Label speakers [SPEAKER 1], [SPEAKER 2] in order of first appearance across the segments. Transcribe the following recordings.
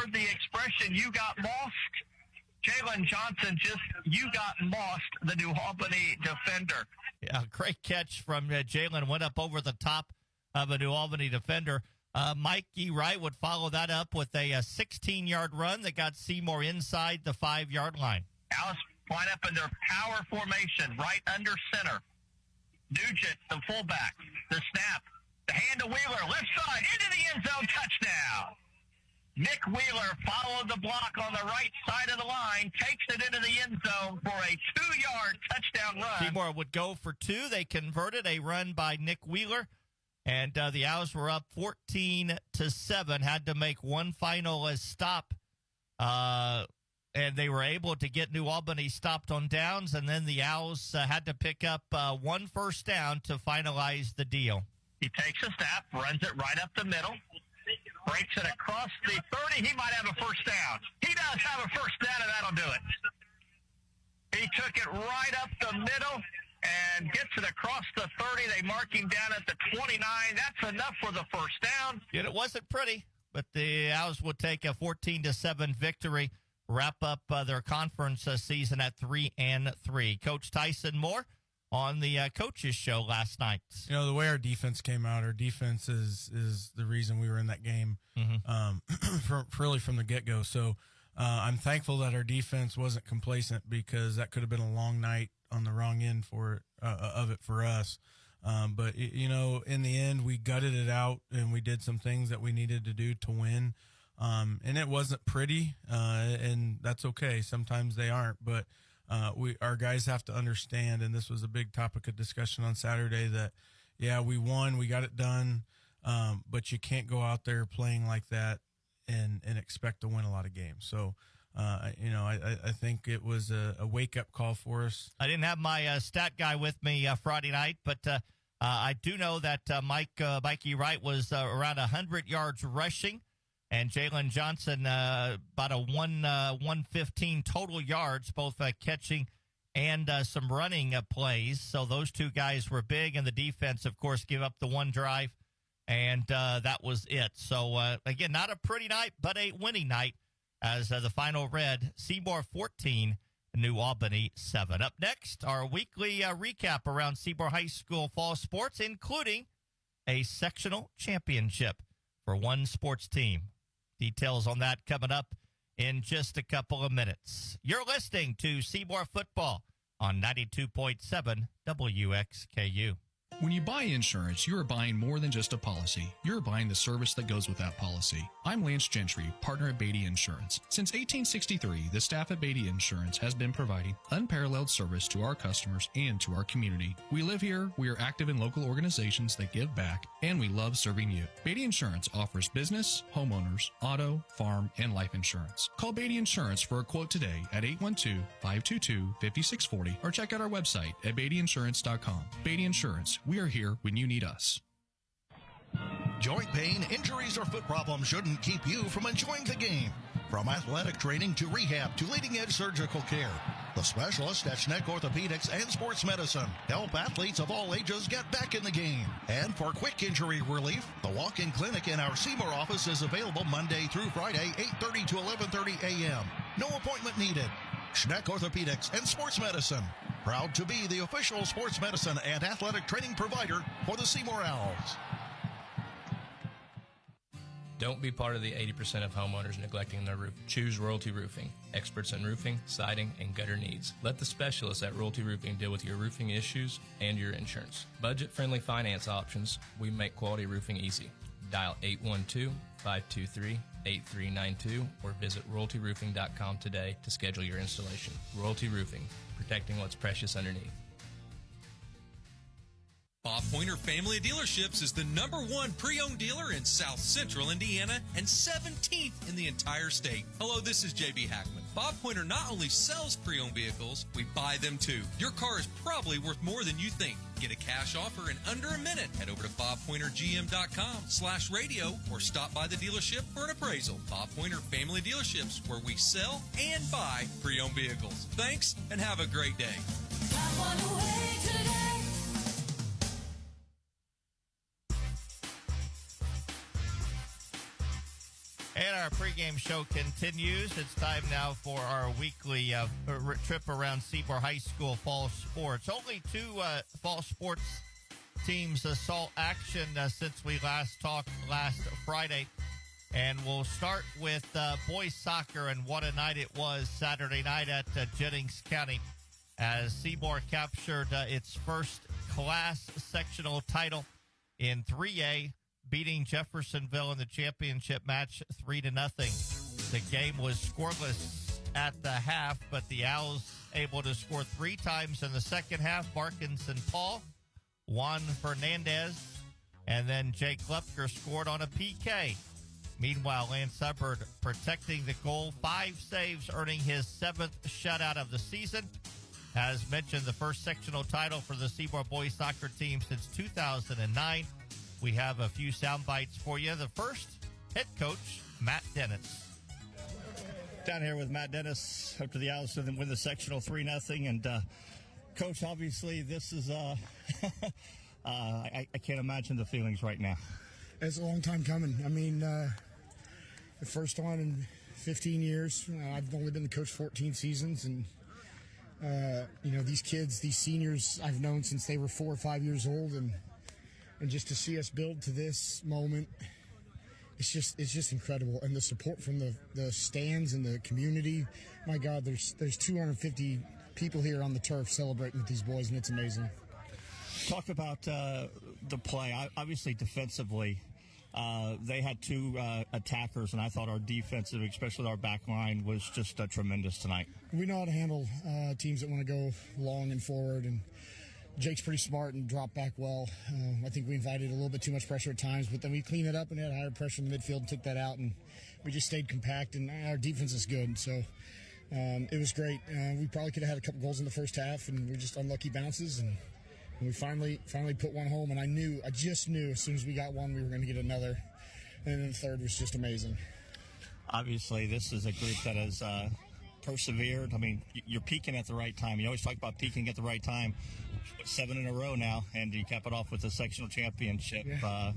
[SPEAKER 1] heard the expression, you got lost? Jalen Johnson you got lost, the New Albany defender.
[SPEAKER 2] Yeah, great catch from Jalen. Went up over the top of a New Albany defender. Mikey Wright would follow that up with a 16-yard run that got Seymour inside the 5-yard line.
[SPEAKER 1] Alice line up in their power formation, right under center. Nugent, the fullback, the snap, the hand to Wheeler, left side, into the end zone, touchdown. Nick Wheeler followed the block on the right side of the line, takes it into the end zone for a 2-yard touchdown run.
[SPEAKER 2] Seymour would go for 2. They converted a run by Nick Wheeler, and the Owls were up 14-7, had to make one final stop, and they were able to get New Albany stopped on downs, and then the Owls had to pick up one first down to finalize the deal.
[SPEAKER 1] He takes a snap, runs it right up the middle, breaks it across the 30. He might have a first down. He does have a first down, and that'll do it. He took it right up the middle and gets it across the 30. They mark him down at the 29. That's enough for the first down.
[SPEAKER 2] Yet it wasn't pretty, but the Owls would take a 14-7 victory, wrap up their conference season at 3-3. Coach Tyson Moore on the coaches show last night.
[SPEAKER 3] You know, the way our defense came out, our defense is the reason we were in that game, really from the get-go. So I'm thankful that our defense wasn't complacent, because that could have been a long night on the wrong end of it for us. But, you know, in the end, we gutted it out, and we did some things that we needed to do to win. And it wasn't pretty, and that's okay. Sometimes they aren't, but our guys have to understand, and this was a big topic of discussion on Saturday, that, yeah, we won, we got it done, but you can't go out there playing like that and expect to win a lot of games. So, you know, I think it was a wake-up call for us.
[SPEAKER 2] I didn't have my stat guy with me Friday night, but I do know that Mikey Wright was around 100 yards rushing, and Jalen Johnson about a 115 total yards, both catching and some running plays. So those two guys were big, and the defense, of course, gave up the one drive, and that was it. So, again, not a pretty night, but a winning night, as the final read, Seymour 14, New Albany 7. Up next, our weekly recap around Seymour High School fall sports, including a sectional championship for one sports team. Details on that coming up in just a couple of minutes. You're listening to Seymour Football on 92.7 WXKU.
[SPEAKER 4] When you buy insurance, you are buying more than just a policy. You're buying the service that goes with that policy. I'm Lance Gentry, partner at Beatty Insurance. Since 1863, the staff at Beatty Insurance has been providing unparalleled service to our customers and to our community. We live here, we are active in local organizations that give back, and we love serving you. Beatty Insurance offers business, homeowners, auto, farm, and life insurance. Call Beatty Insurance for a quote today at 812-522-5640 or check out our website at BeattyInsurance.com. Beatty Insurance. We are here when you need us.
[SPEAKER 5] Joint pain, injuries, or foot problems shouldn't keep you from enjoying the game. From athletic training to rehab to leading-edge surgical care, the specialists at Schneck Orthopedics and Sports Medicine help athletes of all ages get back in the game. And for quick injury relief, the walk-in clinic in our Seymour office is available Monday through Friday, 8:30 to 11:30 a.m. No appointment needed. Schneck Orthopedics and Sports Medicine, proud to be the official sports medicine and athletic training provider for the Seymour Owls.
[SPEAKER 6] Don't be part of the 80% of homeowners neglecting their roof. Choose Royalty Roofing, experts in roofing, siding, and gutter needs. Let the specialists at Royalty Roofing deal with your roofing issues and your insurance. Budget-friendly finance options, we make quality roofing easy. Dial 812-523-8392 or visit royaltyroofing.com today to schedule your installation. Royalty Roofing, protecting what's precious underneath.
[SPEAKER 7] Bob Pointer Family Dealerships is the #1 pre-owned dealer in South Central Indiana and 17th in the entire state. Hello, this is J.B. Hackman. Bob Pointer not only sells pre-owned vehicles, we buy them too. Your car is probably worth more than you think. Get a cash offer in under a minute. Head over to bobpointergm.com/radio or stop by the dealership for an appraisal. Bob Pointer Family Dealerships, where we sell and buy pre-owned vehicles. Thanks and have a great day.
[SPEAKER 2] And our our pregame show continues. It's time now for our weekly trip around Seymour High School fall sports. Only two fall sports teams saw action since we last talked last Friday. And we'll start with boys soccer, and what a night it was Saturday night at Jennings County as Seymour captured its first class sectional title in 3A, beating Jeffersonville in the championship match 3-0. The game was scoreless at the half, but the Owls able to score 3 times in the second half. Barkinson Paul, Juan Fernandez, and then Jake Lepker scored on a PK. Meanwhile, Lance Hubbard protecting the goal, 5 saves, earning his 7th shutout of the season. As mentioned, the first sectional title for the Seymour boys soccer team since 2009. We have a few sound bites for you. The first, head coach Matt Dennis.
[SPEAKER 8] Down here with Matt Dennis after the Owls win the sectional 3-0. And, Coach, obviously this is, I can't imagine the feelings right now.
[SPEAKER 9] It's a long time coming. I mean, the first one in 15 years. I've only been the coach 14 seasons. And, these kids, these seniors, I've known since they were 4 or 5 years old. And just to see us build to this moment, it's just incredible. And the support from the stands and the community, my God, there's 250 people here on the turf celebrating with these boys, and it's amazing.
[SPEAKER 8] Talk about the play. Obviously, defensively, they had 2 attackers, and I thought our defensive, especially our back line, was just tremendous tonight.
[SPEAKER 9] We know how to handle teams that want to go long and forward, and Jake's pretty smart and dropped back well. I think we invited a little bit too much pressure at times, but then we cleaned it up and had higher pressure in the midfield and took that out, and we just stayed compact, and our defense is good. So it was great. We probably could have had a couple goals in the first half, and we just unlucky bounces, and we finally put one home. And I just knew as soon as we got one, we were going to get another. And then the third was just amazing.
[SPEAKER 8] Obviously, this is a group that has persevered. I mean, you're peaking at the right time. You always talk about peaking at the right time. 7 in a row now, and you cap it off with a sectional championship.
[SPEAKER 9] Yeah.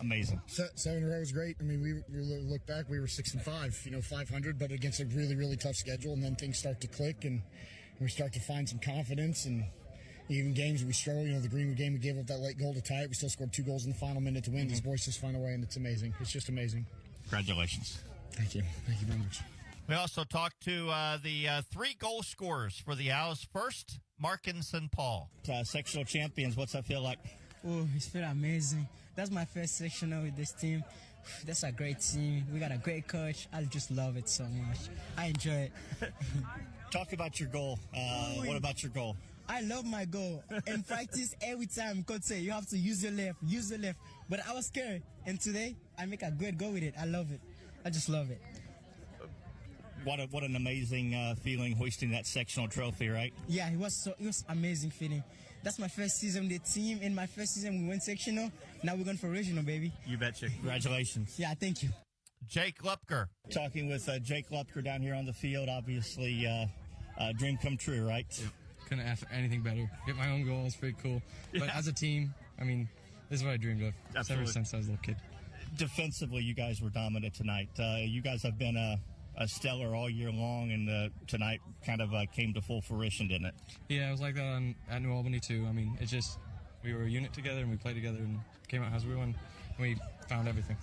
[SPEAKER 8] Amazing.
[SPEAKER 9] 7 in a row was great. I mean, we look back, we were 6-5, 500, but against a really, really tough schedule, and then things start to click, and we start to find some confidence, and even games we struggle. The Greenwood game, we gave up that late goal to tie it. We still scored 2 goals in the final minute to win. These boys just find a way, and it's amazing. It's just amazing.
[SPEAKER 8] Congratulations.
[SPEAKER 9] Thank you. Thank you very much.
[SPEAKER 2] We also talked to the 3 goal scorers for the Owls. First, Markinson Paul.
[SPEAKER 8] Sectional champions, what's that feel like?
[SPEAKER 10] Oh, it's feel amazing. That's my first sectional with this team. That's a great team. We got a great coach. I just love it so much. I enjoy it.
[SPEAKER 8] Talk about your goal. What about your goal?
[SPEAKER 10] I love my goal. In practice, every time coach say you have to use your left. But I was scared, and today I make a good goal with it. I love it. I just love it.
[SPEAKER 8] What an amazing feeling hoisting that sectional trophy, right?
[SPEAKER 10] Yeah, it was amazing feeling. That's my first season with the team. In my first season, we went sectional. Now we're going for regional, baby.
[SPEAKER 8] You betcha. Congratulations.
[SPEAKER 10] Yeah, thank you.
[SPEAKER 2] Jake Lepker.
[SPEAKER 8] Talking with Jake Lepker down here on the field, obviously dream come true, right?
[SPEAKER 11] Yeah. Couldn't ask for anything better. Get my own goal is pretty cool. But as a team, I mean, this is what I dreamed of ever since I was a little kid.
[SPEAKER 8] Defensively, you guys were dominant tonight. You guys have been a stellar all year long, and tonight kind of came to full fruition, didn't it?
[SPEAKER 11] Yeah, it was like that at New Albany, too. I mean, it's just we were a unit together, and we played together, and came out as we won, and we found everything.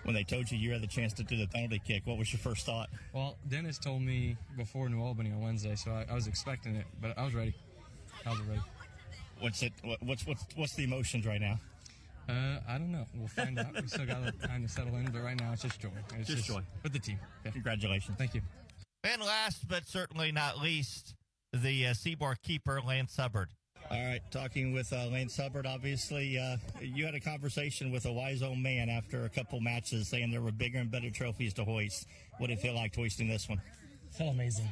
[SPEAKER 8] When they told you had the chance to do the penalty kick, what was your first thought?
[SPEAKER 11] Well, Dennis told me before New Albany on Wednesday, so I was expecting it, but I was ready.
[SPEAKER 8] What's the emotions right now?
[SPEAKER 11] I don't know. We'll find out. We still got to kind of settle in, but right now it's just joy. It's just joy. With the team. Yeah.
[SPEAKER 8] Congratulations.
[SPEAKER 11] Thank you.
[SPEAKER 2] And last but certainly not least, the Seymour keeper, Lance Hubbard.
[SPEAKER 8] All right, talking with Lance Hubbard, obviously, you had a conversation with a wise old man after a couple matches saying there were bigger and better trophies to hoist. What did it feel like hoisting this one?
[SPEAKER 12] It felt amazing.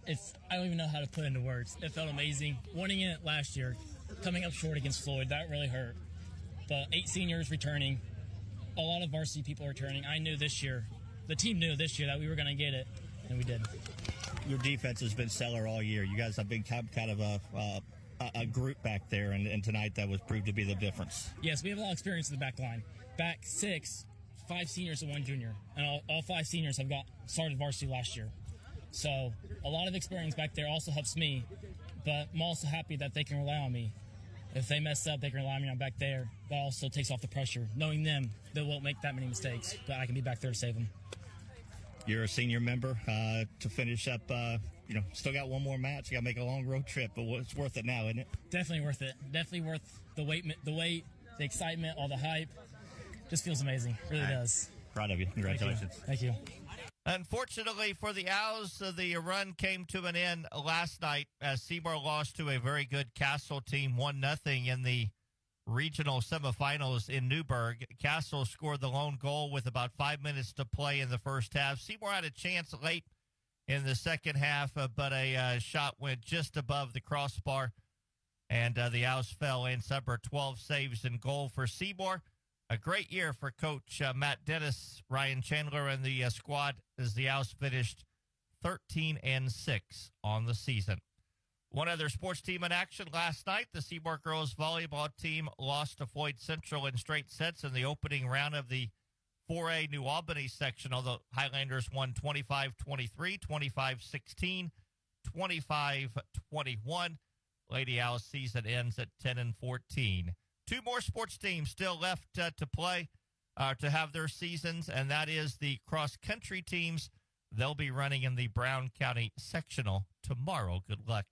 [SPEAKER 12] I don't even know how to put it into words. It felt amazing. Winning it last year, coming up short against Floyd, that really hurt. But 8 seniors returning, a lot of varsity people returning. I knew this year, the team knew this year that we were going to get it, and we did.
[SPEAKER 8] Your defense has been stellar all year. You guys have been kind of a group back there, and tonight that was proved to be the difference.
[SPEAKER 12] Yes, we have a lot of experience in the back line. Back 6, 5 seniors and 1 junior, and all 5 seniors have started varsity last year. So a lot of experience back there also helps me, but I'm also happy that they can rely on me. If they mess up, they can rely on me back there. That also takes off the pressure, knowing them, they won't make that many mistakes, but I can be back there to save them.
[SPEAKER 8] You're a senior member to finish up. Still got one more match. You got to make a long road trip, but it's worth it now, isn't it?
[SPEAKER 12] Definitely worth it. Definitely worth the wait, the excitement, all the hype. Just feels amazing. Really does.
[SPEAKER 8] Proud of you. Congratulations.
[SPEAKER 12] Thank you.
[SPEAKER 2] Unfortunately for the Owls, the run came to an end last night as Seymour lost to a very good Castle team 1-0 in the regional semifinals in Newburgh. Castle scored the lone goal with about 5 minutes to play in the first half. Seymour had a chance late in the second half, but a shot went just above the crossbar, and the Owls fell in. Summer 12 saves in goal for Seymour. A great year for Coach Matt Dennis, Ryan Chandler, and the squad as the Owls finished 13-6 on the season. One other sports team in action last night, the Seymour girls volleyball team lost to Floyd Central in straight sets in the opening round of the 4A New Albany section, although Highlanders won 25-23, 25-16, 25-21. Lady Owls season ends at 10-14. 2 more sports teams still left to play, to have their seasons, and that is the cross-country teams. They'll be running in the Brown County sectional tomorrow. Good luck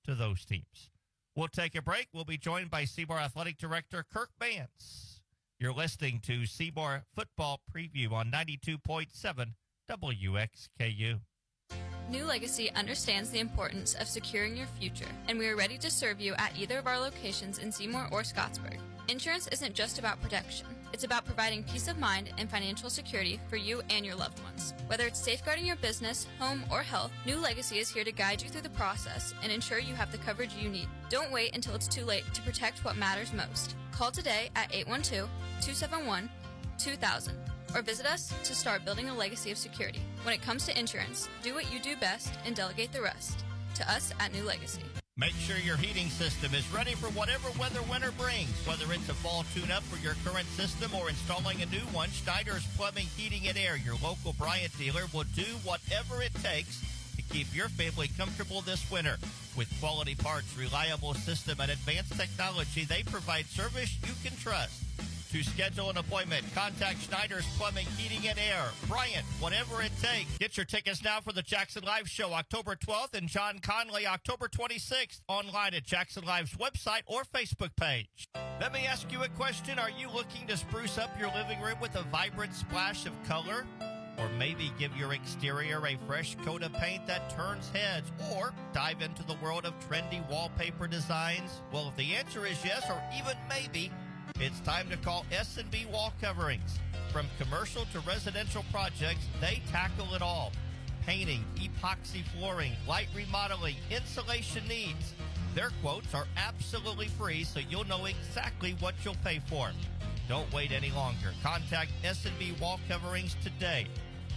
[SPEAKER 2] to those teams. We'll take a break. We'll be joined by Seymour Athletic Director Kirk Mans. You're listening to Seymour Football Preview on 92.7 WXKU.
[SPEAKER 13] New Legacy understands the importance of securing your future, and we are ready to serve you at either of our locations in Seymour or Scottsburg. Insurance isn't just about protection. It's about providing peace of mind and financial security for you and your loved ones. Whether it's safeguarding your business, home, or health, New Legacy is here to guide you through the process and ensure you have the coverage you need. Don't wait until it's too late to protect what matters most. Call today at 812-271-2000. Or visit us to start building a legacy of security. When it comes to insurance, do what you do best and delegate the rest to us at New Legacy.
[SPEAKER 2] Make sure your heating system is ready for whatever weather winter brings. Whether it's a fall tune-up for your current system or installing a new one, Schneider's Plumbing, Heating, and Air, your local Bryant dealer, will do whatever it takes to keep your family comfortable this winter. With quality parts, reliable system, and advanced technology, they provide service you can trust. To schedule an appointment, contact Schneider's Plumbing, Heating, and Air. Bryant, whatever it takes. Get your tickets now for the Jackson Live Show October 12th and John Conley October 26th. Online at Jackson Live's website or Facebook page. Let me ask you a question. Are you looking to spruce up your living room with a vibrant splash of color? Or maybe give your exterior a fresh coat of paint that turns heads? Or dive into the world of trendy wallpaper designs? Well, if the answer is yes, or even maybe, it's time to call S&B Wall Coverings. From commercial to residential projects, they tackle it all. Painting, epoxy flooring, light remodeling, insulation needs. Their quotes are absolutely free, so you'll know exactly what you'll pay for. Don't wait any longer. Contact S&B Wall Coverings today.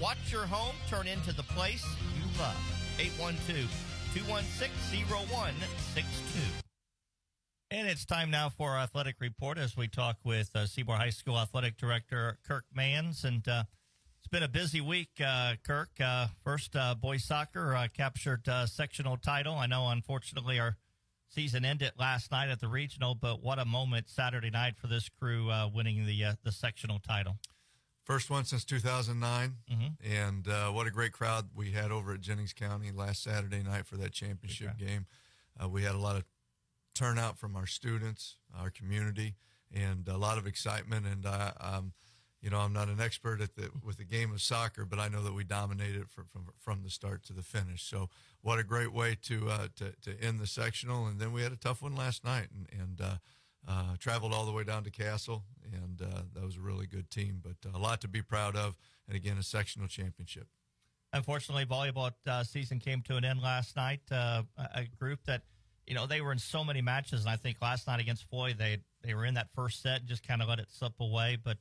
[SPEAKER 2] Watch your home turn into the place you love. 812-216-0162. And it's time now for our athletic report as we talk with Seymour High School Athletic Director Kirk Mans. And it's been a busy week, Kirk. First, boys soccer captured sectional title. I know, unfortunately, our season ended last night at the regional, but what a moment Saturday night for this crew winning the sectional title.
[SPEAKER 14] First one since 2009, and what a great crowd we had over at Jennings County last Saturday night for that championship game. We had a lot of turnout from our students, our community, and a lot of excitement. And I'm not an expert with the game of soccer, but I know that we dominated from the start to the finish. So what a great way to end the sectional. And then we had a tough one last night, and traveled all the way down to Castle, and that was a really good team. But a lot to be proud of, and again, a sectional championship.
[SPEAKER 2] Unfortunately, volleyball season came to an end last night. A group that, they were in so many matches, and I think last night against Floyd, they were in that first set and just kind of let it slip away, but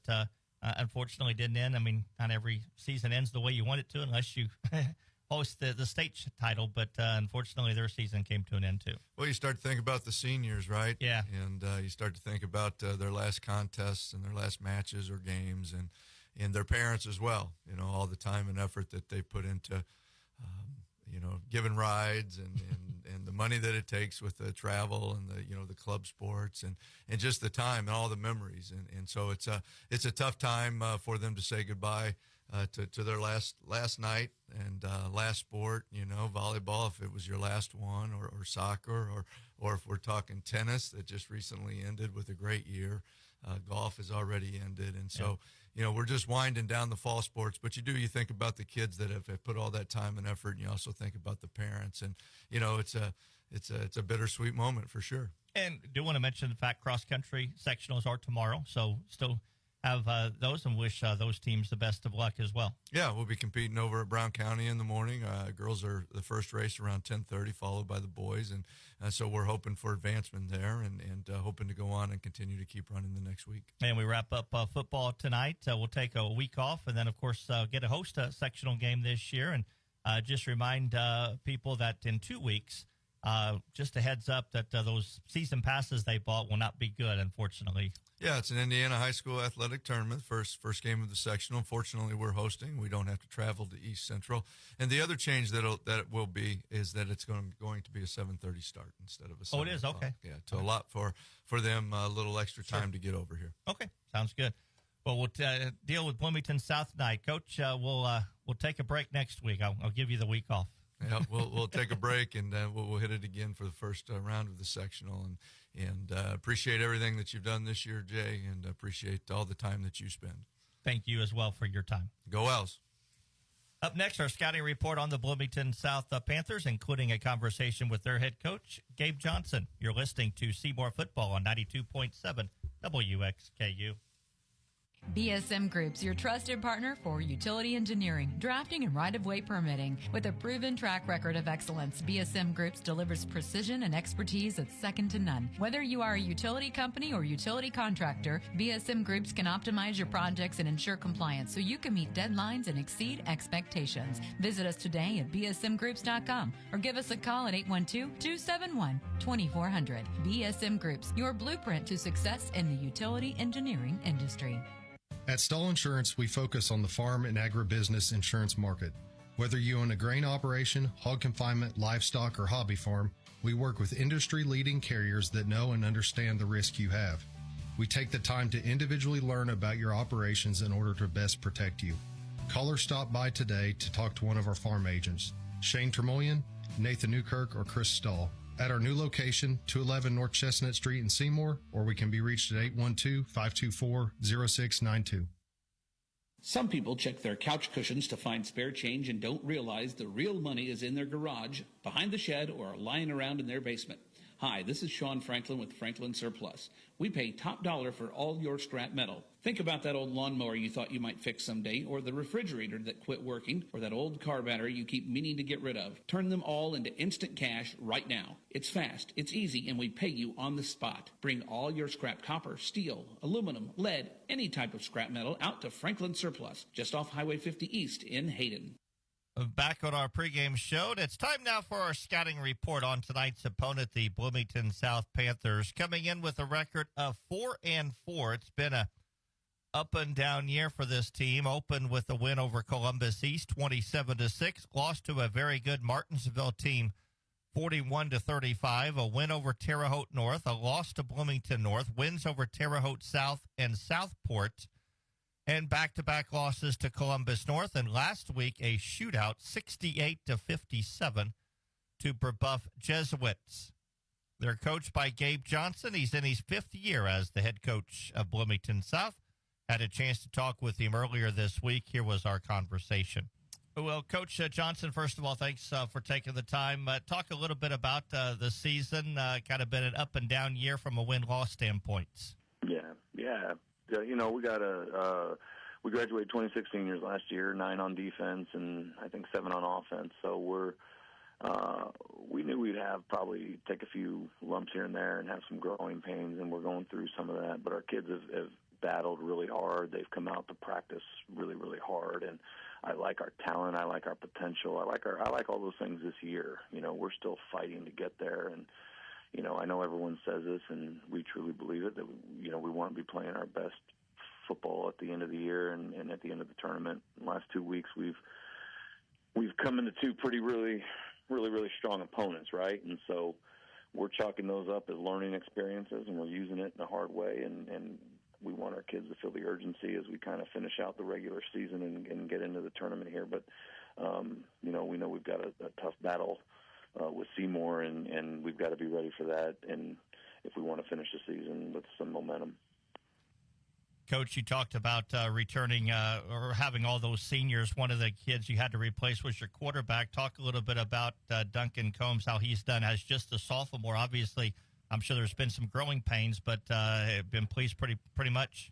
[SPEAKER 2] unfortunately didn't end. I mean, not every season ends the way you want it to unless you host the state title, but unfortunately their season came to an end too.
[SPEAKER 14] Well, you start to think about the seniors, right?
[SPEAKER 2] Yeah.
[SPEAKER 14] And you start to think about their last contests and their last matches or games, and their parents as well. All the time and effort that they put into, giving rides and the money that it takes with the travel and the club sports and just the time and all the memories. And so it's a tough time for them to say goodbye to their last night and last sport, volleyball, if it was your last one, or soccer, or if we're talking tennis that just recently ended with a great year. Golf has already ended. And so, we're just winding down the fall sports, but you think about the kids that have put all that time and effort, and you also think about the parents, and, it's a bittersweet moment for sure.
[SPEAKER 2] And do want to mention the fact cross country sectionals are tomorrow, so still have those, and wish those teams the best of luck as well.
[SPEAKER 14] Yeah, we'll be competing over at Brown County in the morning. Girls are the first race around 10:30, followed by the boys, and so we're hoping for advancement there, and hoping to go on and continue to keep running the next week.
[SPEAKER 2] And we wrap up football tonight. We'll take a week off, and then, of course, get to host a sectional game this year. And just remind people that in 2 weeks, just a heads up that those season passes they bought will not be good, unfortunately.
[SPEAKER 14] Yeah, it's an Indiana high school athletic tournament, first game of the sectional. Unfortunately, we're hosting. We don't have to travel to East Central. And the other change that it will be is that it's going to be a 7:30 start instead of a 7:00.
[SPEAKER 2] Oh, it is? Okay.
[SPEAKER 14] Yeah, so a lot for them, a little extra time to get over here.
[SPEAKER 2] Okay, sounds good. Well, we'll deal with Bloomington South tonight. Coach, we'll take a break next week. I'll give you the week off.
[SPEAKER 14] Yeah, we'll take a break, and we'll hit it again for the first round of the sectional. And appreciate everything that you've done this year, Jay, and appreciate all the time that you spend.
[SPEAKER 2] Thank you as well for your time.
[SPEAKER 14] Go Owls.
[SPEAKER 2] Up next, our scouting report on the Bloomington South Panthers, including a conversation with their head coach, Gabe Johnson. You're listening to Seymour Football on 92.7 WXKU.
[SPEAKER 15] BSM Group's your trusted partner for utility engineering, drafting, and right-of-way permitting. With a proven track record of excellence, BSM Groups delivers precision and expertise that's second to none. Whether you are a utility company or utility contractor, BSM Groups can optimize your projects and ensure compliance so you can meet deadlines and exceed expectations. Visit us today at bsmgroups.com or give us a call at 812-271-2400. BSM Groups, your blueprint to success in the utility engineering industry.
[SPEAKER 16] At Stahl Insurance, we focus on the farm and agribusiness insurance market. Whether you own a grain operation, hog confinement, livestock, or hobby farm, we work with industry-leading carriers that know and understand the risk you have. We take the time to individually learn about your operations in order to best protect you. Call or stop by today to talk to one of our farm agents, Shane Termullian, Nathan Newkirk, or Chris Stahl, at our new location, 211 North Chestnut Street in Seymour, or we can be reached at 812-524-0692.
[SPEAKER 17] Some people check their couch cushions to find spare change and don't realize the real money is in their garage, behind the shed, or lying around in their basement. Hi, this is Sean Franklin with Franklin Surplus. We pay top dollar for all your scrap metal. Think about that old lawnmower you thought you might fix someday, or the refrigerator that quit working, or that old car battery you keep meaning to get rid of. Turn them all into instant cash right now. It's fast, it's easy, and we pay you on the spot. Bring all your scrap copper, steel, aluminum, lead, any type of scrap metal out to Franklin Surplus, just off Highway 50 East in Hayden.
[SPEAKER 2] Back on our pregame show, it's time now for our scouting report on tonight's opponent, the Bloomington South Panthers, coming in with a record of 4-4. It's been a up and down year for this team. Opened with a win over Columbus East, 27-6. Lost to a very good Martinsville team, 41-35. A win over Terre Haute North. A loss to Bloomington North. Wins over Terre Haute South and Southport. And back-to-back losses to Columbus North. And last week, a shootout, 68-57 to Brebeuf Jesuits. They're coached by Gabe Johnson. He's in his 5th year as the head coach of Bloomington South. Had a chance to talk with him earlier this week. Here was our conversation. Well, Coach Johnson, first of all, thanks for taking the time. Talk a little bit about the season. Kind of been an up-and-down year from a win-loss standpoint.
[SPEAKER 18] Yeah. You know, we graduated 26 seniors last year, 9 on defense and I think 7 on offense. So we knew we'd have probably take a few lumps here and there and have some growing pains, and we're going through some of that. But our kids have battled really hard. They've come out to practice really, really hard, and I like our talent. I like our potential. I like all those things this year. You know, we're still fighting to get there, and you know, I know everyone says this, and we truly believe it, that, you know, we want to be playing our best football at the end of the year and at the end of the tournament. In the last 2 weeks, we've come into two really strong opponents, right? And so we're chalking those up as learning experiences, and we're using it in a hard way. And we want our kids to feel the urgency as we kind of finish out the regular season and get into the tournament here. But we know we've got a tough battle with Seymour, and we've got to be ready for that. And if we want to finish the season with some momentum.
[SPEAKER 2] Coach, you talked about returning or having all those seniors. One of the kids you had to replace was your quarterback. Talk a little bit about Duncan Combs, how he's done as just a sophomore. Obviously, I'm sure there's been some growing pains, but been pleased pretty much.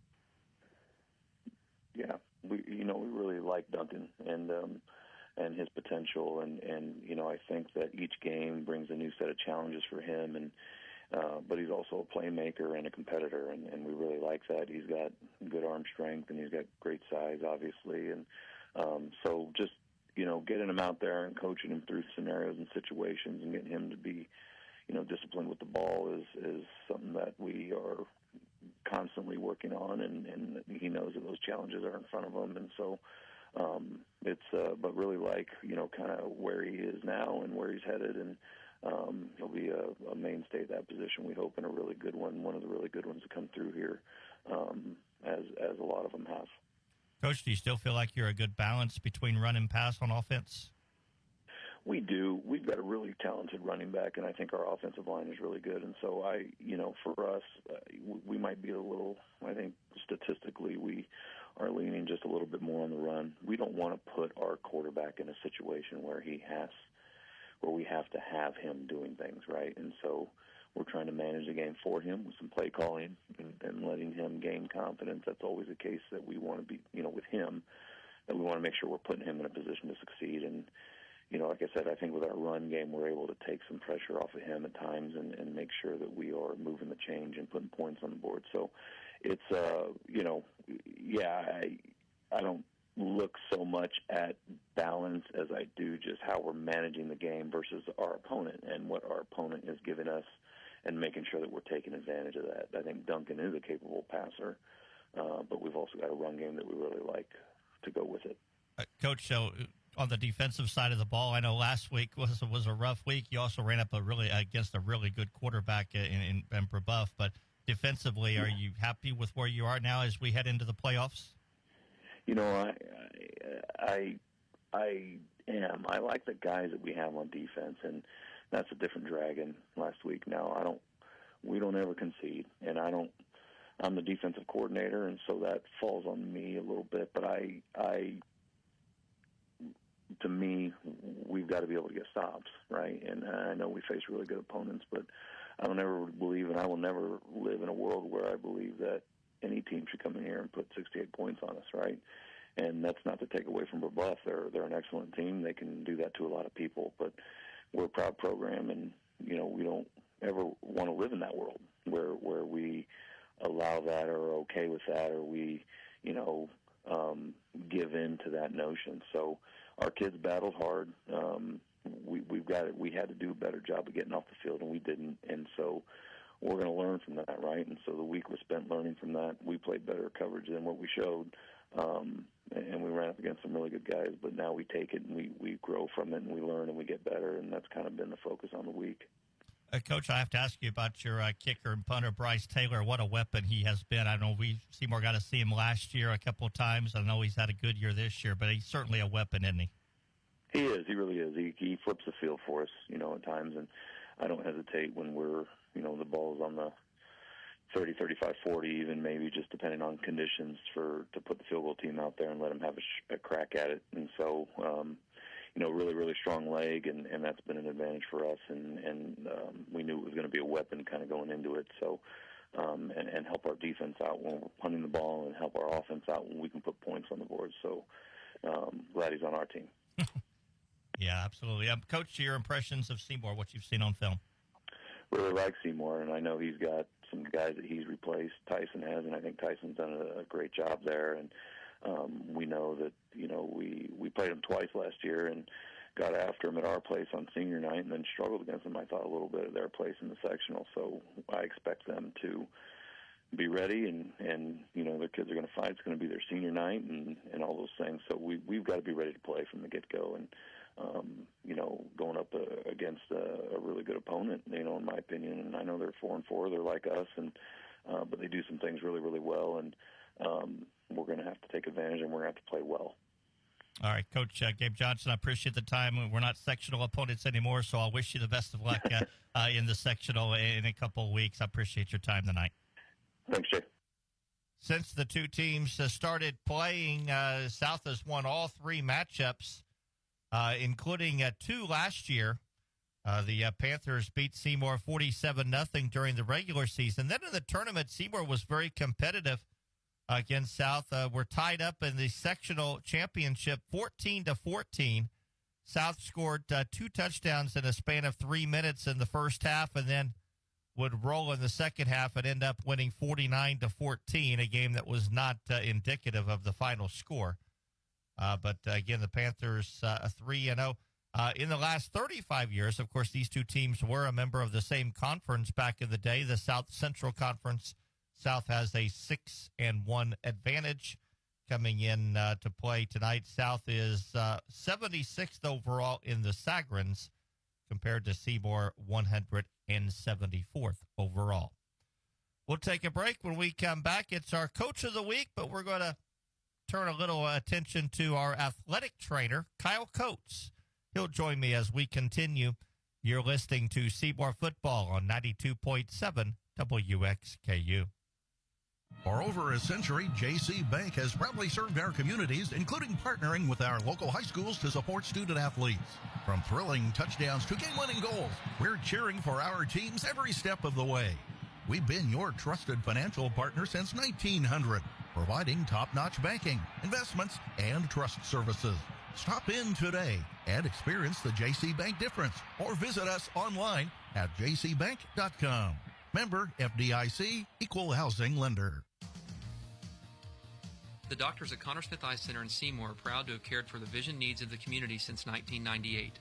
[SPEAKER 18] Yeah, we really like Duncan and his potential, and I think that each game brings a new set of challenges for him, and but he's also a playmaker and a competitor, and we really like that. He's got good arm strength, and he's got great size, obviously, and so just getting him out there and coaching him through scenarios and situations and getting him to be disciplined with the ball is something that we are constantly working on, and he knows that those challenges are in front of him, and so but really like kind of where he is now and where he's headed, and he'll be a mainstay at that position, we hope, and a really good one of the really good ones to come through here, as a lot of them have.
[SPEAKER 2] Coach, do you still feel like you're a good balance between run and pass on offense?
[SPEAKER 18] We do. We've got a really talented running back, and I think our offensive line is really good. And so for us, we might be a little, I think statistically we are leaning just a little bit more on the run. We don't want to put our quarterback in a situation where we have to have him doing things, right? And so we're trying to manage the game for him with some play calling and letting him gain confidence. That's always the case that we want to be, with him, that we want to make sure we're putting him in a position to succeed. And, like I said, I think with our run game, we're able to take some pressure off of him at times and make sure that we are moving the change and putting points on the board. So it's, I don't look so much at balance as I do just how we're managing the game versus our opponent and what our opponent is giving us and making sure that we're taking advantage of that. I think Duncan is a capable passer, but we've also got a run game that we really like to go with it.
[SPEAKER 2] Coach, so on the defensive side of the ball, I know last week was a rough week. You also ran up against a really good quarterback in Brebeuf, but defensively, are you happy with where you are now as we head into the playoffs?
[SPEAKER 18] I am. I like the guys that we have on defense, and that's a different dragon last week. Now, we don't ever concede, and I'm the defensive coordinator, and so that falls on me a little bit, but to me, we've got to be able to get stops, right? And I know we face really good opponents, but I don't ever believe, and I will never live in a world where I believe that any team should come in here and put 68 points on us, right? And that's not to take away from Brebeuf. They're an excellent team. They can do that to a lot of people, but we're a proud program, and we don't ever want to live in that world where we allow that or are okay with that, or we give in to that notion. So our kids battled hard. We had to do a better job of getting off the field, and we didn't. And so we're going to learn from that, right? And so the week was spent learning from that. We played better coverage than what we showed, and we ran up against some really good guys. But now we take it, and we grow from it, and we learn, and we get better, and that's kind of been the focus on the week.
[SPEAKER 2] Coach, I have to ask you about your kicker and punter, Bryce Taylor. What a weapon he has been. I know Seymour got to see him last year a couple of times. I know he's had a good year this year, but he's certainly a weapon, isn't he?
[SPEAKER 18] He is. He really is. He flips the field for us, at times, and I don't hesitate when we're, the ball's on the 30, 35, 40, even maybe just depending on conditions to put the field goal team out there and let them have a crack at it. And so, really, really strong leg, and that's been an advantage for us, and we knew it was going to be a weapon kind of going into it. So, and help our defense out when we're punting the ball and help our offense out when we can put points on the board. So, glad he's on our team.
[SPEAKER 2] Yeah, absolutely. Coach, your impressions of Seymour, what you've seen on film?
[SPEAKER 18] Really like Seymour, and I know he's got some guys that he's replaced. Tyson has, and I think Tyson's done a great job there. And we know that, we played him twice last year and got after him at our place on senior night and then struggled against him, I thought, a little bit at their place in the sectional. So I expect them to be ready, and their kids are going to fight. It's going to be their senior night and all those things. So we've got to be ready to play from the get-go. And, going up against a really good opponent, in my opinion. And I know they're 4-4. They're like us, but they do some things really, really well. And we're going to have to take advantage, and we're going to have to play well.
[SPEAKER 2] All right, Coach Gabe Johnson, I appreciate the time. We're not sectional opponents anymore, so I'll wish you the best of luck in the sectional in a couple of weeks. I appreciate your time tonight.
[SPEAKER 18] Thanks, Jay.
[SPEAKER 2] Since the two teams started playing, South has won all three matchups, including two last year. The Panthers beat Seymour 47-0 during the regular season. Then in the tournament, Seymour was very competitive against South. We're tied up in the sectional championship 14-14. South scored 2 touchdowns in a span of 3 minutes in the first half, and then would roll in the second half and end up winning 49-14, a game that was not indicative of the final score. But again, the Panthers 3-0. In the last 35 years, of course, these two teams were a member of the same conference back in the day, the South Central Conference. South has a 6-1 advantage coming in to play tonight. South is 76th overall in the Sagrins compared to Seymour 174th overall. We'll take a break. When we come back, it's our Coach of the Week, but we're going to turn a little attention to our athletic trainer, Kyle Coates. He'll join me as we continue. You're listening to Seymour Football on 92.7 WXKU.
[SPEAKER 5] For over a century, J.C. Bank has proudly served our communities, including partnering with our local high schools to support student athletes. From thrilling touchdowns to game-winning goals, we're cheering for our teams every step of the way. We've been your trusted financial partner since 1900, providing top-notch banking, investments, and trust services. Stop in today and experience the J.C. Bank difference, or visit us online at jcbank.com. Member FDIC, Equal Housing Lender.
[SPEAKER 19] The doctors at Connor Smith Eye Center in Seymour are proud to have cared for the vision needs of the community since 1998.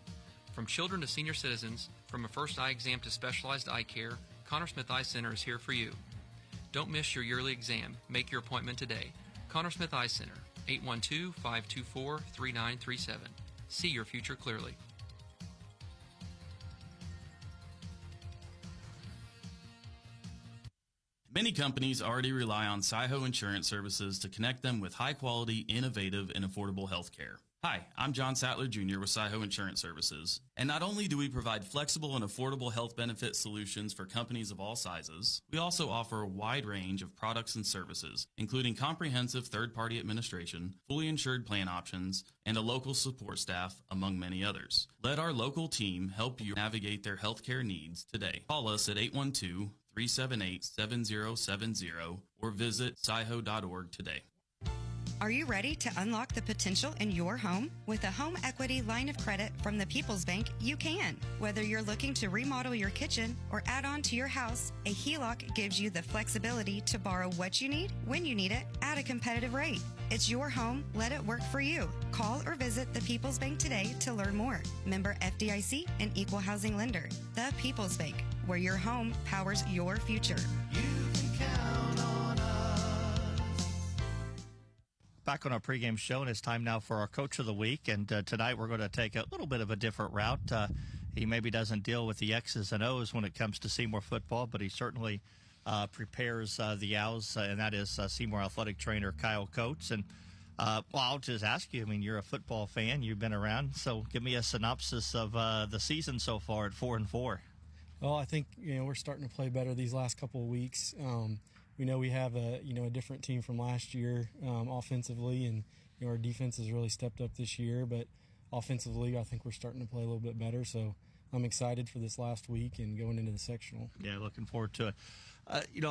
[SPEAKER 19] From children to senior citizens, from a first eye exam to specialized eye care, Connor Smith Eye Center is here for you. Don't miss your yearly exam. Make your appointment today. Connor Smith Eye Center, 812-524-3937. See your future clearly.
[SPEAKER 20] Many companies already rely on SIHO Insurance Services to connect them with high-quality, innovative, and affordable health care. Hi, I'm John Sattler Jr. with SIHO Insurance Services. And not only do we provide flexible and affordable health benefit solutions for companies of all sizes, we also offer a wide range of products and services, including comprehensive third-party administration, fully insured plan options, and a local support staff, among many others. Let our local team help you navigate their healthcare needs today. Call us at 812-378-7070 or visit SIHO.org today.
[SPEAKER 21] Are you ready to unlock the potential in your home? With a home equity line of credit from the People's Bank, you can. Whether you're looking to remodel your kitchen or add on to your house, a HELOC gives you the flexibility to borrow what you need, when you need it, at a competitive rate. It's your home. Let it work for you. Call or visit the People's Bank today to learn more. Member FDIC and Equal Housing Lender. The People's Bank, where your home powers your future.
[SPEAKER 2] You can count on us. Back on our pregame show, and it's time now for our Coach of the Week. And tonight we're going to take a little bit of a different route. He maybe doesn't deal with the X's and O's when it comes to Seymour football, but he certainly prepares the Owls, and that is Seymour athletic trainer Kyle Coates. And I'll just ask you, I mean, you're a football fan. You've been around. So give me a synopsis of the season so far at 4-4.
[SPEAKER 22] Well, I think, we're starting to play better these last couple of weeks. We know we have a different team from last year offensively, and our defense has really stepped up this year. But offensively, I think we're starting to play a little bit better. So I'm excited for this last week and going into the sectional.
[SPEAKER 2] Yeah, looking forward to it.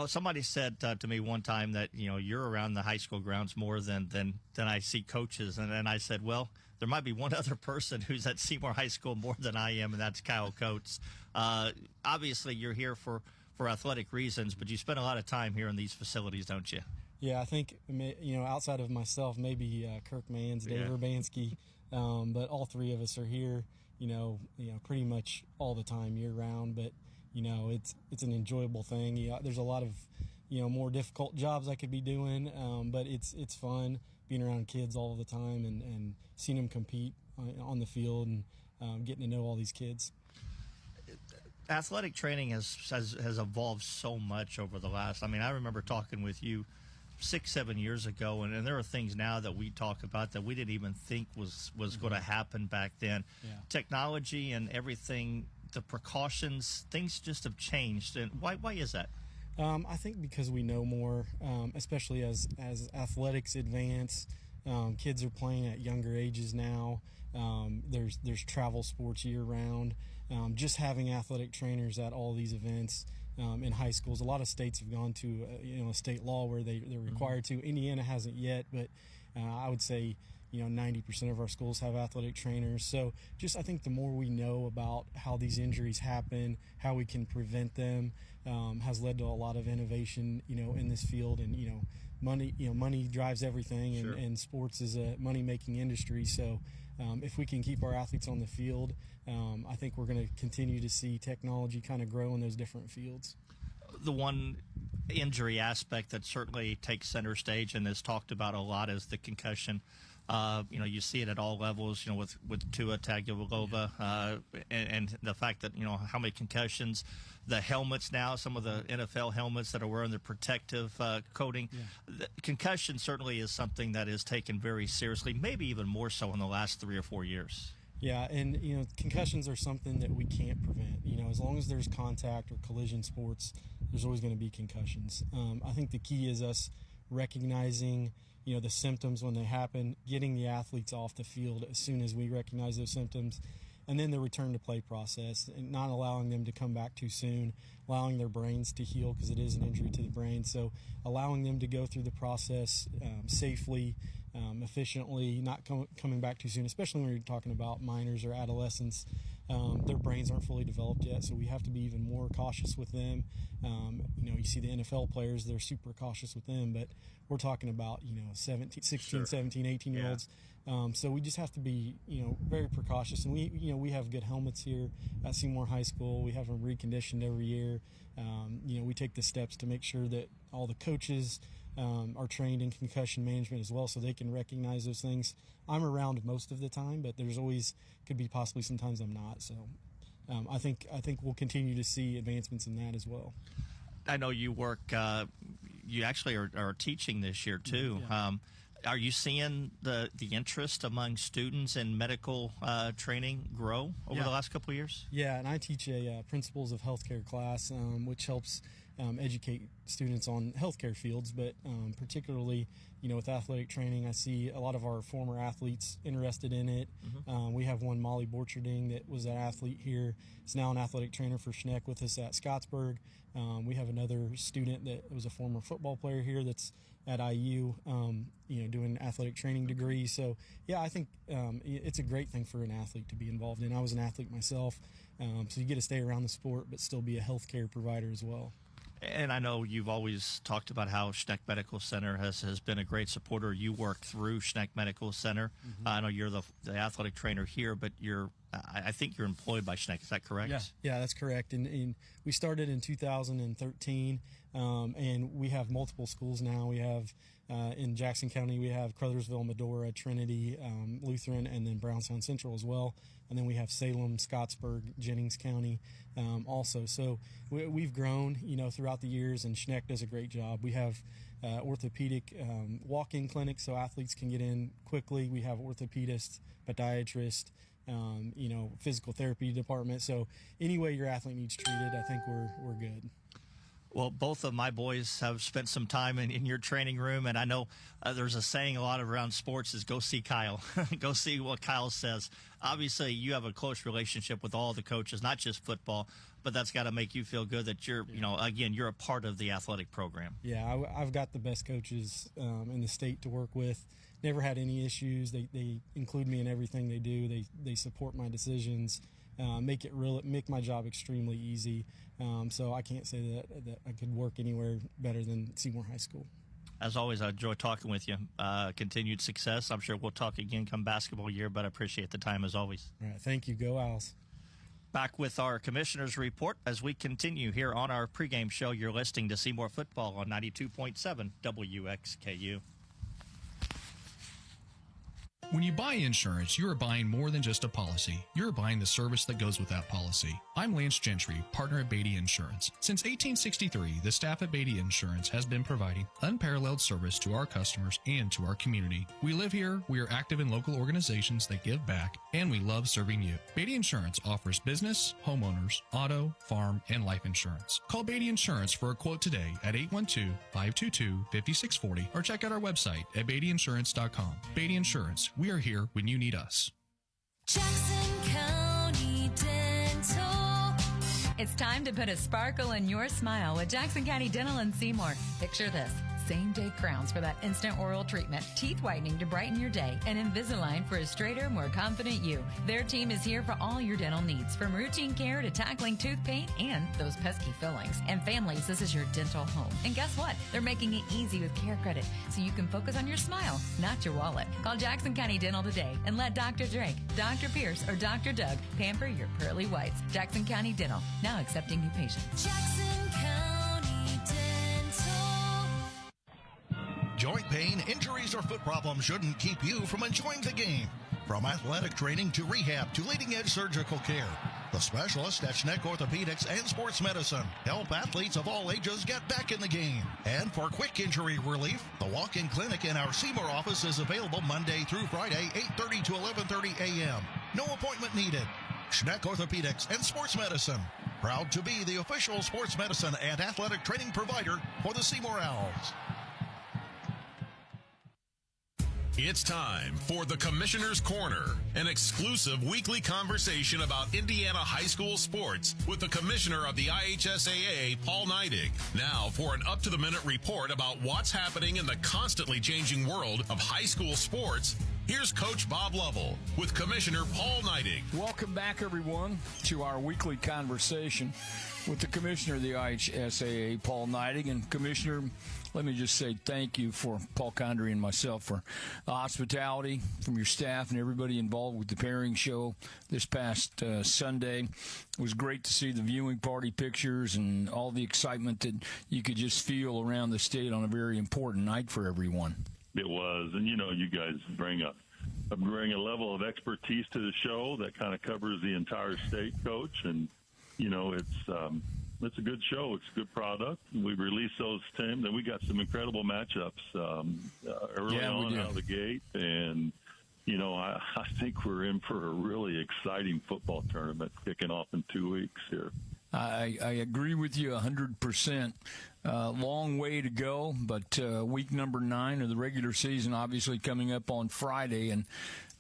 [SPEAKER 2] Somebody said to me one time that you're around the high school grounds more than I see coaches, and then I said, well, there might be one other person who's at Seymour High School more than I am, and that's Kyle Coates. Obviously, you're here for athletic reasons, but you spend a lot of time here in these facilities, don't you?
[SPEAKER 22] Yeah, I think, outside of myself, maybe Kirk Mans, Dave Urbanski, but all three of us are here, pretty much all the time year round. But, it's an enjoyable thing. There's a lot of more difficult jobs I could be doing, but it's fun being around kids all the time and seeing them compete on the field and getting to know all these kids.
[SPEAKER 2] Athletic training has evolved so much over the last. I mean, I remember talking with you 6-7 years ago, and there are things now that we talk about that we didn't even think was going to happen back then.
[SPEAKER 22] Yeah.
[SPEAKER 2] Technology and everything, the precautions, things just have changed. And why is that?
[SPEAKER 22] I think because we know more, especially as athletics advance. Kids are playing at younger ages now. There's travel sports year round. Just having athletic trainers at all these events in high schools. A lot of states have gone to a state law where they're required to. Indiana hasn't yet, but I would say 90% of our schools have athletic trainers. So I think the more we know about how these injuries happen, how we can prevent them, has led to a lot of innovation in this field. And money drives everything,
[SPEAKER 2] Sure.
[SPEAKER 22] and sports is a money-making industry. So if we can keep our athletes on the field, I think we're going to continue to see technology kind of grow in those different fields.
[SPEAKER 2] The one injury aspect that certainly takes center stage and is talked about a lot is the concussion. You see it at all levels, with Tua Tagovailoa, and the fact that, how many concussions, the helmets now, some of the NFL helmets that are wearing the protective coating. Yeah. The concussion certainly is something that is taken very seriously, maybe even more so in the last 3 or 4 years.
[SPEAKER 22] Yeah, and concussions are something that we can't prevent. As long as there's contact or collision sports, there's always going to be concussions. I think the key is us recognizing the symptoms when they happen, getting the athletes off the field as soon as we recognize those symptoms, and then the return to play process, and not allowing them to come back too soon, allowing their brains to heal, because it is an injury to the brain. So allowing them to go through the process safely, efficiently, not coming back too soon, especially when you're talking about minors or adolescents. Their brains aren't fully developed yet, so we have to be even more cautious with them. You see the NFL players, they're super cautious with them, but we're talking about 16,
[SPEAKER 2] Sure.
[SPEAKER 22] 17, 18-year-olds. So we just have to be very precautious, and we have good helmets here at Seymour High School. We have them reconditioned every year. We take the steps to make sure that all the coaches are trained in concussion management as well, so they can recognize those things. I'm around most of the time, but there's always could be possibly sometimes I'm not. So I think we'll continue to see advancements in that as well.
[SPEAKER 2] I know you work. You actually are teaching this year too.
[SPEAKER 22] Yeah.
[SPEAKER 2] Are you seeing the interest among students in medical training grow over the last couple of years?
[SPEAKER 22] Yeah, and I teach a principles of healthcare class, which helps educate students on healthcare fields, but particularly, with athletic training, I see a lot of our former athletes interested in it.
[SPEAKER 2] Mm-hmm.
[SPEAKER 22] We have one, Molly Borcherding, that was an athlete here. Is now an athletic trainer for Schneck with us at Scottsburg. We have another student that was a former football player here that's at IU, doing an athletic training degree. So, yeah, I think it's a great thing for an athlete to be involved in. I was an athlete myself, so you get to stay around the sport but still be a healthcare provider as well.
[SPEAKER 2] And I know you've always talked about how Schneck Medical Center has been a great supporter. You work through Schneck Medical Center.
[SPEAKER 22] Mm-hmm.
[SPEAKER 2] I know you're the athletic trainer here, but I think you're employed by Schneck. Is that correct?
[SPEAKER 22] Yeah, that's correct. And we started in 2013, and we have multiple schools now. We have in Jackson County, we have Crothersville, Medora, Trinity, Lutheran, and then Brownstown Central as well. And then we have Salem, Scottsburg, Jennings County also. So we've grown, throughout the years, and Schneck does a great job. We have orthopedic walk-in clinics so athletes can get in quickly. We have orthopedists, podiatrists, physical therapy department. So any way your athlete needs treated, I think we're good.
[SPEAKER 2] Well, both of my boys have spent some time in your training room, and I know there's a saying a lot around sports is go see Kyle. Go see what Kyle says. Obviously, you have a close relationship with all the coaches, not just football, but that's got to make you feel good that you're, you're a part of the athletic program.
[SPEAKER 22] Yeah, I've got the best coaches in the state to work with. Never had any issues. They include me in everything they do. They support my decisions. Make my job extremely easy. So I can't say that I could work anywhere better than Seymour High School.
[SPEAKER 2] As always, I enjoy talking with you. Continued success. I'm sure we'll talk again come basketball year, but I appreciate the time as always.
[SPEAKER 22] All right. Thank you. Go Owls.
[SPEAKER 2] Back with our commissioner's report as we continue here on our pregame show. You're listening to Seymour Football on 92.7 WXKU.
[SPEAKER 4] When you buy insurance, you are buying more than just a policy. You're buying the service that goes with that policy. I'm Lance Gentry, partner at Beatty Insurance. Since 1863, the staff at Beatty Insurance has been providing unparalleled service to our customers and to our community. We live here, we are active in local organizations that give back, and we love serving you. Beatty Insurance offers business, homeowners, auto, farm, and life insurance. Call Beatty Insurance for a quote today at 812-522-5640 or check out our website at beattyinsurance.com. Beatty Insurance. We are here when you need us.
[SPEAKER 1] Jackson County Dental.
[SPEAKER 15] It's time to put a sparkle in your smile with Jackson County Dental in Seymour. Picture this. Same-day crowns for that instant oral treatment, teeth whitening to brighten your day, and Invisalign for a straighter, more confident you. Their team is here for all your dental needs, from routine care to tackling tooth pain and those pesky fillings. And families, this is your dental home. And guess what? They're making it easy with Care Credit, so you can focus on your smile, not your wallet. Call Jackson County Dental today and let Dr. Drake, Dr. Pierce, or Dr. Doug pamper your pearly whites. Jackson County Dental, now accepting new patients.
[SPEAKER 1] Jackson County Dental.
[SPEAKER 5] Joint pain, injuries, or foot problems shouldn't keep you from enjoying the game. From athletic training to rehab to leading-edge surgical care, the specialists at Schneck Orthopedics and Sports Medicine help athletes of all ages get back in the game. And for quick injury relief, the walk-in clinic in our Seymour office is available Monday through Friday, 8:30 to 11:30 a.m. No appointment needed. Schneck Orthopedics and Sports Medicine, proud to be the official sports medicine and athletic training provider for the Seymour Owls.
[SPEAKER 3] It's time for the Commissioner's Corner, an exclusive weekly conversation about Indiana high school sports with the Commissioner of the IHSAA, Paul Neidig. Now for an up-to-the-minute report about what's happening in the constantly changing world of high school sports, here's Coach Bob Lovell with Commissioner Paul Neidig.
[SPEAKER 23] Welcome back, everyone, to our weekly conversation with the Commissioner of the IHSAA, Paul Neidig. And Commissioner, let me just say thank you for Paul Condry and myself for the hospitality from your staff and everybody involved with the pairing show this past Sunday. It was great to see the viewing party pictures and all the excitement that you could just feel around the state on a very important night for everyone.
[SPEAKER 24] It was, and you guys bring a level of expertise to the show that kind of covers the entire state, Coach, and it's a good show. It's a good product. We released those teams, and we got some incredible matchups early on out of the gate. And, I think we're in for a really exciting football tournament kicking off in 2 weeks here.
[SPEAKER 23] I agree with you 100%. Long way to go, but week number 9 of the regular season obviously coming up on Friday, and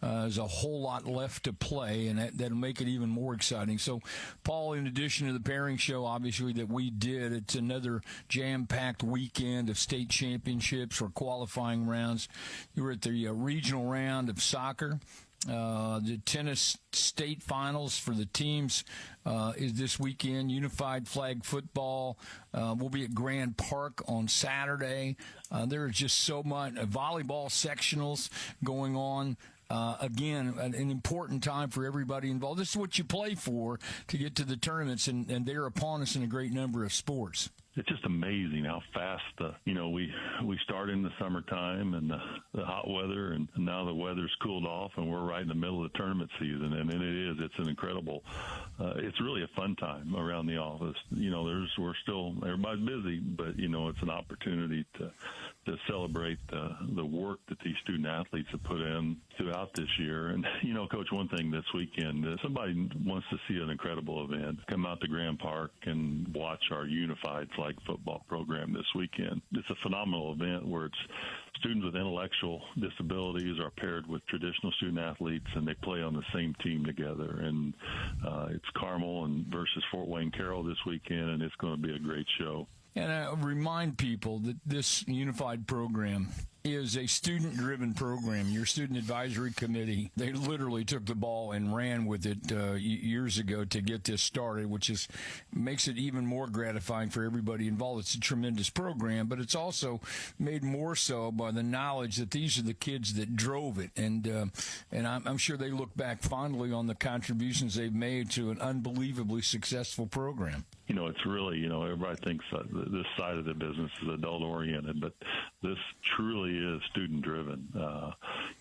[SPEAKER 23] there's a whole lot left to play, and that'll make it even more exciting. So, Paul, in addition to the pairing show, obviously, that we did, it's another jam-packed weekend of state championships or qualifying rounds. You were at the regional round of soccer. The tennis state finals for the teams is this weekend. Unified flag football will be at Grand Park on Saturday. There is just so much. Volleyball sectionals going on. Again, an important time for everybody involved. This is what you play for to get to the tournaments, and they're upon us in a great number of sports.
[SPEAKER 24] It's just amazing how fast, we start in the summertime and the hot weather, and now the weather's cooled off, and we're right in the middle of the tournament season. And it's an incredible, it's really a fun time around the office. Everybody's busy, but, it's an opportunity to celebrate the work that these student athletes have put in throughout this year. And, Coach, one thing this weekend, somebody wants to see an incredible event, come out to Grand Park and watch our unified flag football program this weekend. It's a phenomenal event where it's students with intellectual disabilities are paired with traditional student athletes, and they play on the same team together. And it's Carmel versus Fort Wayne Carroll this weekend, and it's going to be a great show.
[SPEAKER 23] And I remind people that this unified program is a student-driven program. Your student advisory committee, they literally took the ball and ran with it years ago to get this started, which makes it even more gratifying for everybody involved. It's a tremendous program, but it's also made more so by the knowledge that these are the kids that drove it, and I'm sure they look back fondly on the contributions they've made to an unbelievably successful program.
[SPEAKER 24] It's really, everybody thinks this side of the business is adult-oriented, but this truly is student-driven.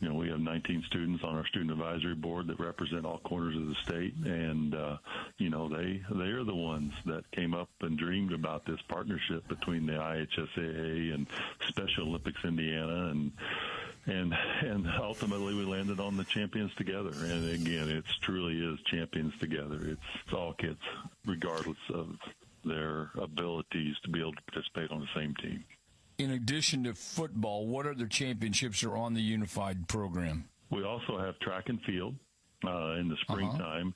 [SPEAKER 24] We have 19 students on our student advisory board that represent all corners of the state, and, they are the ones that came up and dreamed about this partnership between the IHSAA and Special Olympics Indiana, and ultimately we landed on the Champions Together. And again, it truly is Champions Together. It's all kids, regardless of their abilities, to be able to participate on the same team.
[SPEAKER 23] In addition to football, what other championships are on the unified program?
[SPEAKER 24] We also have track and field in the springtime.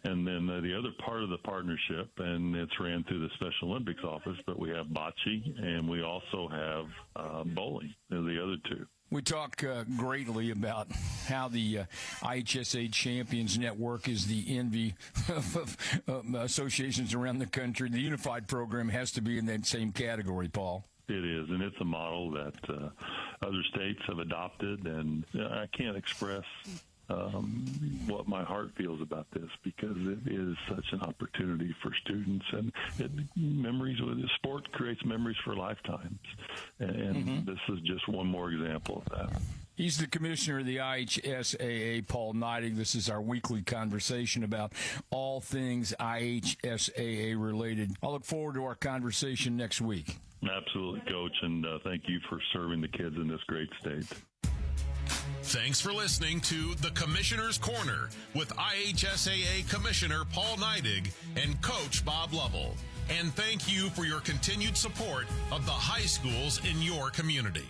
[SPEAKER 24] And then the other part of the partnership, and it's ran through the Special Olympics office, but we have bocce, and we also have bowling, the other two.
[SPEAKER 23] We talk greatly about how the IHSA Champions Network is the envy of associations around the country. The unified program has to be in that same category, Paul.
[SPEAKER 24] It is, and it's a model that other states have adopted, and I can't express what my heart feels about this, because it is such an opportunity for students, and memories with the sport creates memories for lifetimes, and this is just one more example of that.
[SPEAKER 23] He's the commissioner of the IHSAA, Paul Neidig. This is our weekly conversation about all things IHSAA related. I look forward to our conversation next week.
[SPEAKER 24] Absolutely, Coach, and thank you for serving the kids in this great state.
[SPEAKER 3] Thanks for listening to The Commissioner's Corner with IHSAA Commissioner Paul Neidig and Coach Bob Lovell. And thank you for your continued support of the high schools in your community.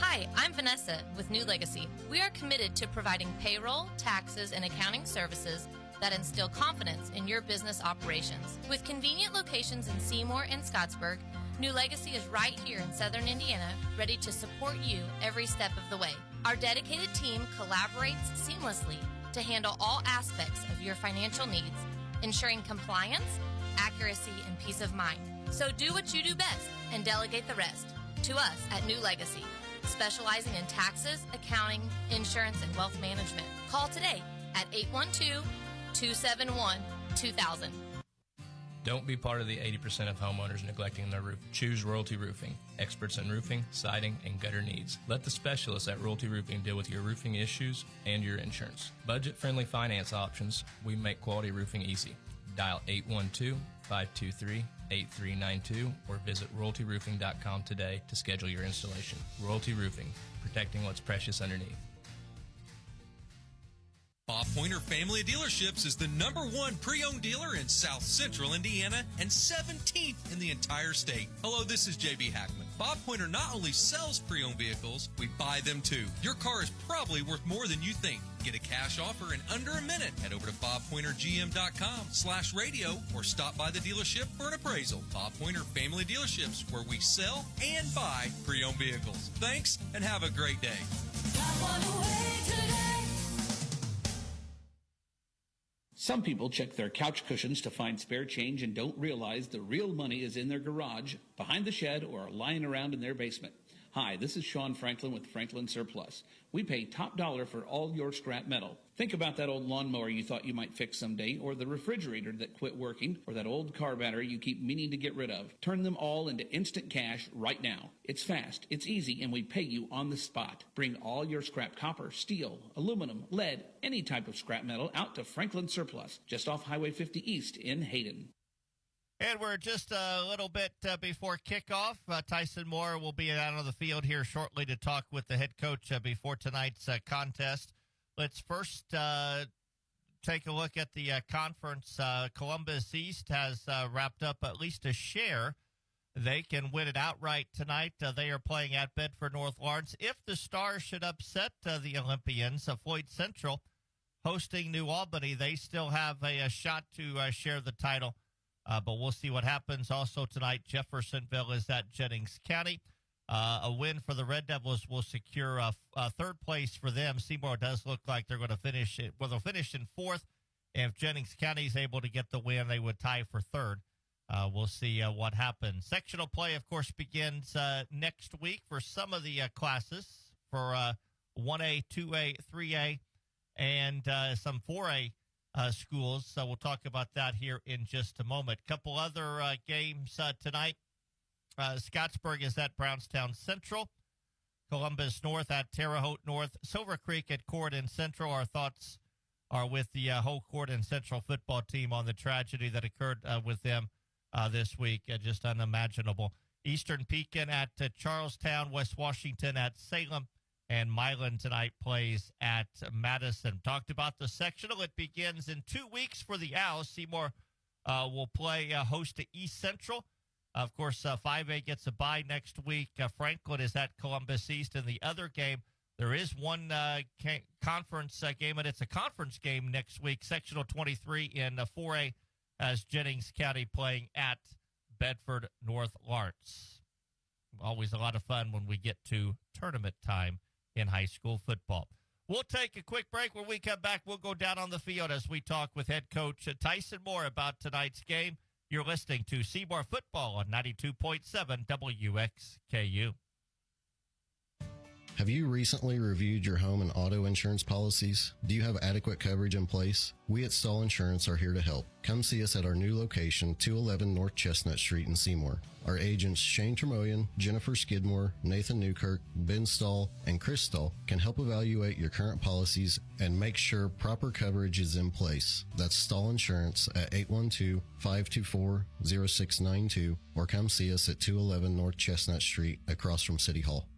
[SPEAKER 6] Hi, I'm Vanessa with New Legacy. We are committed to providing payroll, taxes, and accounting services that instill confidence in your business operations. With convenient locations in Seymour and Scottsburg, New Legacy is right here in Southern Indiana, ready to support you every step of the way. Our dedicated team collaborates seamlessly to handle all aspects of your financial needs, ensuring compliance, accuracy, and peace of mind. So do what you do best and delegate the rest to us at New Legacy, specializing in taxes, accounting, insurance, and wealth management. Call today at 812-271-2000.
[SPEAKER 11] Don't be part of the 80% of homeowners neglecting their roof. Choose Royalty Roofing, experts in roofing, siding, and gutter needs. Let the specialists at Royalty Roofing deal with your roofing issues and your insurance. Budget-friendly finance options. We make quality roofing easy. Dial 812-523-8392 or visit royaltyroofing.com today to schedule your installation. Royalty Roofing, protecting what's precious underneath.
[SPEAKER 7] Bob Pointer Family Dealerships is the #1 pre-owned dealer in South Central Indiana and 17th in the entire state. Hello, this is JB Hackman. Bob Pointer not only sells pre-owned vehicles, we buy them too. Your car is probably worth more than you think. Get a cash offer in under a minute. Head over to bobpointergm.com/radio or stop by the dealership for an appraisal. Bob Pointer Family Dealerships, where we sell and buy pre-owned vehicles. Thanks and have a great day.
[SPEAKER 17] Some people check their couch cushions to find spare change and don't realize the real money is in their garage, behind the shed, or lying around in their basement. Hi, this is Sean Franklin with Franklin Surplus. We pay top dollar for all your scrap metal. Think about that old lawnmower you thought you might fix someday, or the refrigerator that quit working, or that old car battery you keep meaning to get rid of. Turn them all into instant cash right now. It's fast, it's easy, and we pay you on the spot. Bring all your scrap copper, steel, aluminum, lead, any type of scrap metal out to Franklin Surplus, just off Highway 50 East in Hayden.
[SPEAKER 2] And we're just a little bit before kickoff. Tyson Moore will be out on the field here shortly to talk with the head coach before tonight's contest. Let's first take a look at the conference. Columbus East has wrapped up at least a share. They can win it outright tonight. They are playing at Bedford North Lawrence. If the Stars should upset the Olympians, Floyd Central hosting New Albany, they still have a shot to share the title. But we'll see what happens. Also tonight, Jeffersonville is at Jennings County. A win for the Red Devils will secure third place for them. Seymour does look like they're going to finish it. Well, they'll finish in fourth. If Jennings County is able to get the win, they would tie for third. We'll see what happens. Sectional play, of course, begins next week for some of the classes for 1A, 2A, 3A, and some 4A schools. So we'll talk about that here in just a moment. Couple other games tonight. Scottsburg is at Brownstown Central. Columbus North at Terre Haute North. Silver Creek at Corydon Central. Our thoughts are with the whole Corydon Central football team on the tragedy that occurred with them this week. Just unimaginable. Eastern Pekin at Charlestown. West Washington at Salem. And Milan tonight plays at Madison. Talked about the sectional. It begins in 2 weeks for the Owls. Seymour will play host to East Central. Of course, 5A gets a bye next week. Franklin is at Columbus East. In the other game, there is one conference game, and it's a conference game next week. Sectional 23 in 4A as Jennings County playing at Bedford North Lawrence. Always a lot of fun when we get to tournament time in high school football. We'll take a quick break. When we come back, we'll go down on the field as we talk with head coach Tyson Moore about tonight's game. You're listening to Seymour Football on 92.7 WXKU.
[SPEAKER 8] Have you recently reviewed your home and auto insurance policies? Do you have adequate coverage in place? We at Stahl Insurance are here to help. Come see us at our new location, 211 North Chestnut Street in Seymour. Our agents Shane Tremoyan, Jennifer Skidmore, Nathan Newkirk, Ben Stahl, and Chris Stahl can help evaluate your current policies and make sure proper coverage is in place. That's Stahl Insurance at 812-524-0692 or come see us at 211 North Chestnut Street across from City Hall.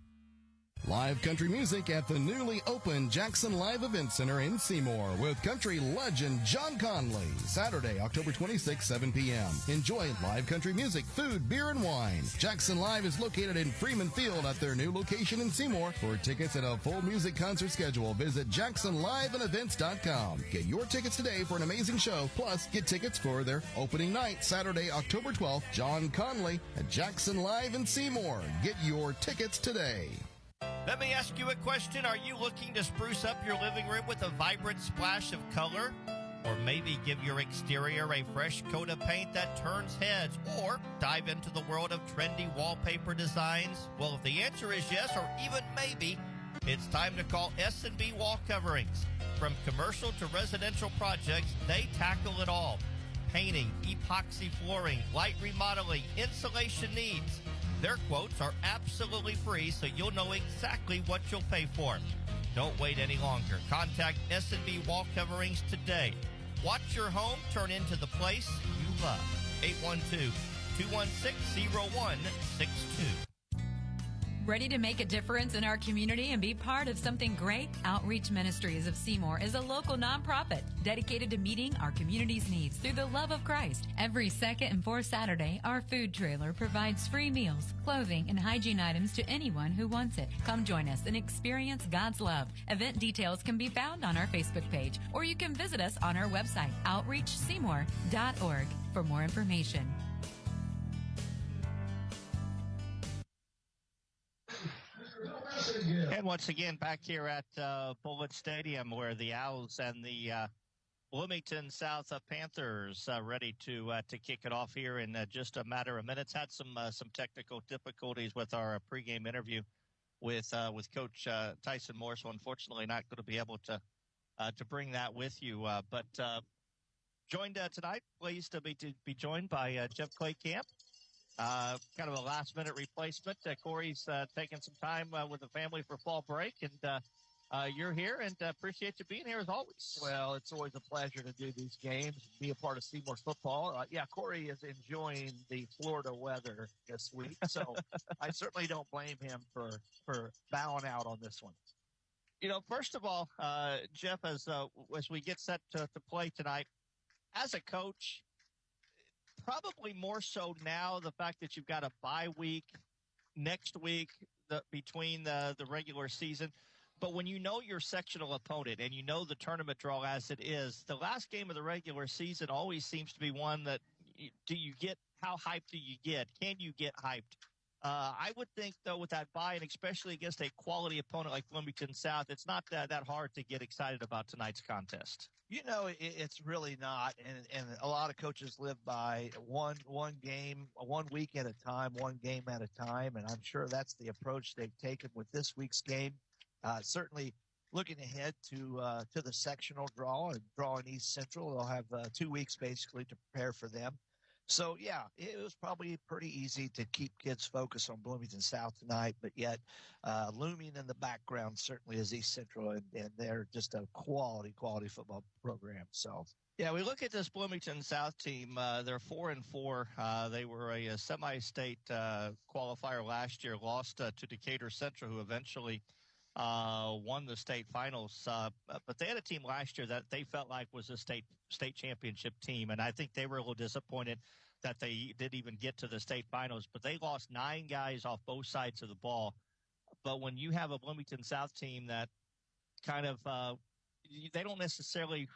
[SPEAKER 9] Live country music at the newly opened Jackson Live Event Center in Seymour with country legend John Conley. Saturday, October 26, 7 p.m. Enjoy live country music, food, beer, and wine. Jackson Live is located in Freeman Field at their new location in Seymour. For tickets and a full music concert schedule, visit JacksonLiveandEvents.com. Get your tickets today for an amazing show. Plus, get tickets for their opening night, Saturday, October 12th. John Conley at Jackson Live in Seymour. Get your tickets today.
[SPEAKER 2] Let me ask you a question. Are you looking to spruce up your living room with a vibrant splash of color? Or maybe give your exterior a fresh coat of paint that turns heads? Or dive into the world of trendy wallpaper designs? Well, if the answer is yes, or even maybe, it's time to call S&B Wall Coverings. From commercial to residential projects, they tackle it all. Painting, epoxy flooring, light remodeling, insulation needs. Their quotes are absolutely free, so you'll know exactly what you'll pay for. Don't wait any longer. Contact S&B Wall Coverings today. Watch your home turn into the place you love. 812-216-0162.
[SPEAKER 15] Ready to make a difference in our community and be part of something great? Outreach Ministries of Seymour is a local nonprofit dedicated to meeting our community's needs through the love of Christ. Every second and fourth Saturday, our food trailer provides free meals, clothing, and hygiene items to anyone who wants it. Come join us and experience God's love. Event details can be found on our Facebook page, or you can visit us on our website, outreachseymour.org, for more information.
[SPEAKER 2] And once again, back here at Bullitt Stadium, where the Owls and the Bloomington South Panthers ready to kick it off here in just a matter of minutes. Had some technical difficulties with our pregame interview with Coach Tyson Moore, so unfortunately not going to be able to bring that with you. But joined tonight, pleased to be joined by Jeff Claycamp. Kind of a last-minute replacement. Corey's taking some time with the family for fall break, and you're here, and appreciate you being here as always.
[SPEAKER 10] Well, it's always a pleasure to do these games, be a part of Seymour football. Yeah, Corey is enjoying the Florida weather this week, so I certainly don't blame him for bowing out on this one.
[SPEAKER 2] You know, first of all, Jeff, as we get set to play tonight, as a coach, probably more so now, the fact that you've got a bye week next week between the regular season. But when you know your sectional opponent and you know the tournament draw as it is, the last game of the regular season always seems to be one that how hyped do you get? Can you get hyped I would think, though, with that bye, and especially against a quality opponent like Bloomington South, it's not that hard to get excited about tonight's contest.
[SPEAKER 10] It's really not, and a lot of coaches live by one game, 1 week at a time, one game at a time, and I'm sure that's the approach they've taken with this week's game. Certainly, looking ahead to the sectional draw and drawing East Central, they'll have 2 weeks basically to prepare for them. So, yeah, it was probably pretty easy to keep kids focused on Bloomington South tonight, but yet looming in the background certainly is East Central, and they're just a quality football program. So,
[SPEAKER 2] yeah, we look at this Bloomington South team. They're 4-4. They were a semi-state qualifier last year, lost to Decatur Central, who eventually won the state finals. But they had a team last year that they felt like was a state championship team, and I think they were a little disappointed that they didn't even get to the state finals. But they lost 9 guys off both sides of the ball. But when you have a Bloomington South team that kind of they don't necessarily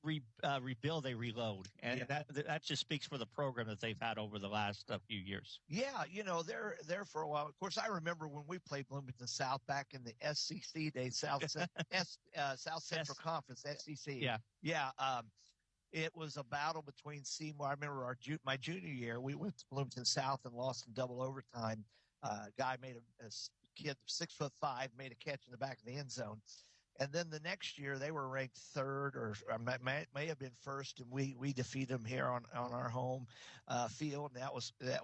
[SPEAKER 2] rebuild, they reload, and that just speaks for the program that they've had over the last few years.
[SPEAKER 10] Yeah, they're there for a while. Of course, I remember when we played Bloomington South back in the SCC days, South Central Conference, SCC. Yeah. It was a battle between Seymour. I remember my junior year, we went to Bloomington South and lost in double overtime. Guy made a kid 6'5" made a catch in the back of the end zone. And then the next year they were ranked third or may have been first, and we defeated them here on our home field. And that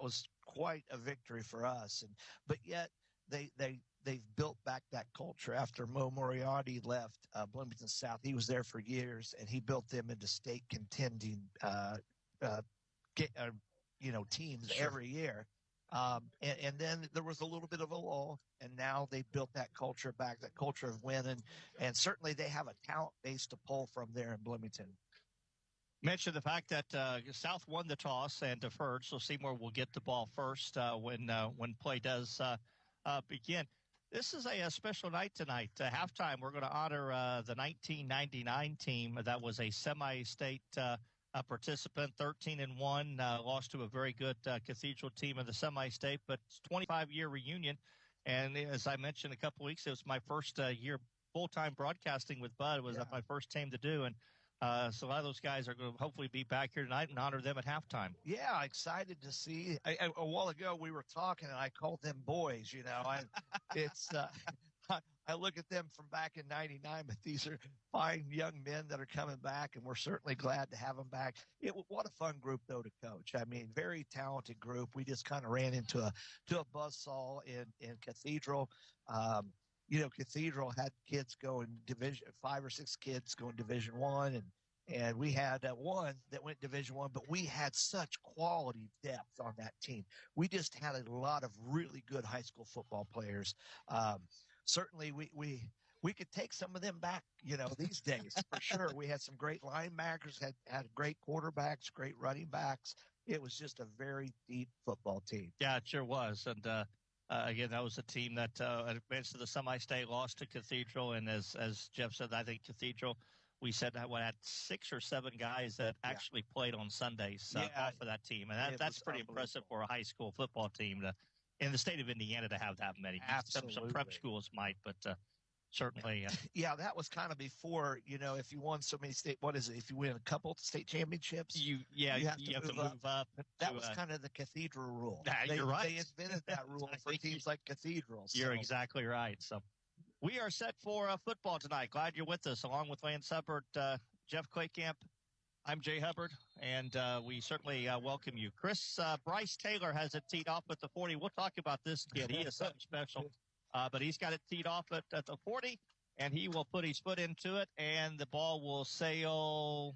[SPEAKER 10] was quite a victory for us. But yet they've built back that culture after Mo Moriarty left Bloomington South. He was there for years, and he built them into state contending teams every year. And then there was a little bit of a lull, and now they built that culture back, that culture of winning, and certainly they have a talent base to pull from there in Bloomington.
[SPEAKER 2] Mention the fact that South won the toss and deferred, so Seymour will get the ball first when play does begin. This is a special night tonight. Halftime, we're going to honor the 1999 team that was a semi-state participant, 13-1, lost to a very good Cathedral team in the semi-state, but it's 25-year reunion. And as I mentioned a couple weeks, it was my first year full-time broadcasting with Bud. It was my first team to do, and so a lot of those guys are going to hopefully be back here tonight and honor them at halftime.
[SPEAKER 10] Yeah, excited to see. A while ago we were talking, and I called them boys. I look at them from back in '99, but these are fine young men that are coming back, and we're certainly glad to have them back. What a fun group, though, to coach. I mean, very talented group. We just kind of ran into a buzzsaw in Cathedral. Cathedral had kids going Division 5 or 6 kids going Division I, and we had one that went Division I, but we had such quality depth on that team. We just had a lot of really good high school football players. Certainly, we could take some of them back, these days for sure. We had some great linebackers, had great quarterbacks, great running backs. It was just a very deep football team.
[SPEAKER 2] Yeah, it sure was. And again, that was a team that advanced to the semi-state, lost to Cathedral, and as Jeff said, I think Cathedral, we said that we had 6 or 7 guys that actually played on Sundays off of that team, and that's pretty impressive for a high school football team in the state of Indiana to have that many.
[SPEAKER 10] Absolutely.
[SPEAKER 2] Some prep schools might, but certainly.
[SPEAKER 10] That was kind of before, if you won so many if you win a couple state championships, you have to move up. That was kind of the Cathedral rule.
[SPEAKER 2] You're right.
[SPEAKER 10] They invented that rule for teams like Cathedral.
[SPEAKER 2] You're exactly right. So we are set for football tonight. Glad you're with us, along with Lance Hubbard, Jeff Claycamp. I'm Jay Hubbard, and we certainly welcome you. Bryce Taylor has it teed off at the 40. We'll talk about this kid. He is something special, but he's got it teed off at the 40, and he will put his foot into it, and the ball will sail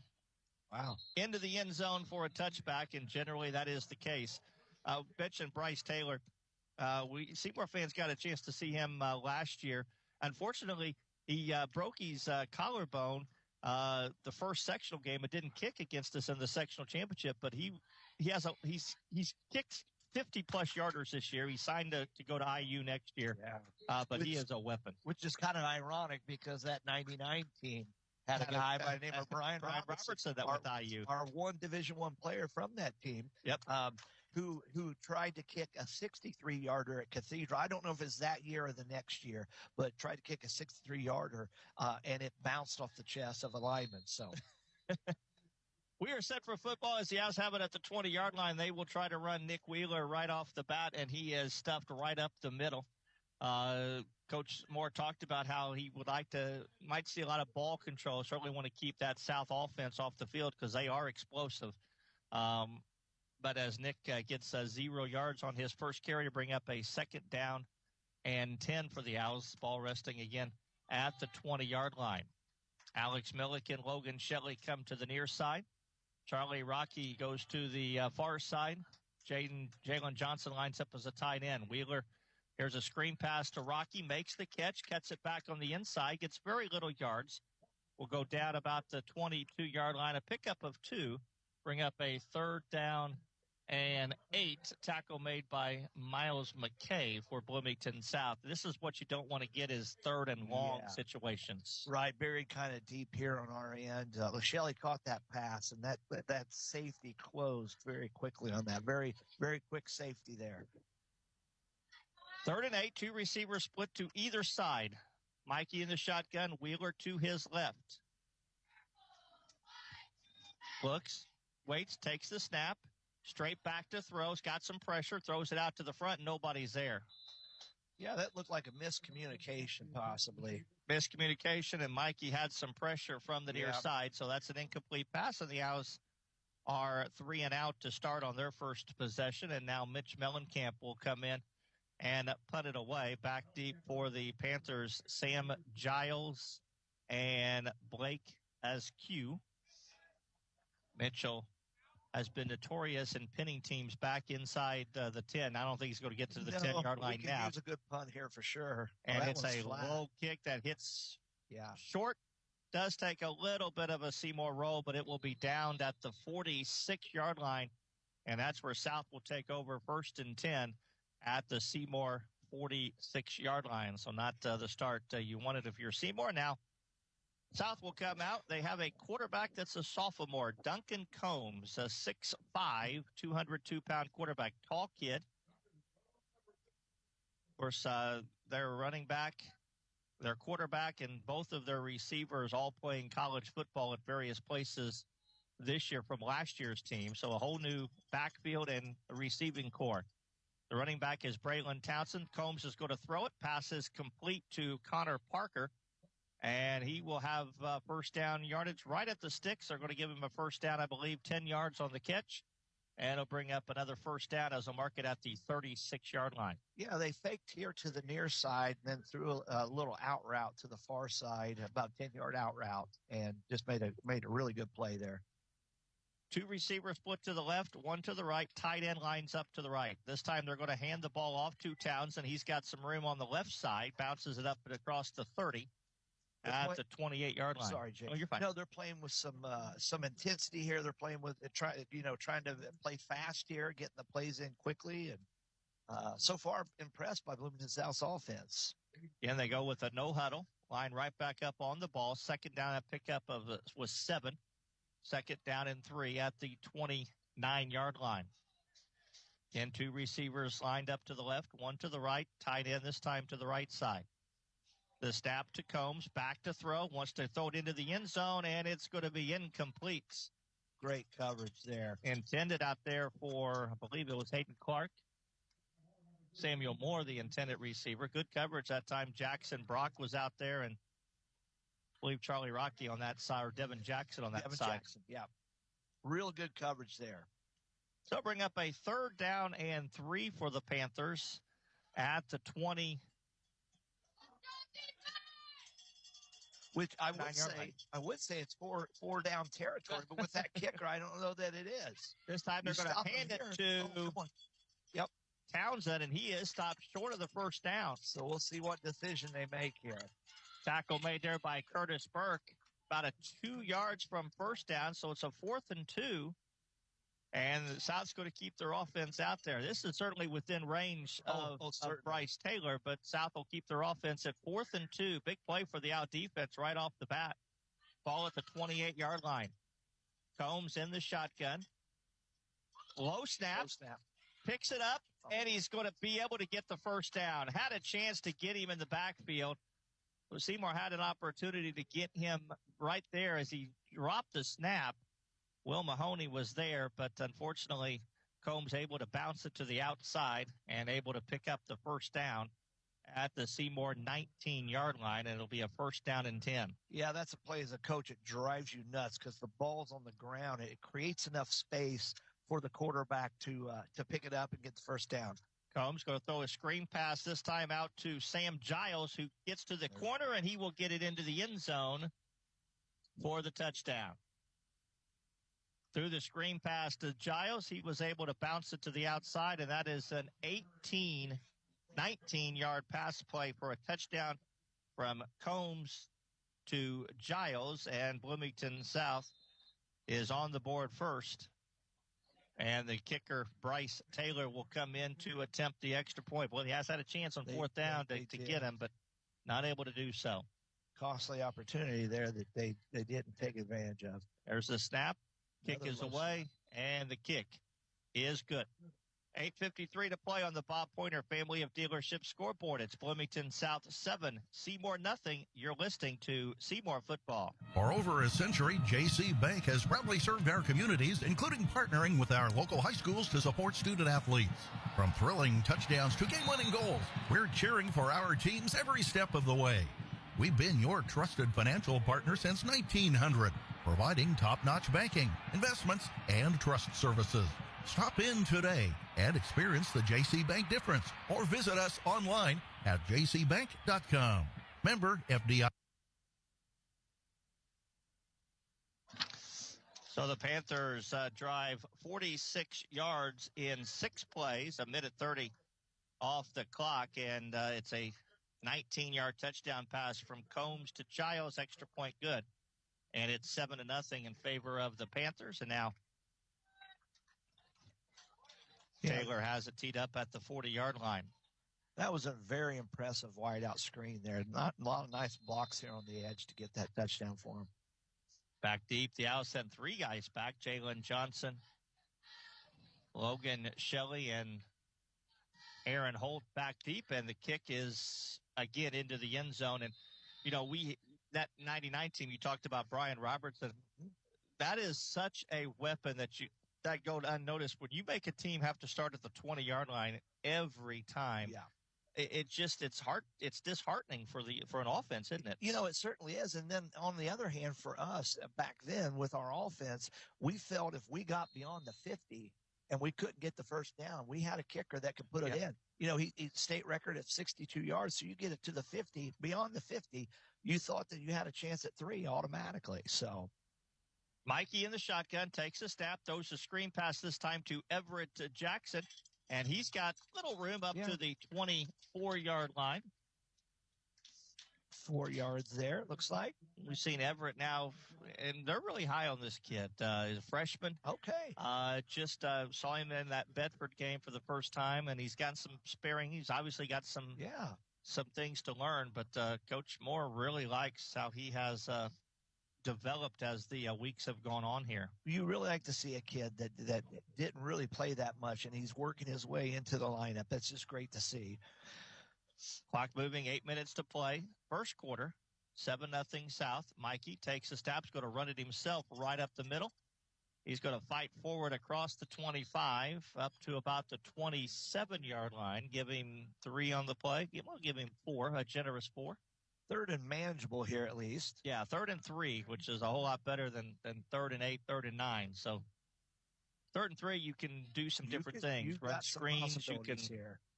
[SPEAKER 2] into the end zone for a touchback, and generally that is the case. Mentioned Bryce Taylor. Seymour fans got a chance to see him last year. Unfortunately, he broke his collarbone the first sectional game. It didn't kick against us in the sectional championship, but he's kicked 50-plus yarders this year. He signed to go to IU next year, but he is a weapon.
[SPEAKER 10] Which is kind of ironic because that 99 team had a guy by the name of Brian Robertson
[SPEAKER 2] that with IU.
[SPEAKER 10] Our one Division I player from that team.
[SPEAKER 2] Yep.
[SPEAKER 10] who tried to kick a 63-yarder at Cathedral. I don't know if it's that year or the next year, but tried to kick a 63-yarder, and it bounced off the chest of a lineman. So
[SPEAKER 2] we are set for football as the Owls have it at the 20-yard line. They will try to run Nick Wheeler right off the bat, and he is stuffed right up the middle. Coach Moore talked about how he would might see a lot of ball control. Certainly want to keep that South offense off the field because they are explosive. But as Nick gets 0 yards on his first carry to bring up a 2nd down and 10 for the Owls, ball resting again at the 20-yard line. Alex Millick and Logan Shelley come to the near side. Charlie Rocky goes to the far side. Jalen Johnson lines up as a tight end. Wheeler, here's a screen pass to Rocky, makes the catch, cuts it back on the inside, gets very little yards. Will go down about the 22-yard line, a pickup of 2, bring up a 3rd down and 8. Tackle made by Miles McKay for Bloomington South. This is what you don't want to get is 3rd and long situations.
[SPEAKER 10] Right, buried kind of deep here on our end. Shelley caught that pass, and that safety closed very quickly on that. Very, very quick safety there.
[SPEAKER 2] 3rd and 8, 2 receivers split to either side. Mikey in the shotgun, Wheeler to his left. Looks, waits, takes the snap, straight back to throws, got some pressure, throws it out to the front, nobody's there.
[SPEAKER 10] Yeah, that looked like a miscommunication, possibly.
[SPEAKER 2] Miscommunication, and Mikey had some pressure from the near side, so that's an incomplete pass, and the Owls are 3 and out to start on their first possession, and now Mitch Mellencamp will come in and punt it away. Back deep for the Panthers, Sam Giles and Blake Askew. Mitchell has been notorious in pinning teams back inside the 10. I don't think he's going to get to the 10-yard line now.
[SPEAKER 10] We can use a good punt here for sure.
[SPEAKER 2] And it's a low kick that hits short. Does take a little bit of a Seymour roll, but it will be downed at the 46-yard line, and that's where South will take over 1st and 10 at the Seymour 46-yard line. So not the start you wanted if you're Seymour. Now, South will come out. They have a quarterback that's a sophomore, Duncan Combs, a 6'5", 202-pound quarterback, tall kid. Of course, their running back, their quarterback, and both of their receivers all playing college football at various places this year from last year's team. So a whole new backfield and receiving core. The running back is Braylon Townsend. Combs is going to throw it. Passes complete to Connor Parker. And he will have 1st down yardage right at the sticks. They're going to give him a 1st down, I believe, 10 yards on the catch. And it'll bring up another 1st down as a mark it at the 36-yard line.
[SPEAKER 10] Yeah, they faked here to the near side and then threw a little out route to the far side, about 10-yard out route, and just made a really good play there.
[SPEAKER 2] 2 receivers split to the left, 1 to the right. Tight end lines up to the right. This time they're going to hand the ball off to Townsend. He's got some room on the left side, bounces it up and across the 30 at the 28-yard line.
[SPEAKER 10] Sorry, Jake.
[SPEAKER 2] Oh, you're fine.
[SPEAKER 10] No, they're playing with some intensity here. They're playing with trying to play fast here, getting the plays in quickly, and so far impressed by Bloomington South's offense.
[SPEAKER 2] And they go with a no huddle, line right back up on the ball. 2nd down at pickup was 7. 2nd down and 3 at the 29-yard line. Again, 2 receivers lined up to the left, 1 to the right, tight end this time to the right side. The snap to Combs, back to throw, wants to throw it into the end zone, and it's going to be incomplete.
[SPEAKER 10] Great coverage there.
[SPEAKER 2] Intended out there for, I believe it was Hayden Clark. Samuel Moore, the intended receiver. Good coverage that time. Jackson Brock was out there, and I believe Charlie Rocky on that side, or Devin Jackson on that
[SPEAKER 10] Devin
[SPEAKER 2] side.
[SPEAKER 10] Jackson, yeah. Real good coverage there.
[SPEAKER 2] So bring up a 3rd down and 3 for the Panthers at the 20.
[SPEAKER 10] Which I would say it's four down territory, but with that kicker, I don't know that it is.
[SPEAKER 2] This time they're going to hand it to Townsend, and he is stopped short of the 1st down.
[SPEAKER 10] So we'll see what decision they make here.
[SPEAKER 2] Tackle made there by Curtis Burke, about 2 yards from 1st down, so it's a 4th and 2. And the South's going to keep their offense out there. This is certainly within range of Bryce Taylor, but South will keep their offense at 4th and 2. Big play for the out defense right off the bat. Ball at the 28-yard line. Combs in the shotgun. Low snap. picks it up, and he's going to be able to get the first down. Had a chance to get him in the backfield. So Seymour had an opportunity to get him right there as he dropped the snap. Will Mahoney was there, but unfortunately, Combs able to bounce it to the outside and able to pick up the first down at the Seymour 19-yard line, and it'll be a first down and 10.
[SPEAKER 10] Yeah, that's a play as a coach. It drives you nuts because the ball's on the ground. It creates enough space for the quarterback to pick it up and get the first down.
[SPEAKER 2] Combs going to throw a screen pass this time out to Sam Giles, who gets to the corner, and he will get it into the end zone for the touchdown. Through the screen pass to Giles, he was able to bounce it to the outside, and that is an 19-yard pass play for a touchdown from Combs to Giles, and Bloomington South is on the board first. And the kicker, Bryce Taylor, will come in to attempt the extra point. Well, he has had a chance on fourth down to get him, but not able to do so.
[SPEAKER 10] Costly opportunity there that they didn't take advantage of.
[SPEAKER 2] There's the snap. Kick is away, and the kick is good. 8:53 to play on the Bob Pointer Family of Dealerships scoreboard. It's Bloomington South 7, Seymour nothing. You're listening to Seymour Football.
[SPEAKER 5] For over a century, JC Bank has proudly served our communities, including partnering with our local high schools to support student athletes. From thrilling touchdowns to game-winning goals, we're cheering for our teams every step of the way. We've been your trusted financial partner since 1900, providing top-notch banking, investments, and trust services. Stop in today and experience the JC Bank difference, or visit us online at jcbank.com. Member FDI.
[SPEAKER 2] So the Panthers drive 46 yards in 6 plays, a minute 30 off the clock, and it's a 19-yard touchdown pass from Combs to Giles, extra point good. And it's 7-0 in favor of the Panthers. And now Taylor has it teed up at the 40-yard line.
[SPEAKER 10] That was a very impressive wide-out screen there. Not a lot of nice blocks here on the edge to get that touchdown for him.
[SPEAKER 2] Back deep, the Owls sent 3 guys back, Jalen Johnson, Logan Shelley, and Aaron Holt back deep, and the kick is again into the end zone. And, you know, that 99 team, you talked about Brian Robertson. That is such a weapon that go unnoticed. When you make a team have to start at the 20-yard line every time, it's disheartening for an offense, isn't it?
[SPEAKER 10] You know, it certainly is. And then on the other hand, for us back then with our offense, we felt if we got beyond the 50 and we couldn't get the first down, we had a kicker that could put it in. You know, he state record at 62 yards, so you get it to the 50. Beyond the 50, you thought that you had a chance at 3 automatically. So
[SPEAKER 2] Mikey in the shotgun takes a snap, throws a screen pass this time to Everett Jackson, and he's got little room up to the 24-yard line.
[SPEAKER 10] 4 yards there, it looks like.
[SPEAKER 2] We've seen Everett now, and they're really high on this kid. He's a freshman.
[SPEAKER 10] Okay.
[SPEAKER 2] Just saw him in that Bedford game for the first time, and he's got some sparing. He's obviously got some things to learn, but Coach Moore really likes how he has developed as the weeks have gone on here.
[SPEAKER 10] You really like to see a kid that didn't really play that much, and he's working his way into the lineup. That's just great to see.
[SPEAKER 2] Clock moving, 8 minutes to play. First quarter, 7-0 South. Mikey takes a step, he's going to run it himself right up the middle. He's going to fight forward across the 25 up to about the 27-yard line. Give him 3 on the play. We'll give him 4, a generous 4.
[SPEAKER 10] 3rd and manageable here at least.
[SPEAKER 2] Yeah, 3rd and 3, which is a whole lot better than 3rd and 8, 3rd and 9. So 3rd and 3, you can do some different things. Run screens, you can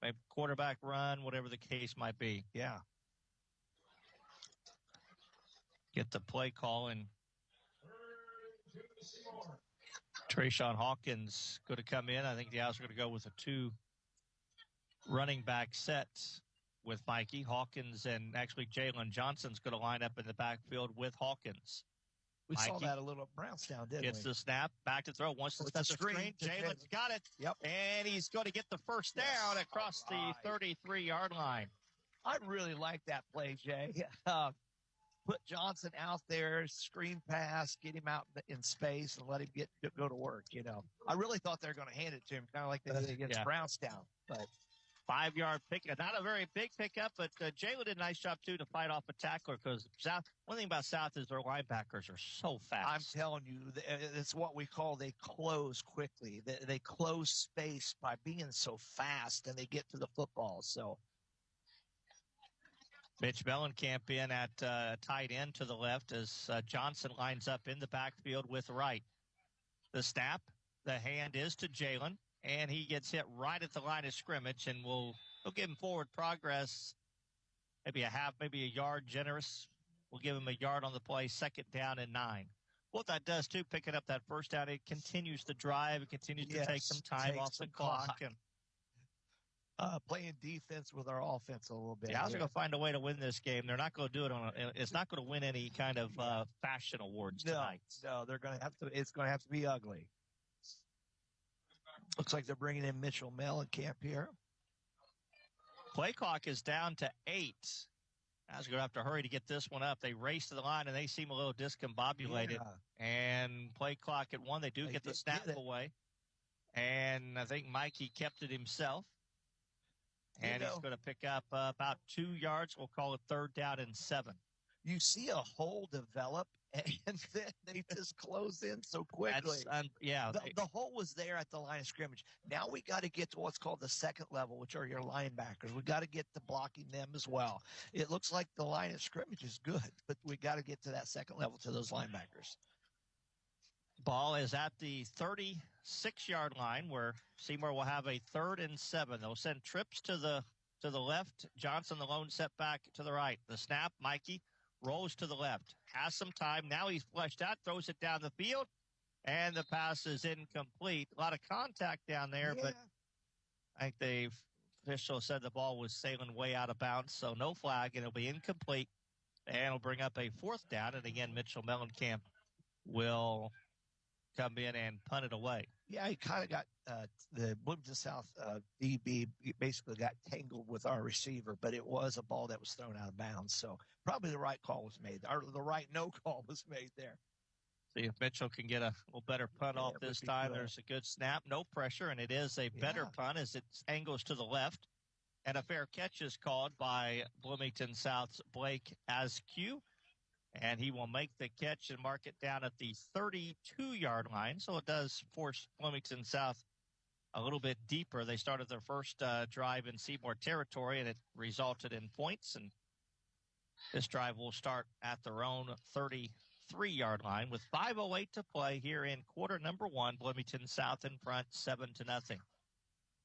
[SPEAKER 2] maybe quarterback run, whatever the case might be.
[SPEAKER 10] Yeah.
[SPEAKER 2] Get the play call, and Trayshawn Hawkins going to come in. I think the Owls are going to go with a 2 running back set with Mikey. Hawkins and actually Jalen Johnson's going to line up in the backfield with Hawkins.
[SPEAKER 10] We
[SPEAKER 2] Mikey
[SPEAKER 10] saw that a little at Brownstown, didn't we?
[SPEAKER 2] Gets the snap, back to throw. Once to set the screen, Jalen's got it.
[SPEAKER 10] Yep.
[SPEAKER 2] And he's going to get the first down across the 33-yard line.
[SPEAKER 10] I really like that play, Jay. put Johnson out there, screen pass, get him out in space, and let him go to work. I really thought they were going to hand it to him, kind of like they did against Brownstown. But
[SPEAKER 2] 5-yard pickup, not a very big pickup, but Jalen did a nice job too to fight off a tackler because South. One thing about South is their linebackers are so fast.
[SPEAKER 10] I'm telling you, it's what we call they close quickly. They close space by being so fast, and they get to the football. So.
[SPEAKER 2] Mitch Mellencamp in at tight end to the left as Johnson lines up in the backfield with Wright. The snap, the hand is to Jalen, and he gets hit right at the line of scrimmage, and we'll give him forward progress, maybe a yard generous. We'll give him a yard on the play, 2nd down and 9. What that does, too, picking up that first down, it continues to drive. It continues to take some time off the clock. And
[SPEAKER 10] playing defense with our offense a little bit.
[SPEAKER 2] Yeah, I was going to find a way to win this game. They're not going to do it it's not going to win any kind of fashion awards tonight.
[SPEAKER 10] No, they're going to have to. It's going to have to be ugly. Looks like they're bringing in Mitchell Mellencamp here.
[SPEAKER 2] Play clock is down to 8. I was going to have to hurry to get this one up. They race to the line, and they seem a little discombobulated.
[SPEAKER 10] Yeah.
[SPEAKER 2] And play clock at 1. They get the snap away. And I think Mikey kept it himself. And he's going to pick up about 2 yards. We'll call it 3rd down and 7.
[SPEAKER 10] You see a hole develop, and then they just close in so quickly. The hole was there at the line of scrimmage. Now we got to get to what's called the second level, which are your linebackers. We got to get to blocking them as well. It looks like the line of scrimmage is good, but we got to get to that second level to those linebackers.
[SPEAKER 2] Ball is at the 36-yard line where Seymour will have a 3rd and 7. They'll send trips to the left. Johnson, the lone setback to the right. The snap, Mikey rolls to the left. Has some time. Now he's flushed out, throws it down the field, and the pass is incomplete. A lot of contact down there, but I think the official said the ball was sailing way out of bounds, so no flag, and it'll be incomplete. And it'll bring up a 4th down, and again, Mitchell Mellencamp will come in and punt it away.
[SPEAKER 10] Yeah, he kind of got the Bloomington South DB basically got tangled with our receiver, but it was a ball that was thrown out of bounds. So probably the right call was made, or the right no call was made there.
[SPEAKER 2] See if Mitchell can get a little better punt off this time. Good. There's a good snap, no pressure, and it is a better punt as it angles to the left. And a fair catch is called by Bloomington South's Blake Askew. And he will make the catch and mark it down at the 32-yard line. So it does force Bloomington South a little bit deeper. They started their first drive in Seymour territory, and it resulted in points. And this drive will start at their own 33-yard line with 5:08 to play here in quarter number 1. Bloomington South in front, 7-0.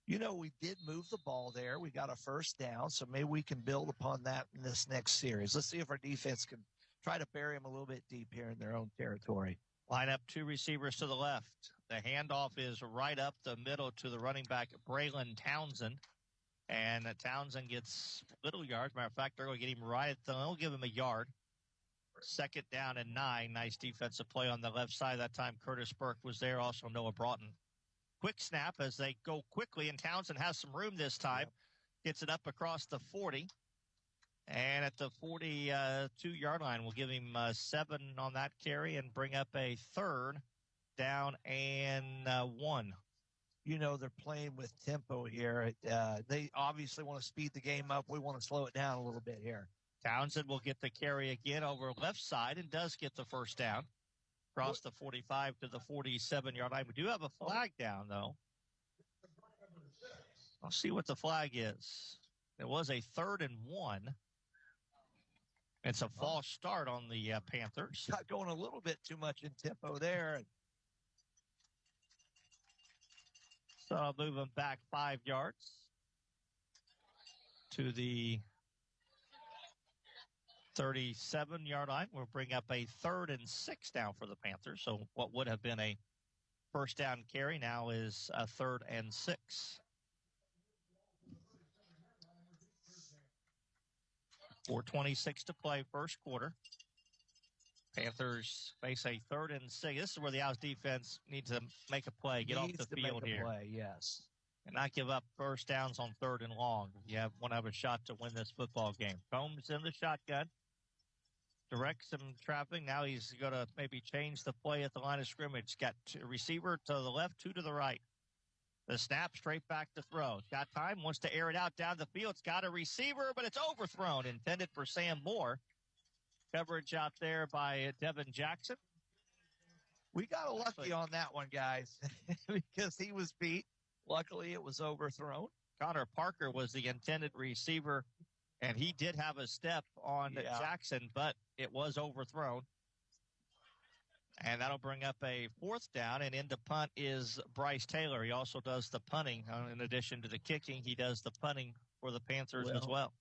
[SPEAKER 10] We did move the ball there. We got a first down, so maybe we can build upon that in this next series. Let's see if our defense can try to bury them a little bit deep here in their own territory.
[SPEAKER 2] Line up 2 receivers to the left. The handoff is right up the middle to the running back, Braylon Townsend. And Townsend gets little yards. Matter of fact, they're going to get him right at they'll give him a yard. 2nd down and 9. Nice defensive play on the left side. That time Curtis Burke was there. Also Noah Broughton. Quick snap as they go quickly, and Townsend has some room this time. Gets it up across the 40. And at the 42-yard line, we'll give him 7 on that carry and bring up a 3rd down and 1.
[SPEAKER 10] They're playing with tempo here. They obviously want to speed the game up. We want to slow it down a little bit here.
[SPEAKER 2] Townsend will get the carry again over left side and does get the first down. Across the 45 to the 47-yard line. We do have a flag down, though. I'll see what the flag is. It was a 3rd and 1. It's a false start on the Panthers.
[SPEAKER 10] Got going a little bit too much in tempo there.
[SPEAKER 2] So I'll move them back 5 yards to the 37-yard line. We'll bring up a 3rd and 6 down for the Panthers. So what would have been a first down carry now is a 3rd and 6. 4:26 to play, first quarter. Panthers face a 3rd and 6. This is where the Owls defense needs to make a play, get off the field here.
[SPEAKER 10] Yes.
[SPEAKER 2] And not give up first downs on 3rd and long. You want to have a shot to win this football game. Combs in the shotgun. direct some traffic. Now he's going to maybe change the play at the line of scrimmage. Got a receiver to the left, 2 to the right. The snap straight back to throw. Got time, wants to air it out down the field. It's got a receiver, but it's overthrown. Intended for Sam Moore. Coverage out there by Devin Jackson.
[SPEAKER 10] We got lucky on that one, guys, because he was beat. Luckily, it was overthrown.
[SPEAKER 2] Connor Parker was the intended receiver, and he did have a step on Jackson, but it was overthrown. And that'll bring up a 4th down, and into punt is Bryce Taylor. He also does the punting. In addition to the kicking, he does the punting for the Panthers as well.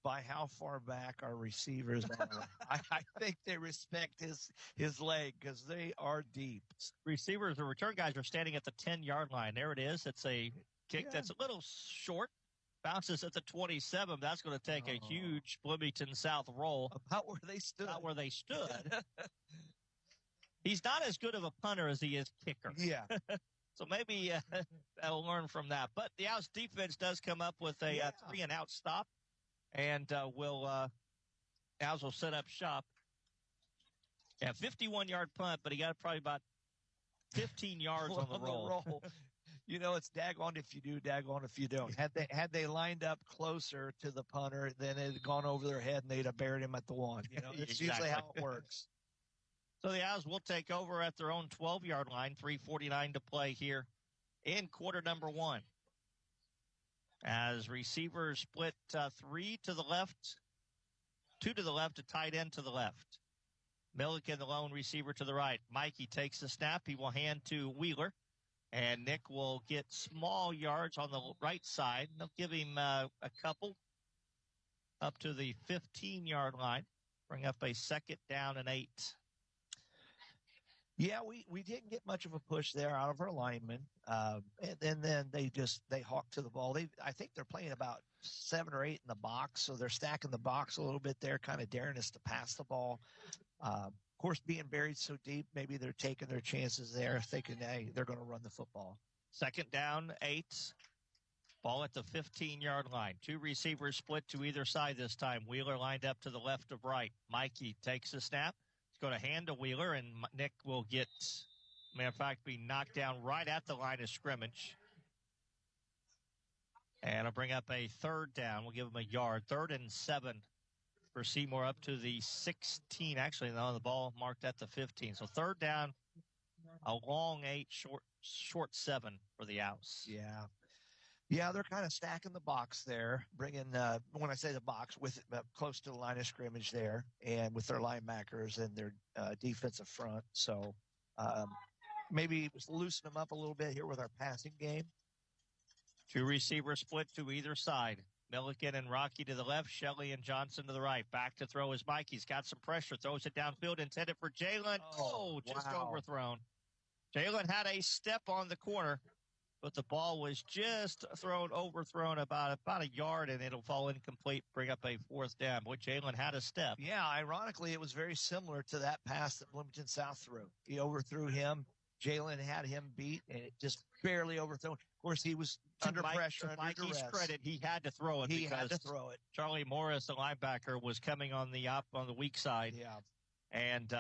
[SPEAKER 10] By how far back our receivers are, I think they respect his leg because they are deep.
[SPEAKER 2] Receivers, the return guys are standing at the 10-yard line. There it is. It's a kick that's a little short. Bounces at the 27. That's going to take a huge Bloomington South roll.
[SPEAKER 10] About where they stood.
[SPEAKER 2] About where they stood. He's not as good of a punter as he is kicker.
[SPEAKER 10] Yeah.
[SPEAKER 2] So maybe they'll learn from that. But the Owls defense does come up with a 3-and-out stop. And Owls will set up shop. 51-yard punt, but he got probably about 15 yards on the roll.
[SPEAKER 10] You know, it's daggone if you do, daggone if you don't. Had they lined up closer to the punter, then it had gone over their head and they'd have buried him at the 1. You know, it's usually how it works.
[SPEAKER 2] So the Owls will take over at their own 12-yard line. 3:49 to play here in quarter number 1. As receivers split 3 to the left, 2 to the left, a tight end to the left. Milliken, the lone receiver, to the right. Mikey takes the snap. He will hand to Wheeler. And Nick will get small yards on the right side. They'll give him a couple up to the 15-yard line. Bring up a 2nd down and 8.
[SPEAKER 10] Yeah, we didn't get much of a push there out of our linemen. And then they hawk to the ball. I think they're playing about 7 or 8 in the box, so they're stacking the box a little bit there, kind of daring us to pass the ball. Of course, being buried so deep, maybe they're taking their chances there, thinking, hey, they're going to run the football.
[SPEAKER 2] 2nd down, 8. Ball at the 15-yard line. 2 receivers split to either side this time. Wheeler lined up to the left of right. Mikey takes the snap. He's going to hand to Wheeler, and Nick will get, matter of fact, be knocked down right at the line of scrimmage. And I'll bring up a 3rd down. We'll give him a yard. 3rd and 7 for Seymour up to the 16. Actually, no, the ball marked at the 15. So 3rd down, a long 8, short 7 for the Owls.
[SPEAKER 10] Yeah, they're kind of stacking the box there, bringing, when I say the box, with close to the line of scrimmage there, and with their linebackers and their defensive front. So maybe loosen them up a little bit here with our passing game.
[SPEAKER 2] 2 receivers split to either side. Milliken and Rocky to the left, Shelley and Johnson to the right. Back to throw is Mike. He's got some pressure, throws it downfield, intended for Jalen. Just overthrown. Jalen had a step on the corner, but the ball was just overthrown about a yard, and it'll fall incomplete, bring up a 4th down. Boy, Jalen had a step.
[SPEAKER 10] Yeah, ironically, it was very similar to that pass that Bloomington South threw. He overthrew him. Jalen had him beat, and it just barely overthrown. Of course, he was under pressure, under
[SPEAKER 2] Mikey's
[SPEAKER 10] duress.
[SPEAKER 2] credit, he had to throw it.
[SPEAKER 10] He had to throw it.
[SPEAKER 2] Charlie Morris, the linebacker, was coming on the weak side.
[SPEAKER 10] Yeah.
[SPEAKER 2] And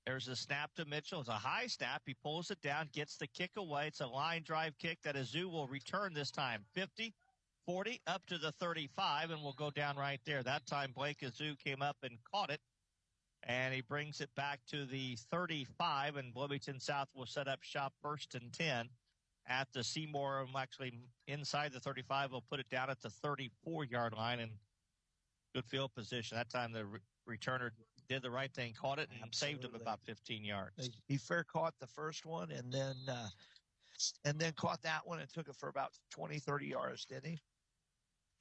[SPEAKER 2] there's a snap to Mitchell. It's a high snap. He pulls it down, gets the kick away. It's a line drive kick that Azu will return this time. 50, 40, up to the 35, and we'll go down right there. That time, Blake Azu came up and caught it, and he brings it back to the 35, and Bloomington South will set up shop 1st and 10 at the Seymour. Actually, inside the 35, we'll put it down at the 34-yard line, and good field position. That time, the returner did the right thing, caught it, and saved him about 15 yards.
[SPEAKER 10] He fair caught the first one and then caught that one and took it for about 20, 30 yards, didn't he?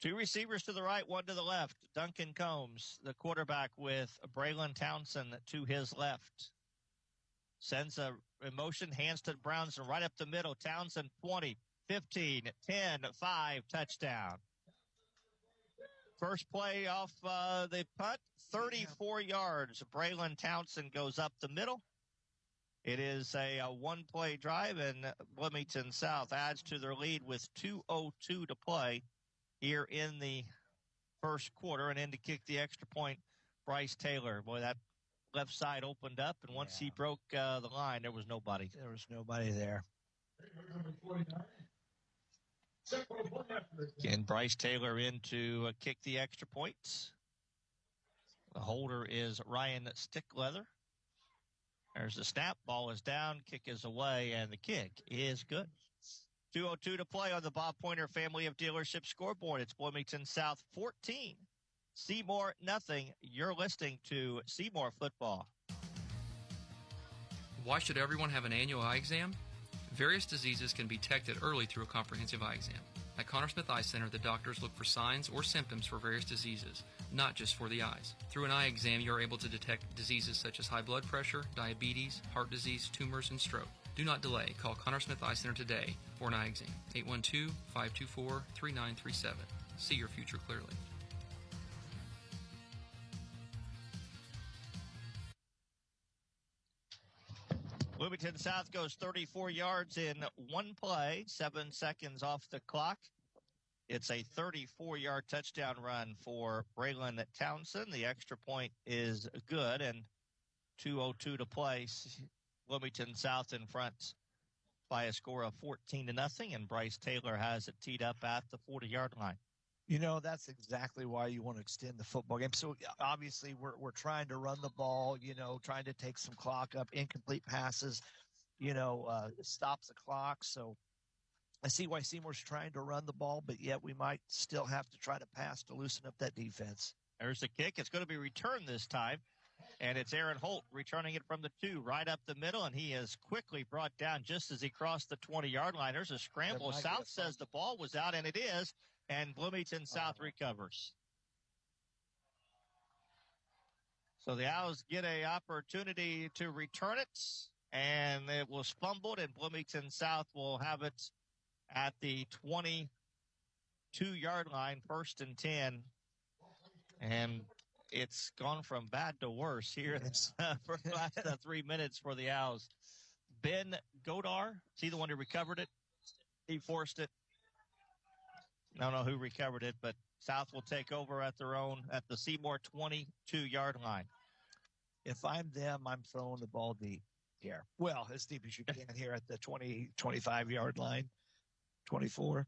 [SPEAKER 2] 2 receivers to the right, 1 to the left. Duncan Combs, the quarterback, with Braylon Townsend to his left. Sends a motion, hands to Browns right up the middle. Townsend 20, 15, 10, 5, touchdown. First play off the punt, 34 yards. Braylon Townsend goes up the middle. It is a one-play drive, and Bloomington South adds to their lead with 2:02 to play here in the first quarter, and in to kick the extra point, Bryce Taylor. Boy, that left side opened up, and once he broke the line, there was nobody.
[SPEAKER 10] There was nobody there.
[SPEAKER 2] And Bryce Taylor in to kick the extra points. The holder is Ryan Stickleather. There's the snap. Ball is down. Kick is away, and the kick is good. 2:02 to play on the Bob Pointer Family of Dealership scoreboard. It's Bloomington South 14. Seymour nothing. You're listening to Seymour Football.
[SPEAKER 19] Why should everyone have an annual eye exam? Various diseases can be detected early through a comprehensive eye exam. At Connor Smith Eye Center, the doctors look for signs or symptoms for various diseases, not just for the eyes. Through an eye exam, you are able to detect diseases such as high blood pressure, diabetes, heart disease, tumors, and stroke. Do not delay. Call Connor Smith Eye Center today for an eye exam. 812-524-3937. See your future clearly.
[SPEAKER 2] Bloomington South goes 34 yards in one play, 7 seconds off the clock. It's a 34-yard touchdown run for Braylon Townsend. The extra point is good, and 2:02 to play. Bloomington South in front by a score of 14-0, and Bryce Taylor has it teed up at the 40-yard line.
[SPEAKER 10] You know, that's exactly why you want to extend the football game. So obviously we're trying to run the ball, you know, trying to take some clock up, incomplete passes, you know, stops the clock. So I see why Seymour's trying to run the ball, but yet we might still have to try to pass to loosen up that defense.
[SPEAKER 2] There's the kick. It's going to be returned this time, and it's Aaron Holt returning it from the 2 right up the middle, and he is quickly brought down just as he crossed the 20-yard line. There's a scramble. South says the ball was out, and it is. And Bloomington South recovers. So the Owls get an opportunity to return it, and it was fumbled, and Bloomington South will have it at the 22-yard line, 1st and 10. And it's gone from bad to worse here for the last 3 minutes for the Owls. Ben Godar, is he the one who recovered it? He forced it. I don't know who recovered it, but South will take over at the Seymour 22-yard line.
[SPEAKER 10] If I'm them, I'm throwing the ball deep here. Well, as deep as you can here at the 25-yard line, 24.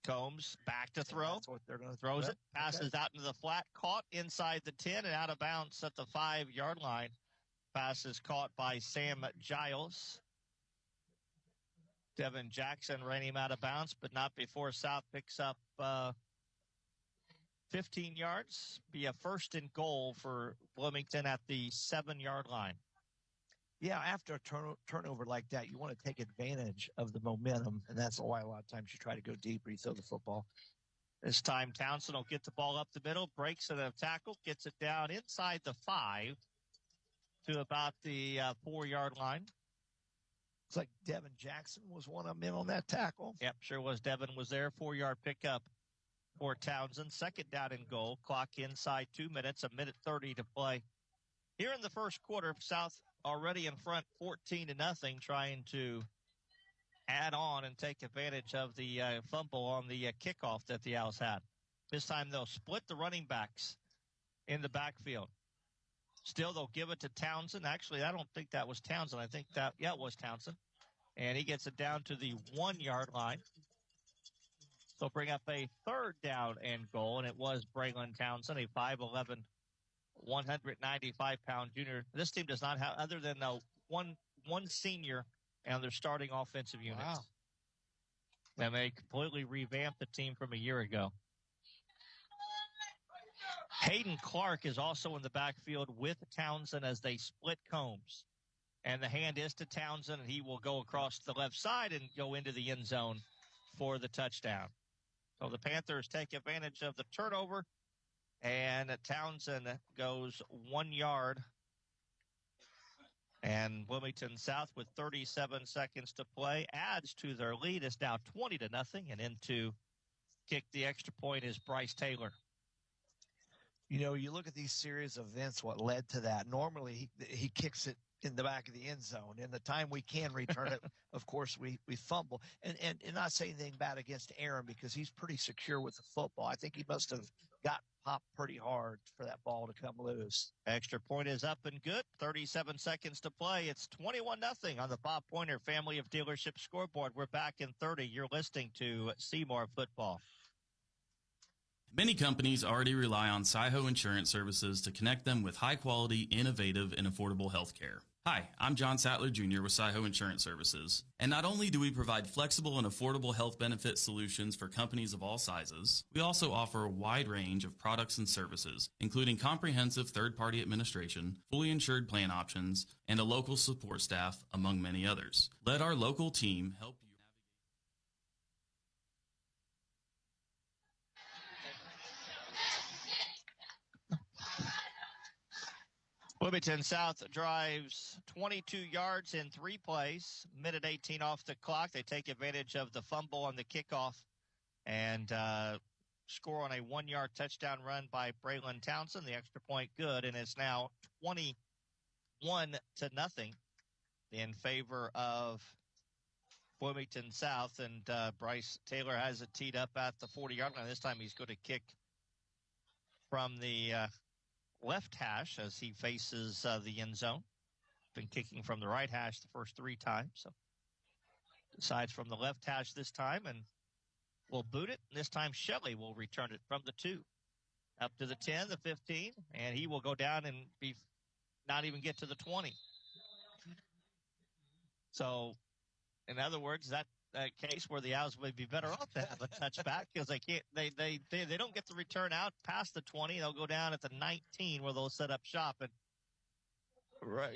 [SPEAKER 2] Combs back to throw.
[SPEAKER 10] That's what they're going to
[SPEAKER 2] throws it, passes out into the flat, caught inside the 10 and out of bounds at the 5-yard line. Pass is caught by Sam Giles. Devin Jackson ran him out of bounds, but not before South picks up 15 yards. Be a 1st and goal for Bloomington at the 7-yard line.
[SPEAKER 10] Yeah, after a turnover like that, you want to take advantage of the momentum, and that's why a lot of times you try to go deeper, you throw the football.
[SPEAKER 2] This time Townsend will get the ball up the middle, breaks it a tackle, gets it down inside the 5 to about the 4-yard line.
[SPEAKER 10] Looks like Devin Jackson was one of them in on that tackle.
[SPEAKER 2] Yep, sure was. Devin was there. 4-yard pickup for Townsend. 2nd down and goal. Clock inside 2 minutes, 1:30 to play. Here in the first quarter, South already in front 14-0, trying to add on and take advantage of the fumble on the kickoff that the Owls had. This time they'll split the running backs in the backfield. Still, they'll give it to Townsend. Actually, I don't think that was Townsend. I think it was Townsend. And he gets it down to the 1-yard line. They'll bring up a 3rd down and goal, and it was Braylon Townsend, a 5'11", 195-pound junior. This team does not have, other than one senior and their starting offensive units.
[SPEAKER 10] Wow.
[SPEAKER 2] And they completely revamped the team from a year ago. Hayden Clark is also in the backfield with Townsend as they split Combs. And the hand is to Townsend, and he will go across the left side and go into the end zone for the touchdown. So the Panthers take advantage of the turnover, and Townsend goes 1 yard. And Bloomington South, with 37 seconds to play, adds to their lead. It's now 20-0, and in to kick the extra point is Bryce Taylor.
[SPEAKER 10] You know, you look at these series of events, what led to that. Normally, he kicks it in the back of the end zone. And the time we can return it, of course, we fumble. And not saying anything bad against Aaron because he's pretty secure with the football. I think he must have got popped pretty hard for that ball to come loose.
[SPEAKER 2] Extra point is up and good. 37 seconds to play. It's 21-0 on the Bob Pointer Family of Dealership scoreboard. We're back in 30. You're listening to Seymour Football.
[SPEAKER 20] Many companies already rely on Seymour Insurance Services to connect them with high-quality, innovative, and affordable health care. Hi, I'm John Sattler Jr. with Seymour Insurance Services. And not only do we provide flexible and affordable health benefit solutions for companies of all sizes, we also offer a wide range of products and services, including comprehensive third-party administration, fully insured plan options, and a local support staff, among many others. Let our local team help you.
[SPEAKER 2] Bloomington South drives 22 yards in 3 plays, minute 18 off the clock. They take advantage of the fumble on the kickoff and score on a 1-yard touchdown run by Braylon Townsend. The extra point good, and it's now 21-0 in favor of Bloomington South. And Bryce Taylor has it teed up at the 40-yard line. This time he's going to kick from the left hash as he faces the end zone. Been kicking from the right hash the first 3 times. So decides from the left hash this time and will boot it. This time Shelley will return it from the 2 up to the 10, the 15, and he will go down and not even get to the 20. So, in other words, that case where the Owls would be better off to have a touchback because they don't get the return out past the 20. They'll go down at the 19 where they'll set up shop. And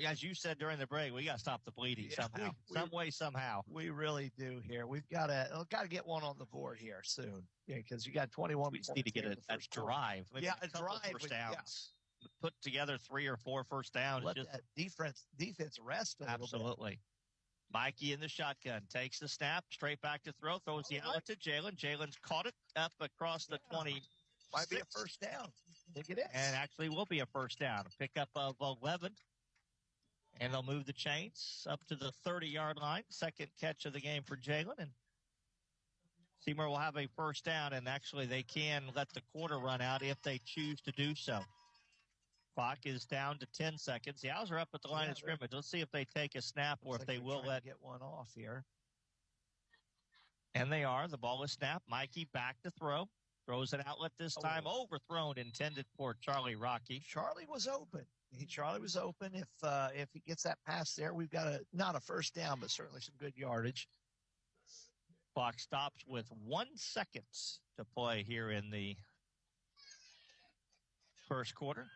[SPEAKER 2] as you said during the break, we got to stop the bleeding somehow, some way, somehow.
[SPEAKER 10] We really do here. We've got to get one on the board here soon. Yeah, because you got 21.
[SPEAKER 2] We just need to get a drive.
[SPEAKER 10] Maybe a drive.
[SPEAKER 2] First downs. Yeah. Put together 3 or 4 first downs.
[SPEAKER 10] Let that defense rest a little bit.
[SPEAKER 2] Absolutely. Mikey in the shotgun takes the snap, straight back to throw, throws the outlet to Jalen. Jalen's caught it up across the 20.
[SPEAKER 10] Might be a first down. I think it is.
[SPEAKER 2] And actually will be a first down. A pickup of 11. And they'll move the chains up to the 30-yard line. Second catch of the game for Jalen. And Seymour will have a first down, and actually they can let the quarter run out if they choose to do so. Clock is down to 10 seconds. The Owls are up at the line of scrimmage. Let's see if they take a snap or if they will let
[SPEAKER 10] get one off here.
[SPEAKER 2] And they are. The ball is snapped. Mikey back to throw. Throws an outlet this time. Overthrown, intended for Charlie Rocky.
[SPEAKER 10] Charlie was open. Charlie was open. If he gets that pass there, we've got not a first down, but certainly some good yardage.
[SPEAKER 2] Clock stops with 1 second to play here in the first quarter.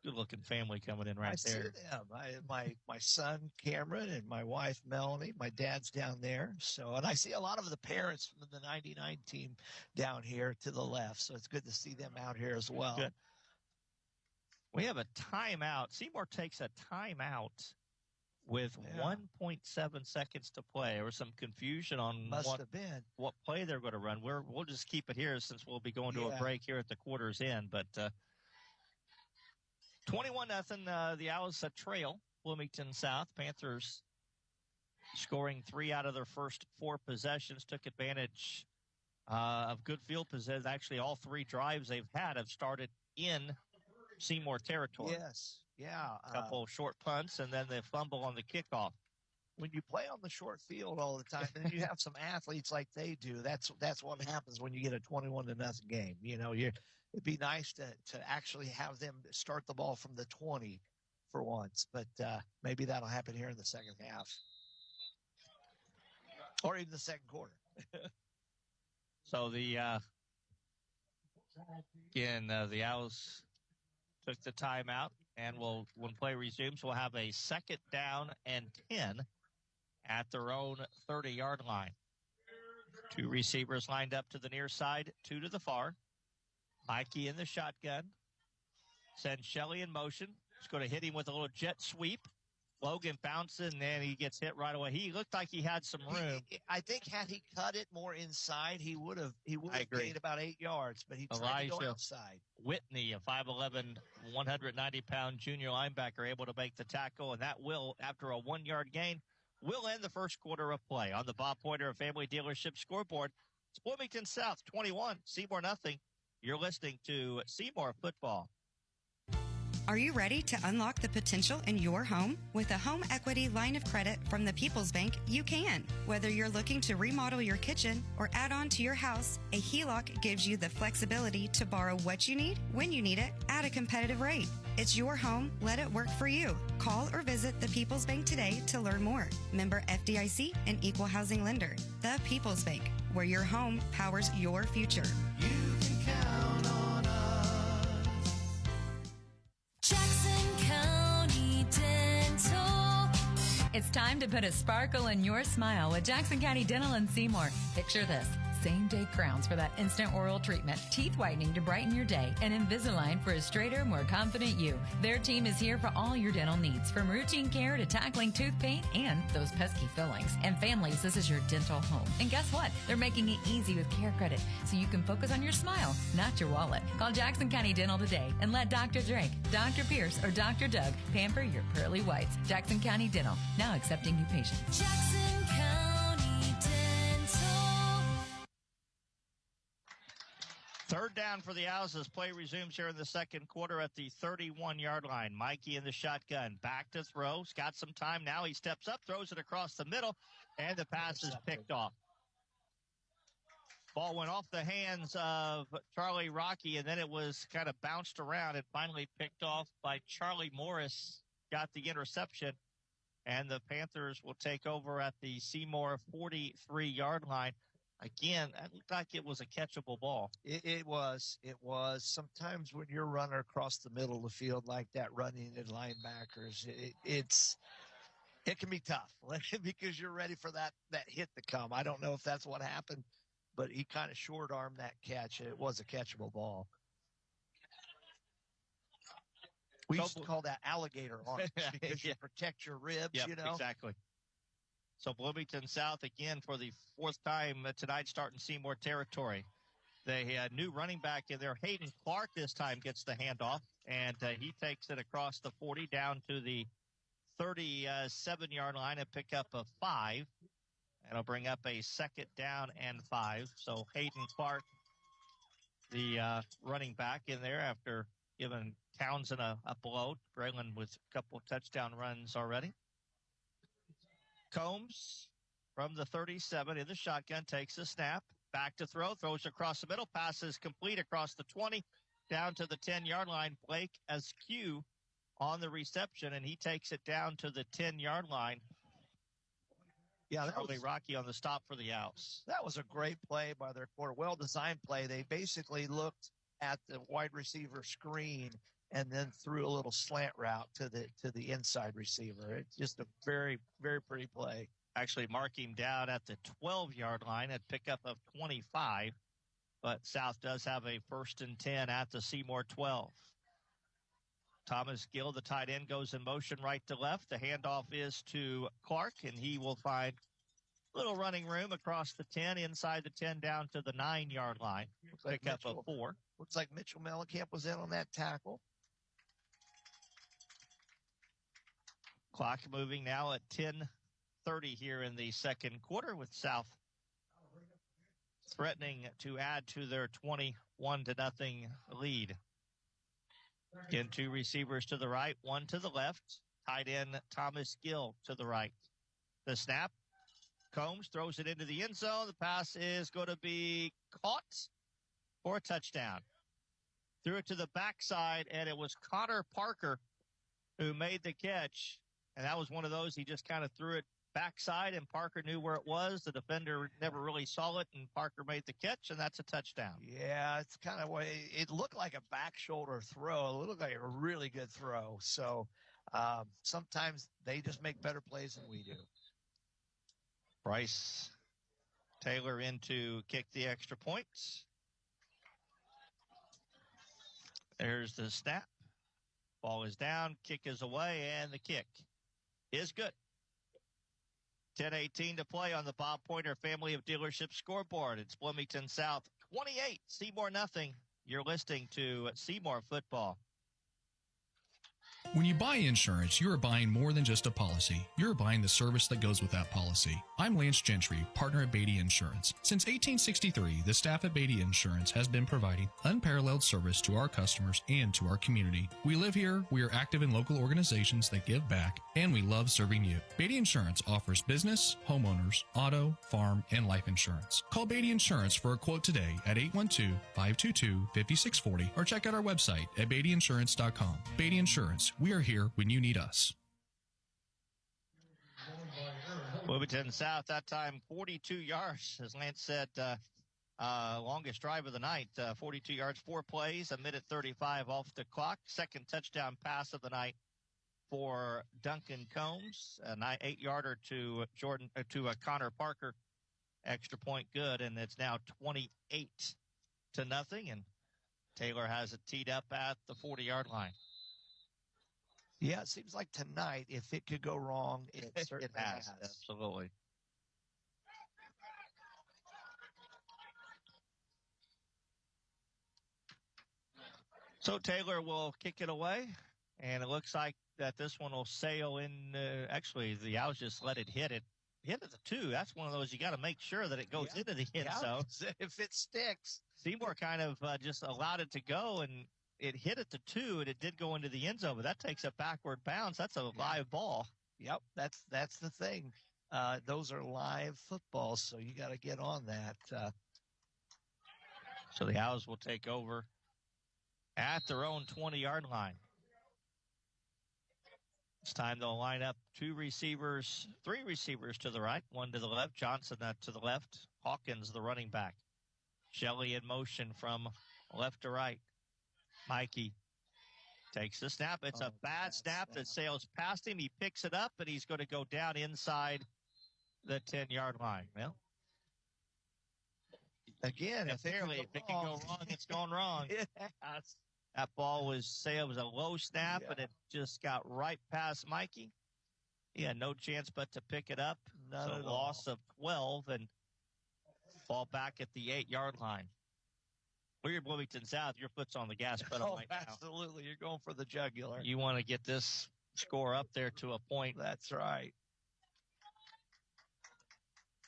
[SPEAKER 2] Good-looking family coming in there.
[SPEAKER 10] I see them. My son Cameron and my wife Melanie. My dad's down there. So, and I see a lot of the parents from the '99 team down here to the left. So it's good to see them out here as well.
[SPEAKER 2] Good. We have a timeout. Seymour takes a timeout with 1.7 seconds to play. There was some confusion on what play they're going to run. We'll just keep it here since we'll be going to a break here at the quarter's end. But 21-0, the Owls trail Bloomington South. Panthers scoring 3 out of their first 4 possessions, took advantage of good field possession. Actually, all 3 drives they've had have started in Seymour territory.
[SPEAKER 10] Yes, yeah.
[SPEAKER 2] A couple short punts and then the fumble on the kickoff.
[SPEAKER 10] When you play on the short field all the time, and you have some athletes like they do, that's what happens when you get a 21-0 game. You know, it'd be nice to actually have them start the ball from the 20 for once, but maybe that'll happen here in the second half or even the second quarter.
[SPEAKER 2] So the Owls took the timeout, and when play resumes, we'll have a second down and 10 at their own 30-yard line. 2 receivers lined up to the near side, 2 to the far. Mikey in the shotgun. Sends Shelley in motion. He's going to hit him with a little jet sweep. Logan bouncing, and he gets hit right away. He looked like he had some room.
[SPEAKER 10] I think had he cut it more inside, he would have gained about 8 yards, but he tried to go outside.
[SPEAKER 2] Whitney, a 5'11", 190-pound junior linebacker, able to make the tackle, and that will, after a 1-yard gain, will end the first quarter of play. On the Bob Pointer Family Dealership scoreboard, it's Bloomington South 21, Seymour nothing. You're listening to Seymour Football.
[SPEAKER 21] Are you ready to unlock the potential in your home? With a home equity line of credit from the People's Bank, you can. Whether you're looking to remodel your kitchen or add on to your house, a HELOC gives you the flexibility to borrow what you need, when you need it, at a competitive rate. It's your home. Let it work for you. Call or visit the People's Bank today to learn more. Member FDIC and equal housing lender. The People's Bank, where your home powers your future.
[SPEAKER 1] You can count on us. Jackson County Dental.
[SPEAKER 15] It's time to put a sparkle in your smile with Jackson County Dental in Seymour. Picture this. Same-day crowns for that instant oral treatment, teeth whitening to brighten your day, and Invisalign for a straighter, more confident you. Their team is here for all your dental needs, from routine care to tackling tooth pain and those pesky fillings. And families, this is your dental home. And guess what? They're making it easy with Care Credit, so you can focus on your smile, not your wallet. Call Jackson County Dental today and let Dr. Drake, Dr. Pierce, or Dr. Doug pamper your pearly whites. Jackson County Dental, now accepting new patients.
[SPEAKER 1] Jackson County Dental.
[SPEAKER 2] Third down for the Owls as play resumes here in the second quarter at the 31-yard line. Mikey in the shotgun. Back to throw. He's got some time now. He steps up, throws it across the middle, and the pass is picked off. Ball went off the hands of Charlie Rocky, and then it was kind of bounced around and finally picked off by Charlie Morris. Got the interception, and the Panthers will take over at the Seymour 43-yard line. Again, that looked like it was a catchable ball.
[SPEAKER 10] It was. Sometimes when you're running across the middle of the field like that, running at linebackers, it can be tough because you're ready for that hit to come. I don't know if that's what happened, but he kind of short-armed that catch. It was a catchable ball. We used to call that alligator arm because you protect your ribs,
[SPEAKER 2] Yep,
[SPEAKER 10] you know?
[SPEAKER 2] Exactly. So Bloomington South again for the fourth time tonight starting Seymour territory. They had new running back in there. Hayden Clark this time gets the handoff, and he takes it across the 40 down to the 37-yard line and pick up a 5. And it'll bring up a second down and 5. So Hayden Clark, the running back in there after giving Townsend a blow. Braylon with a couple touchdown runs already. Combs from the 37 in the shotgun takes a snap, back to throw, throws across the middle, passes complete across the 20, down to the 10-yard line. Blake Askew on the reception, and he takes it down to the 10-yard line.
[SPEAKER 10] Yeah, that
[SPEAKER 2] Charlie
[SPEAKER 10] was
[SPEAKER 2] Rocky on the stop for the Owls.
[SPEAKER 10] That was a great play by their quarter, well-designed play. They basically looked at the wide receiver screen and then threw a little slant route to the inside receiver. It's just a very, very pretty play.
[SPEAKER 2] Actually mark him down at the 12-yard line at pickup of 25, but South does have a 1st and 10 at the Seymour 12. Thomas Gill, the tight end, goes in motion right to left. The handoff is to Clark, and he will find a little running room across the 10, inside the 10, down to the 9-yard line. Pickup of 4.
[SPEAKER 10] Looks like Mitchell Mellencamp was in on that tackle.
[SPEAKER 2] Clock moving now at 10:30 here in the second quarter, with South threatening to add to their 21-0 lead. Again, 2 receivers to the right, 1 to the left. Tight end Thomas Gill to the right. The snap. Combs throws it into the end zone. The pass is going to be caught for a touchdown. Threw it to the backside, and it was Connor Parker who made the catch. And that was one of those, he just kind of threw it backside, and Parker knew where it was. The defender never really saw it, and Parker made the catch, and that's a touchdown.
[SPEAKER 10] Yeah, it's kind of it looked like a back shoulder throw. It looked like a really good throw. So sometimes they just make better plays than we do.
[SPEAKER 2] Bryce Taylor in to kick the extra points. There's the snap. Ball is down, kick is away, and the kick is good. 10:18 to play on the Bob Pointer Family of Dealerships scoreboard. It's Bloomington South 28, Seymour nothing. You're listening to Seymour football.
[SPEAKER 4] When you buy insurance, you are buying more than just a policy. You're buying the service that goes with that policy. I'm Lance Gentry, partner at Beatty Insurance. Since 1863, the staff at Beatty Insurance has been providing unparalleled service to our customers and to our community. We live here, we are active in local organizations that give back, and we love serving you. Beatty Insurance offers business, homeowners, auto, farm, and life insurance. Call Beatty Insurance for a quote today at 812-522-5640 or check out our website at beattyinsurance.com. Beatty Insurance. We are here when you need us.
[SPEAKER 2] Bloomington South, that time 42 yards, as Lance said, longest drive of the night, 42 yards, 4 plays, a minute 35 off the clock. Second touchdown pass of the night for Duncan Combs, an 8-yarder to Connor Parker, extra point good, and it's now 28-0, and Taylor has it teed up at the 40-yard line.
[SPEAKER 10] Yeah, it seems like tonight, if it could go wrong, it certainly has.
[SPEAKER 2] Absolutely. So Taylor will kick it away, and it looks like that this one will sail in. Actually, the Owls just let it hit it. Hit at the 2. That's one of those you got to make sure that it goes into the end zone.
[SPEAKER 10] If it sticks.
[SPEAKER 2] Seymour kind of just allowed it to go, and it hit at the 2, and it did go into the end zone, but that takes a backward bounce. That's a live ball.
[SPEAKER 10] Yep, that's the thing. Those are live footballs, so you got to get on that.
[SPEAKER 2] So the Owls will take over at their own 20-yard line. It's time they'll line up 3 receivers to the right, 1 to the left. Johnson to the left. Hawkins, the running back. Shelley in motion from left to right. Mikey takes the snap. It's a bad snap that sails past him. He picks it up, and he's going to go down inside the 10-yard line. Well,
[SPEAKER 10] again,
[SPEAKER 2] if it can go wrong, it's gone wrong. That ball was a low snap, and it just got right past Mikey. He had no chance but to pick it up. So loss of 12, and ball back at the 8-yard line. Well, you're Bloomington South. Your foot's on the gas pedal right now.
[SPEAKER 10] Absolutely. You're going for the jugular.
[SPEAKER 2] You want to get this score up there to a point.
[SPEAKER 10] That's right.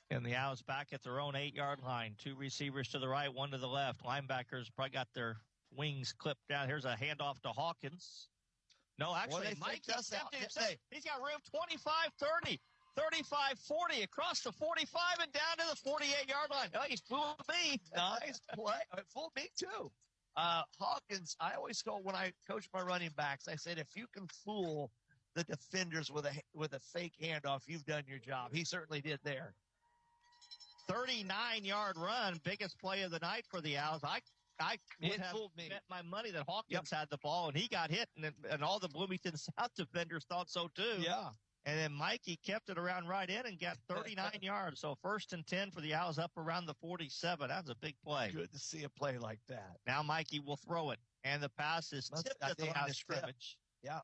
[SPEAKER 2] And the Owls back at their own 8-yard line. 2 receivers to the right, 1 to the left. Linebackers probably got their wings clipped down. Here's a handoff to Hawkins. No, actually, Mike stepped in. He's got room 25-30. 35-40 across the 45 and down to the 48-yard line. Oh, he's fooled me.
[SPEAKER 10] Nice play. It fooled me, too. Hawkins, I always go when I coach my running backs, I said, if you can fool the defenders with a fake handoff, you've done your job. He certainly did there.
[SPEAKER 2] 39-yard run, biggest play of the night for the Owls. I would have bet my money that Hawkins had the ball, and he got hit, and all the Bloomington South defenders thought so, too.
[SPEAKER 10] Yeah.
[SPEAKER 2] And then Mikey kept it around right in and got 39 yards. So 1st and 10 for the Owls up around the 47. That was a big play.
[SPEAKER 10] Good to see a play like that.
[SPEAKER 2] Now Mikey will throw it. And the pass is tipped at the line of scrimmage.
[SPEAKER 10] Yeah.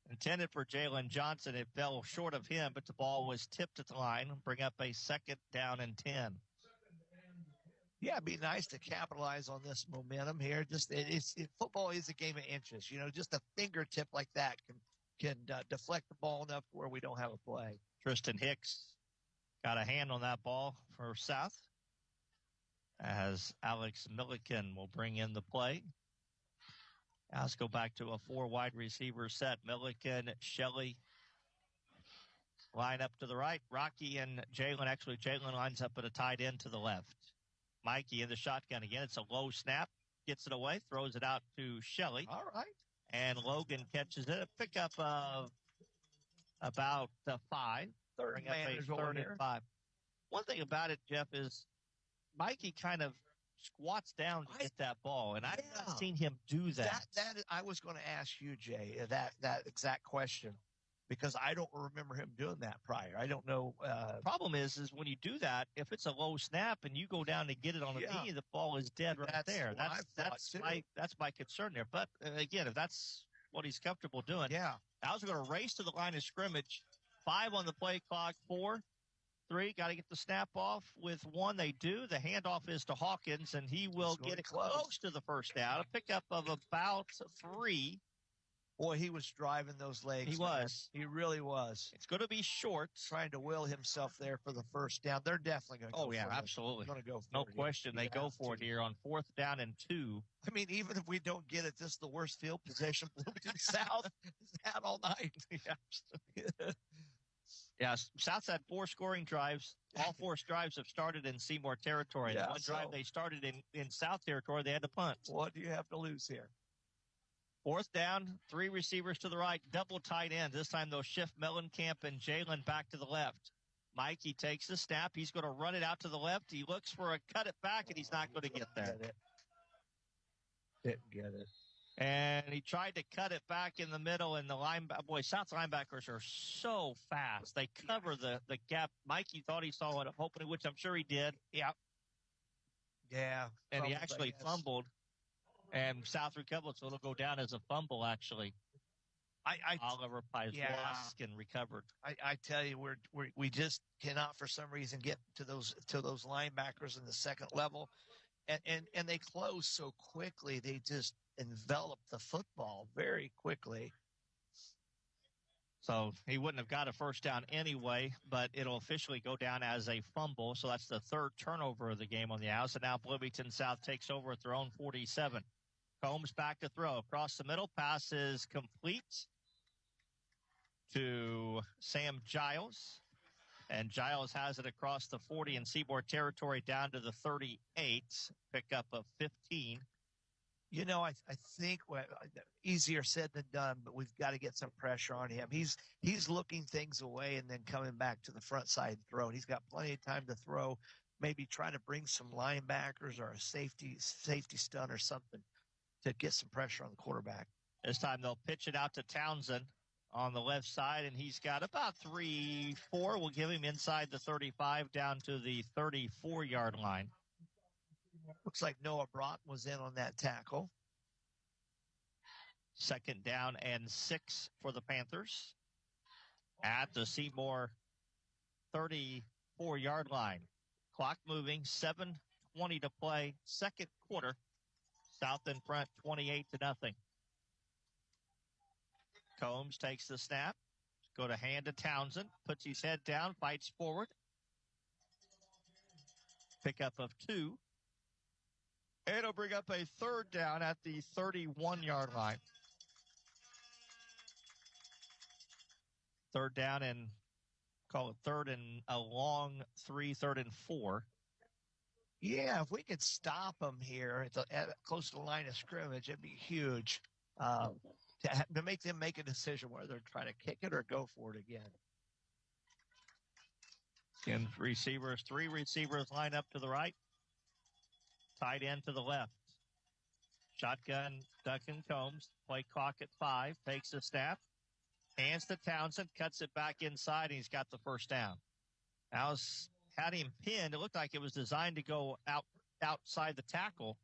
[SPEAKER 2] Intended for Jalen Johnson. It fell short of him, but the ball was tipped at the line. Bring up a 2nd down and 10.
[SPEAKER 10] Yeah, it'd be nice to capitalize on this momentum here. Football is a game of inches. You know, just a fingertip like that can deflect the ball enough where we don't have a play.
[SPEAKER 2] Tristan Hicks got a hand on that ball for South as Alex Milliken will bring in the play. Now let's go back to a 4 wide receiver set. Milliken, Shelley line up to the right. Rocky and Jalen. Actually, Jalen lines up at a tight end to the left. Mikey in the shotgun again. It's a low snap. Gets it away. Throws it out to Shelley.
[SPEAKER 10] All right.
[SPEAKER 2] And Logan catches it. A pickup of about 5.
[SPEAKER 10] Third and
[SPEAKER 2] 5. One thing about it, Jeff, is Mikey kind of squats down to get that ball, and I've not seen him do that.
[SPEAKER 10] That I was going to ask you, Jay, that exact question, because I don't remember him doing that prior. I don't know.
[SPEAKER 2] Problem is when you do that, if it's a low snap and you go down to get it on the knee, the ball is dead right there. That's my concern there. But again, if that's what he's comfortable doing, Owls are going to race to the line of scrimmage, 5 on the play clock, 4, 3. Got to get the snap off with 1. They do. The handoff is to Hawkins, and he will get it close to the first down. A pickup of about 3.
[SPEAKER 10] Boy, he was driving those legs.
[SPEAKER 2] He was.
[SPEAKER 10] Man. He really was.
[SPEAKER 2] It's going to be short.
[SPEAKER 10] Trying to will himself there for the first down. They're definitely going to go for it.
[SPEAKER 2] Oh, yeah, absolutely.
[SPEAKER 10] Going to go for
[SPEAKER 2] no
[SPEAKER 10] it.
[SPEAKER 2] question. They go for it here on 4th down and 2.
[SPEAKER 10] I mean, even if we don't get it, this is the worst field position Bloomington South has had all night.
[SPEAKER 2] Yeah, South's had 4 scoring drives. All 4 drives have started in Seymour territory.
[SPEAKER 10] Yeah,
[SPEAKER 2] the one drive they started in South territory, they had to punt.
[SPEAKER 10] What do you have to lose here?
[SPEAKER 2] 4th down, 3 receivers to the right, double tight end. This time they'll shift Mellencamp and Jalen back to the left. Mike, he takes the snap. He's going to run it out to the left. He looks for a cut it back, and he's not going to get there.
[SPEAKER 10] Didn't get it.
[SPEAKER 2] And he tried to cut it back in the middle, and the South linebackers are so fast. They cover the gap. Mikey thought he saw it opening, which I'm sure he did.
[SPEAKER 10] Yeah. Yeah.
[SPEAKER 2] And he actually fumbled. And South recovered, so it'll go down as a fumble, actually. Oliver Pieslawski recovered.
[SPEAKER 10] I tell you, we just cannot, for some reason, get to those linebackers in the second level. And they close so quickly. They just envelop the football very quickly.
[SPEAKER 2] So he wouldn't have got a first down anyway, but it'll officially go down as a fumble. So that's the 3rd turnover of the game on the house. And now Bloomington South takes over at their own 47. Combs back to throw. Across the middle, pass is complete to Sam Giles. And Giles has it across the 40 in Seymour territory down to the 38. Pickup of 15.
[SPEAKER 10] You know, I think easier said than done, but we've got to get some pressure on him. He's looking things away and then coming back to the front side and throwing. He's got plenty of time to throw, maybe try to bring some linebackers or a safety stun or something to get some pressure on the quarterback.
[SPEAKER 2] This time they'll pitch it out to Townsend on the left side, and he's got about 3-4. We'll give him inside the 35 down to the 34-yard line.
[SPEAKER 10] Looks like Noah Broughton was in on that tackle.
[SPEAKER 2] 2nd down and 6 for the Panthers at the Seymour 34-yard line. Clock moving, 7:20 to play, 2nd quarter. South in front, 28-0. Combs takes the snap. Go to hand to Townsend. Puts his head down, fights forward. Pickup of 2. It'll bring up a 3rd down at the 31-yard line. 3rd down and call it 3rd and a long 3, 3rd and 4.
[SPEAKER 10] Yeah, if we could stop them here at close to the line of scrimmage, it'd be huge to make them make a decision whether they're trying to kick it or go for it again.
[SPEAKER 2] And 3 receivers line up to the right. Tight end to the left. Shotgun, Duncan Combs. Play clock at 5. Takes the snap. Hands to Townsend. Cuts it back inside, and he's got the first down. Now had him pinned. It looked like it was designed to go outside the tackle.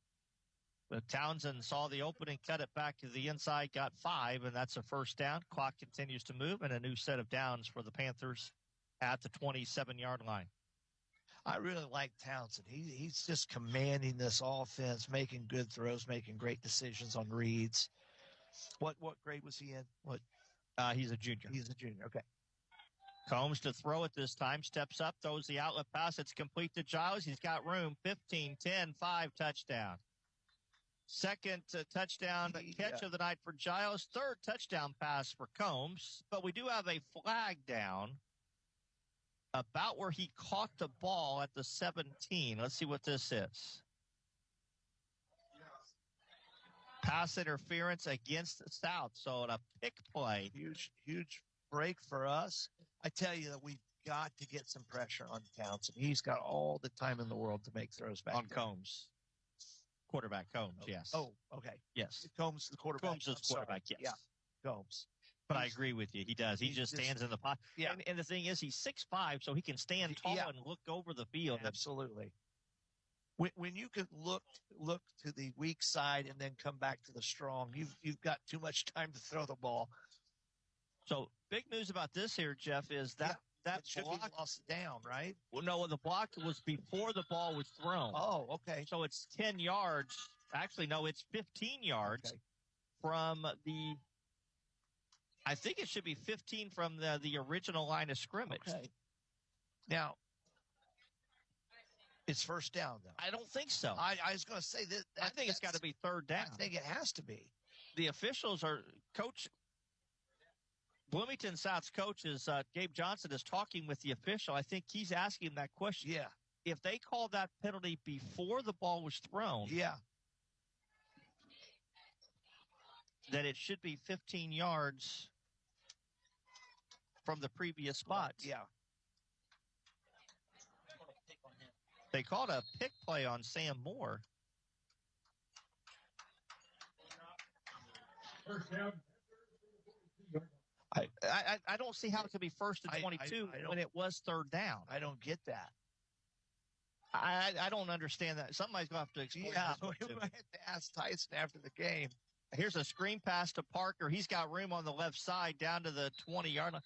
[SPEAKER 2] But Townsend saw the opening, cut it back to the inside, got 5, and that's a first down. Clock continues to move, and a new set of downs for the Panthers at the 27-yard line.
[SPEAKER 10] I really like Townsend. He's just commanding this offense, making good throws, making great decisions on reads. What grade was he in? What?
[SPEAKER 2] He's a junior.
[SPEAKER 10] He's a junior. Okay.
[SPEAKER 2] Combs to throw it this time. Steps up, throws the outlet pass. It's complete to Giles. He's got room. 15, 10, 5, touchdown. 2nd touchdown catch of the night for Giles. 3rd touchdown pass for Combs. But we do have a flag down about where he caught the ball at the 17. Let's see what this is. Pass interference against the South. So a pick play.
[SPEAKER 10] Huge break for us. I tell you that we've got to get some pressure on Townsend. He's got all the time in the world to make throws back
[SPEAKER 2] on Combs. Quarterback Combs, yes.
[SPEAKER 10] Oh, okay.
[SPEAKER 2] Yes.
[SPEAKER 10] Combs the quarterback.
[SPEAKER 2] Combs is quarterback, yes.
[SPEAKER 10] Yeah, Combs.
[SPEAKER 2] But I agree with you. He does. He just stands in the pocket.
[SPEAKER 10] Yeah.
[SPEAKER 2] And the thing is, he's 6'5", so he can stand tall and look over the field.
[SPEAKER 10] Absolutely. When you can look to the weak side and then come back to the strong, you've got too much time to throw the ball.
[SPEAKER 2] So big news about this here, Jeff, is that that
[SPEAKER 10] it should
[SPEAKER 2] block
[SPEAKER 10] be lost down, right?
[SPEAKER 2] Well, no, the block was before the ball was thrown.
[SPEAKER 10] Oh, okay.
[SPEAKER 2] So it's 10 yards. Actually, no, it's 15 yards from the. I think it should be 15 from the original line of scrimmage.
[SPEAKER 10] Okay. Now, it's first down, though.
[SPEAKER 2] I don't think so.
[SPEAKER 10] I was going to say that.
[SPEAKER 2] I think it's got to be third down.
[SPEAKER 10] I think it has to be.
[SPEAKER 2] The officials are Bloomington South's coach is Gabe Johnson is talking with the official. I think he's asking that question.
[SPEAKER 10] Yeah.
[SPEAKER 2] If they called that penalty before the ball was thrown, that it should be 15 yards from the previous spot.
[SPEAKER 10] Yeah.
[SPEAKER 2] They called a pick play on Sam Moore. I don't see how it could be first and 22 when it was third down.
[SPEAKER 10] I don't get that.
[SPEAKER 2] I don't understand that. Somebody's going to have to explain
[SPEAKER 10] Yeah,
[SPEAKER 2] this
[SPEAKER 10] we
[SPEAKER 2] to me.
[SPEAKER 10] might have to ask Tyson after the game.
[SPEAKER 2] Here's a screen pass to Parker. He's got room on the left side down to the 20-yard line.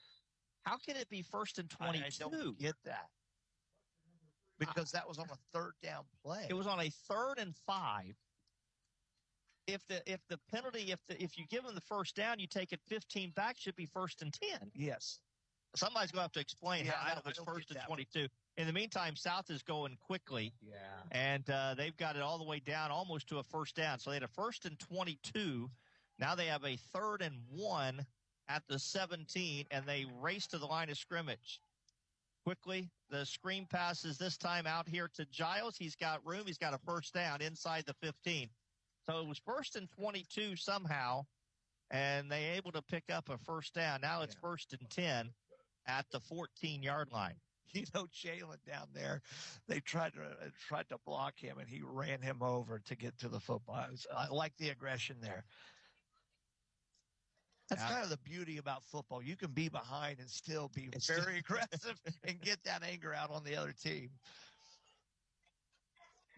[SPEAKER 2] How can it be first and 22?
[SPEAKER 10] I don't get that. Because that was on a third down play.
[SPEAKER 2] It was on a 3rd and 5. If the penalty, if you give them the first down, you take it 15 back, should be first and 10.
[SPEAKER 10] Yes.
[SPEAKER 2] Somebody's going to have to explain
[SPEAKER 10] Yeah,
[SPEAKER 2] how
[SPEAKER 10] I
[SPEAKER 2] that was
[SPEAKER 10] don't
[SPEAKER 2] first
[SPEAKER 10] get
[SPEAKER 2] and
[SPEAKER 10] that
[SPEAKER 2] 22. In the meantime, South is going quickly.
[SPEAKER 10] Yeah.
[SPEAKER 2] And they've got it all the way down almost to a first down. So they had a first and 22. Now they have a 3rd and 1 at the 17, and they race to the line of scrimmage. Quickly, the screen passes this time out here to Giles. He's got room. He's got a first down inside the 15. So it was first and 22 somehow, and they able to pick up a first down. Now it's first and 10 at the 14-yard line.
[SPEAKER 10] You know, Jalen down there, they tried to block him, and he ran him over to get to the football. I like the aggression there. That's kind of the beauty about football. You can be behind and still be very aggressive and get that anger out on the other team.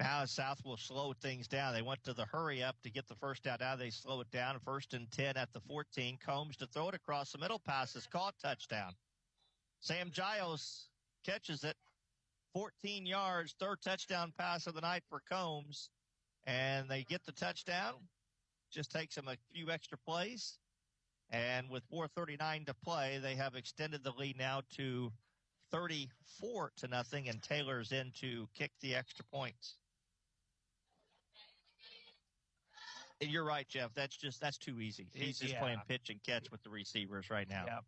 [SPEAKER 2] Now South will slow things down. They went to the hurry up to get the first down. Now they slow it down. First and 10 at the 14. Combs to throw it across the middle. Pass is caught. Touchdown. Sam Giles catches it. 14 yards. 3rd touchdown pass of the night for Combs. And they get the touchdown. Just takes them a few extra plays. And with 4:39 to play, they have extended the lead now to 34-0, and Taylor's in to kick the extra points. And you're right, Jeff. That's too easy. He's just playing pitch and catch with the receivers right now.
[SPEAKER 10] Yeah.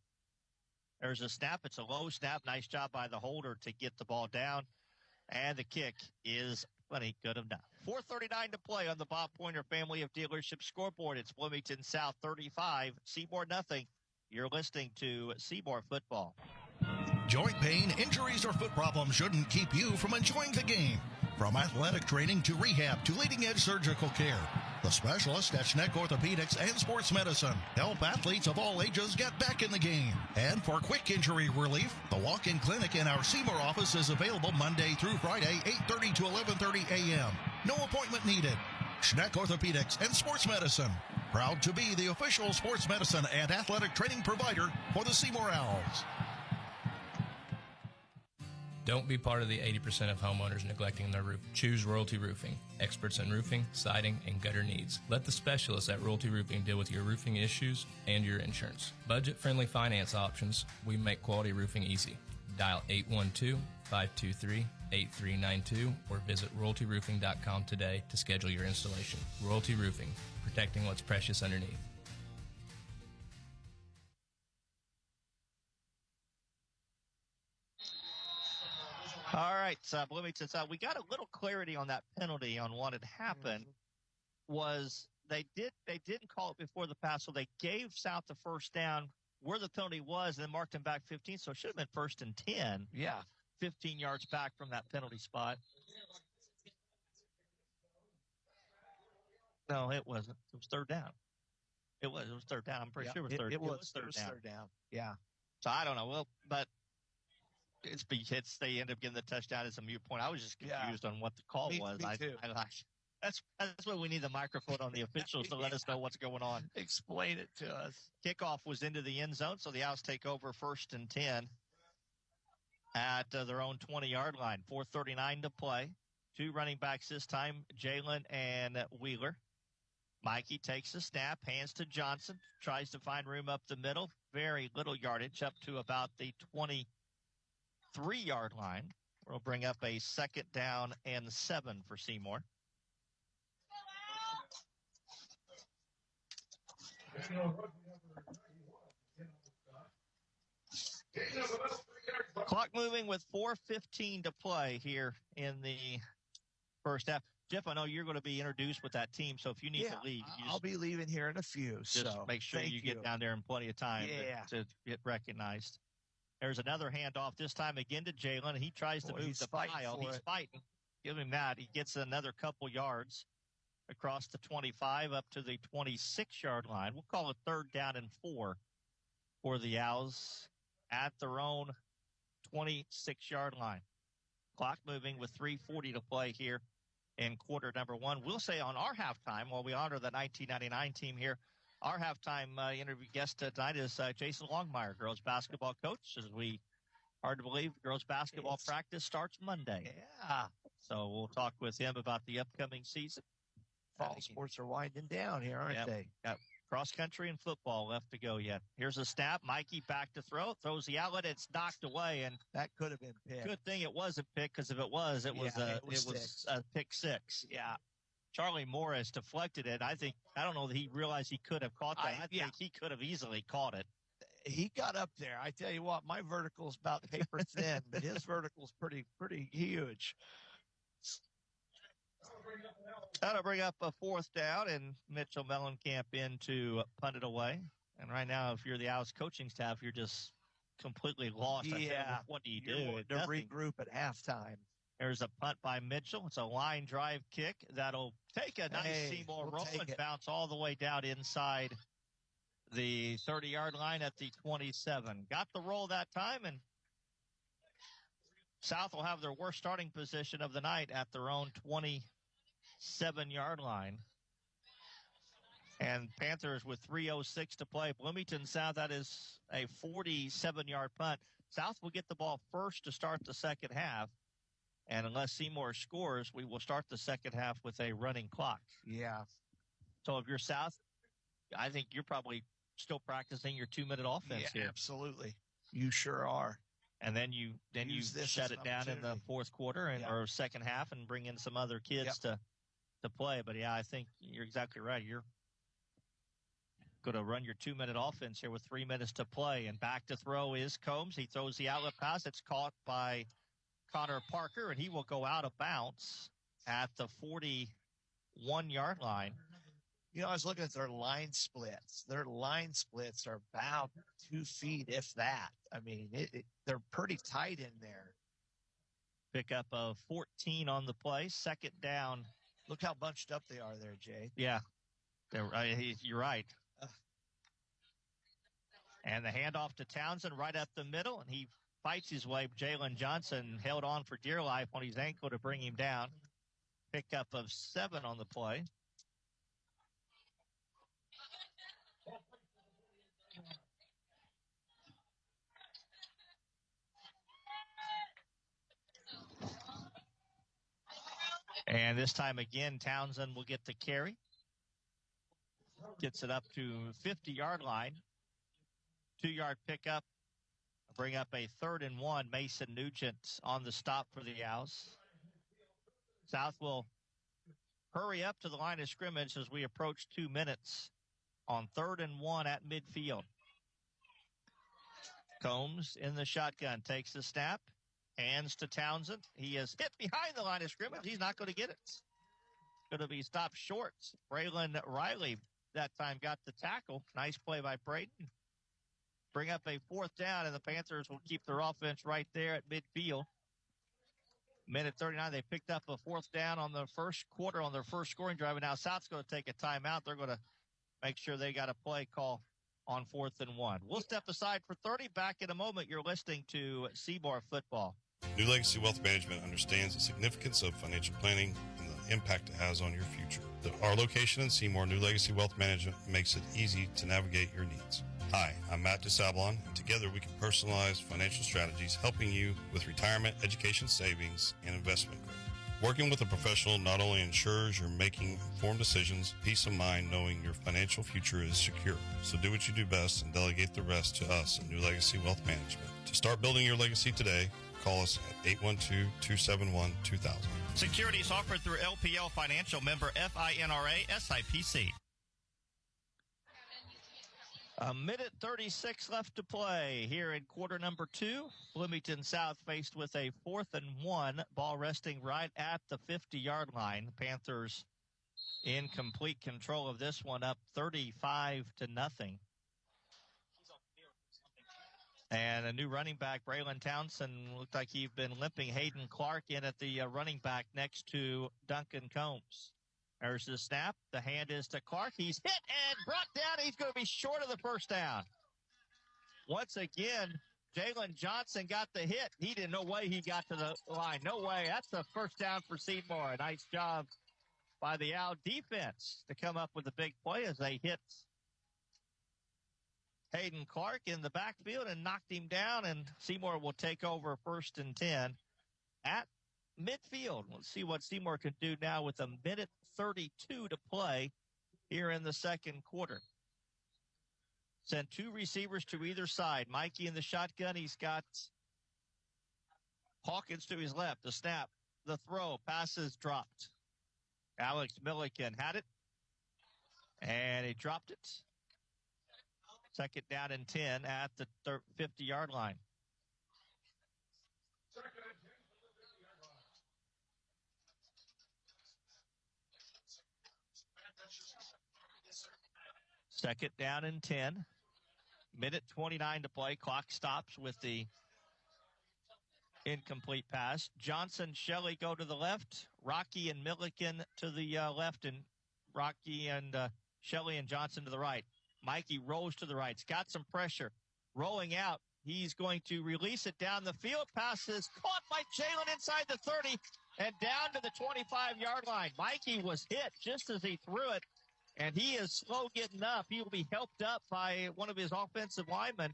[SPEAKER 2] There's a snap. It's a low snap. Nice job by the holder to get the ball down. And the kick is plenty good enough. 4:39 to play on the Bob Pointer Family of Dealership scoreboard. It's Bloomington South 35, Seymour nothing. You're listening to Seymour Football.
[SPEAKER 5] Joint pain, injuries, or foot problems shouldn't keep you from enjoying the game. From athletic training to rehab to leading-edge surgical care, the specialists at Schneck Orthopedics and Sports Medicine help athletes of all ages get back in the game. And for quick injury relief, the walk-in clinic in our Seymour office is available Monday through Friday, 8:30 to 11:30 a.m. No appointment needed. Schneck Orthopedics and Sports Medicine, proud to be the official sports medicine and athletic training provider for the Seymour Owls.
[SPEAKER 11] Don't be part of the 80% of homeowners neglecting their roof. Choose Royalty Roofing, experts in roofing, siding, and gutter needs. Let the specialists at Royalty Roofing deal with your roofing issues and your insurance. Budget-friendly finance options. We make quality roofing easy. Dial 812-523-8392 or visit royaltyroofing.com today to schedule your installation. Royalty Roofing, protecting what's precious underneath.
[SPEAKER 2] All right, Bloomington South. We got a little clarity on that penalty on what had happened. Was they didn't call it before the pass, so they gave South the first down where the penalty was, and then marked him back 15. So it should have been first and 10.
[SPEAKER 10] Yeah,
[SPEAKER 2] 15 yards back from that penalty spot. No, it wasn't. It was third down. It was third down. I'm pretty sure it was third.
[SPEAKER 10] It was third down. Yeah.
[SPEAKER 2] So I don't know. Well, but it's they end up getting the touchdown as a moot point. I was just confused on what the call was.
[SPEAKER 10] Me too.
[SPEAKER 2] That's why we need the microphone on the officials to let us know what's going on.
[SPEAKER 10] Explain it to us.
[SPEAKER 2] Kickoff was into the end zone, so the Owls take over 1st and 10 at their own 20-yard line. 4:39 to play. 2 running backs this time, Jalen and Wheeler. Mikey takes the snap, hands to Johnson, tries to find room up the middle. Very little yardage, up to about the 23-yard line. We'll bring up a 2nd down and 7 for Seymour. Clock moving with 4:15 to play here in the first half. Jeff, I know you're going to be introduced with that team, so if you need to leave,
[SPEAKER 10] I'll be leaving here in a few.
[SPEAKER 2] Just
[SPEAKER 10] So
[SPEAKER 2] make sure you get down there in plenty of time to get recognized. There's another handoff, this time again to Jalen. He tries to move the pile. He's fighting. Give him that. He gets another couple yards across the 25 up to the 26-yard line. We'll call it 3rd down and 4 for the Owls at their own 26-yard line. Clock moving with 3:40 to play here in quarter number 1. We'll say on our halftime, while we honor the 1999 team here, our halftime interview guest tonight is Jason Longmire, girls basketball coach. Hard to believe, girls basketball practice starts Monday.
[SPEAKER 10] Yeah.
[SPEAKER 2] So we'll talk with him about the upcoming season.
[SPEAKER 10] Fall sports are winding down here, aren't they?
[SPEAKER 2] Got cross country and football left to go yet. Here's a snap. Mikey back to throw. Throws the outlet. It's knocked away, and
[SPEAKER 10] that could have been picked.
[SPEAKER 2] Good thing it wasn't picked, because if it was, it was a pick 6.
[SPEAKER 10] Yeah.
[SPEAKER 2] Charlie Morris deflected it. I don't know that he realized he could have caught that. I think he could have easily caught it.
[SPEAKER 10] He got up there. I tell you what, my vertical's about paper thin, but his vertical's pretty huge.
[SPEAKER 2] That'll bring up a 4th down, and Mitchell Mellencamp in to punt it away. And right now, if you're the Owls coaching staff, you're just completely lost.
[SPEAKER 10] Yeah.
[SPEAKER 2] What do you do?
[SPEAKER 10] To regroup at halftime.
[SPEAKER 2] There's a punt by Mitchell. It's a line drive kick that'll take a nice Seymour roll and bounce all the way down inside the 30-yard line at the 27. Got the roll that time, and South will have their worst starting position of the night at their own 27-yard line. And Panthers with 3:06 to play. Bloomington South, that is a 47-yard punt. South will get the ball first to start the second half. And unless Seymour scores, we will start the second half with a running clock.
[SPEAKER 10] Yeah.
[SPEAKER 2] So if you're South, I think you're probably still practicing your 2-minute offense here.
[SPEAKER 10] Absolutely. You sure are.
[SPEAKER 2] And then you shut it down in the fourth quarter or second half and bring in some other kids to play. But, yeah, I think you're exactly right. You're going to run your 2-minute offense here with 3 minutes to play. And back to throw is Combs. He throws the outlet pass. It's caught by Connor Parker, and he will go out of bounds at the 41-yard line.
[SPEAKER 10] You know, I was looking at their line splits. Their line splits are about 2 feet, if that. I mean, they're pretty tight in there.
[SPEAKER 2] Pickup of 14 on the play. 2nd down.
[SPEAKER 10] Look how bunched up they are there, Jay.
[SPEAKER 2] Yeah, you're right. And the handoff to Townsend right up the middle, and he fights his way. Jalen Johnson held on for dear life on his ankle to bring him down. Pickup of 7 on the play. And this time again, Townsend will get the carry. Gets it up to 50-yard line. 2-yard pickup. Bring up a 3rd and 1. Mason Nugent on the stop for the Owls. South will hurry up to the line of scrimmage as we approach 2 minutes on 3rd and 1 at midfield. Combs in the shotgun takes the snap. Hands to Townsend. He is hit behind the line of scrimmage. He's not going to get it. Going to be stopped short. Braylon Riley that time got the tackle. Nice play by Braden. Bring up a 4th down, and the Panthers will keep their offense right there at midfield. Minute 39, they picked up a 4th down on the first quarter on their first scoring drive, and now South's going to take a timeout. They're going to make sure they got a play call on 4th and 1. We'll step aside for 30. Back in a moment. You're listening to Seymour Football.
[SPEAKER 12] New Legacy Wealth Management understands the significance of financial planning and the impact it has on your future. Our location in Seymour, New Legacy Wealth Management, makes it easy to navigate your needs. Hi, I'm Matt DeSablon, and together we can personalize financial strategies, helping you with retirement, education, savings, and investment growth. Working with a professional not only ensures you're making informed decisions, peace of mind knowing your financial future is secure. So do what you do best and delegate the rest to us in New Legacy Wealth Management. To start building your legacy today, call us at 812-271-2000.
[SPEAKER 2] Securities offered through LPL Financial, member FINRA SIPC. A minute 36 left to play here in quarter number 2. Bloomington South faced with a 4th and 1, ball resting right at the 50-yard line. Panthers in complete control of this one, up 35-0. And a new running back, Braylon Townsend, looked like he'd been limping. Hayden Clark in at the running back next to Duncan Combs. There's the snap. The hand is to Clark. He's hit and brought down. He's going to be short of the first down. Once again, Jalen Johnson got the hit. He didn't know way he got to the line. No way. That's the first down for Seymour. A nice job by the Owl defense to come up with a big play as they hit Hayden Clark in the backfield and knocked him down, and Seymour will take over 1st and 10 at midfield. Let's see what Seymour can do now with a minute 32 to play here in the second quarter. Send 2 receivers to either side. Mikey in the shotgun. He's got Hawkins to his left. The snap, the throw, passes dropped. Alex Milliken had it, and he dropped it. Second down and 10 at the 50-yard line. Second down and 10. Minute 29 to play. Clock stops with the incomplete pass. Johnson, Shelley go to the left. Rocky and Milliken to the left, and Rocky and Shelley and Johnson to the right. Mikey rolls to the right. He's got some pressure. Rolling out. He's going to release it down the field. Pass is caught by Jalen inside the 30 and down to the 25-yard line. Mikey was hit just as he threw it, and he is slow getting up. He will be helped up by one of his offensive linemen,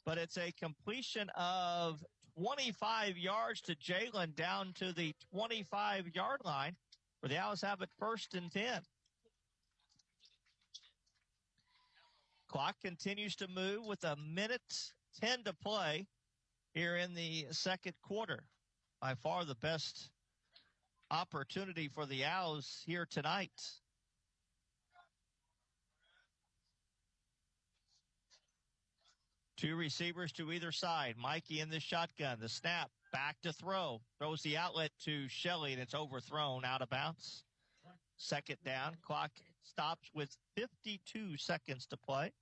[SPEAKER 2] but it's a completion of 25 yards to Jalen down to the 25-yard line, where the Owls have it 1st and 10. Clock continues to move with a minute 10 to play here in the second quarter. By far the best opportunity for the Owls here tonight. Two receivers to either side. Mikey in the shotgun. The snap, back to throw. Throws the outlet to Shelley, and it's overthrown out of bounds. Second down. Clock stops with 52 seconds to play.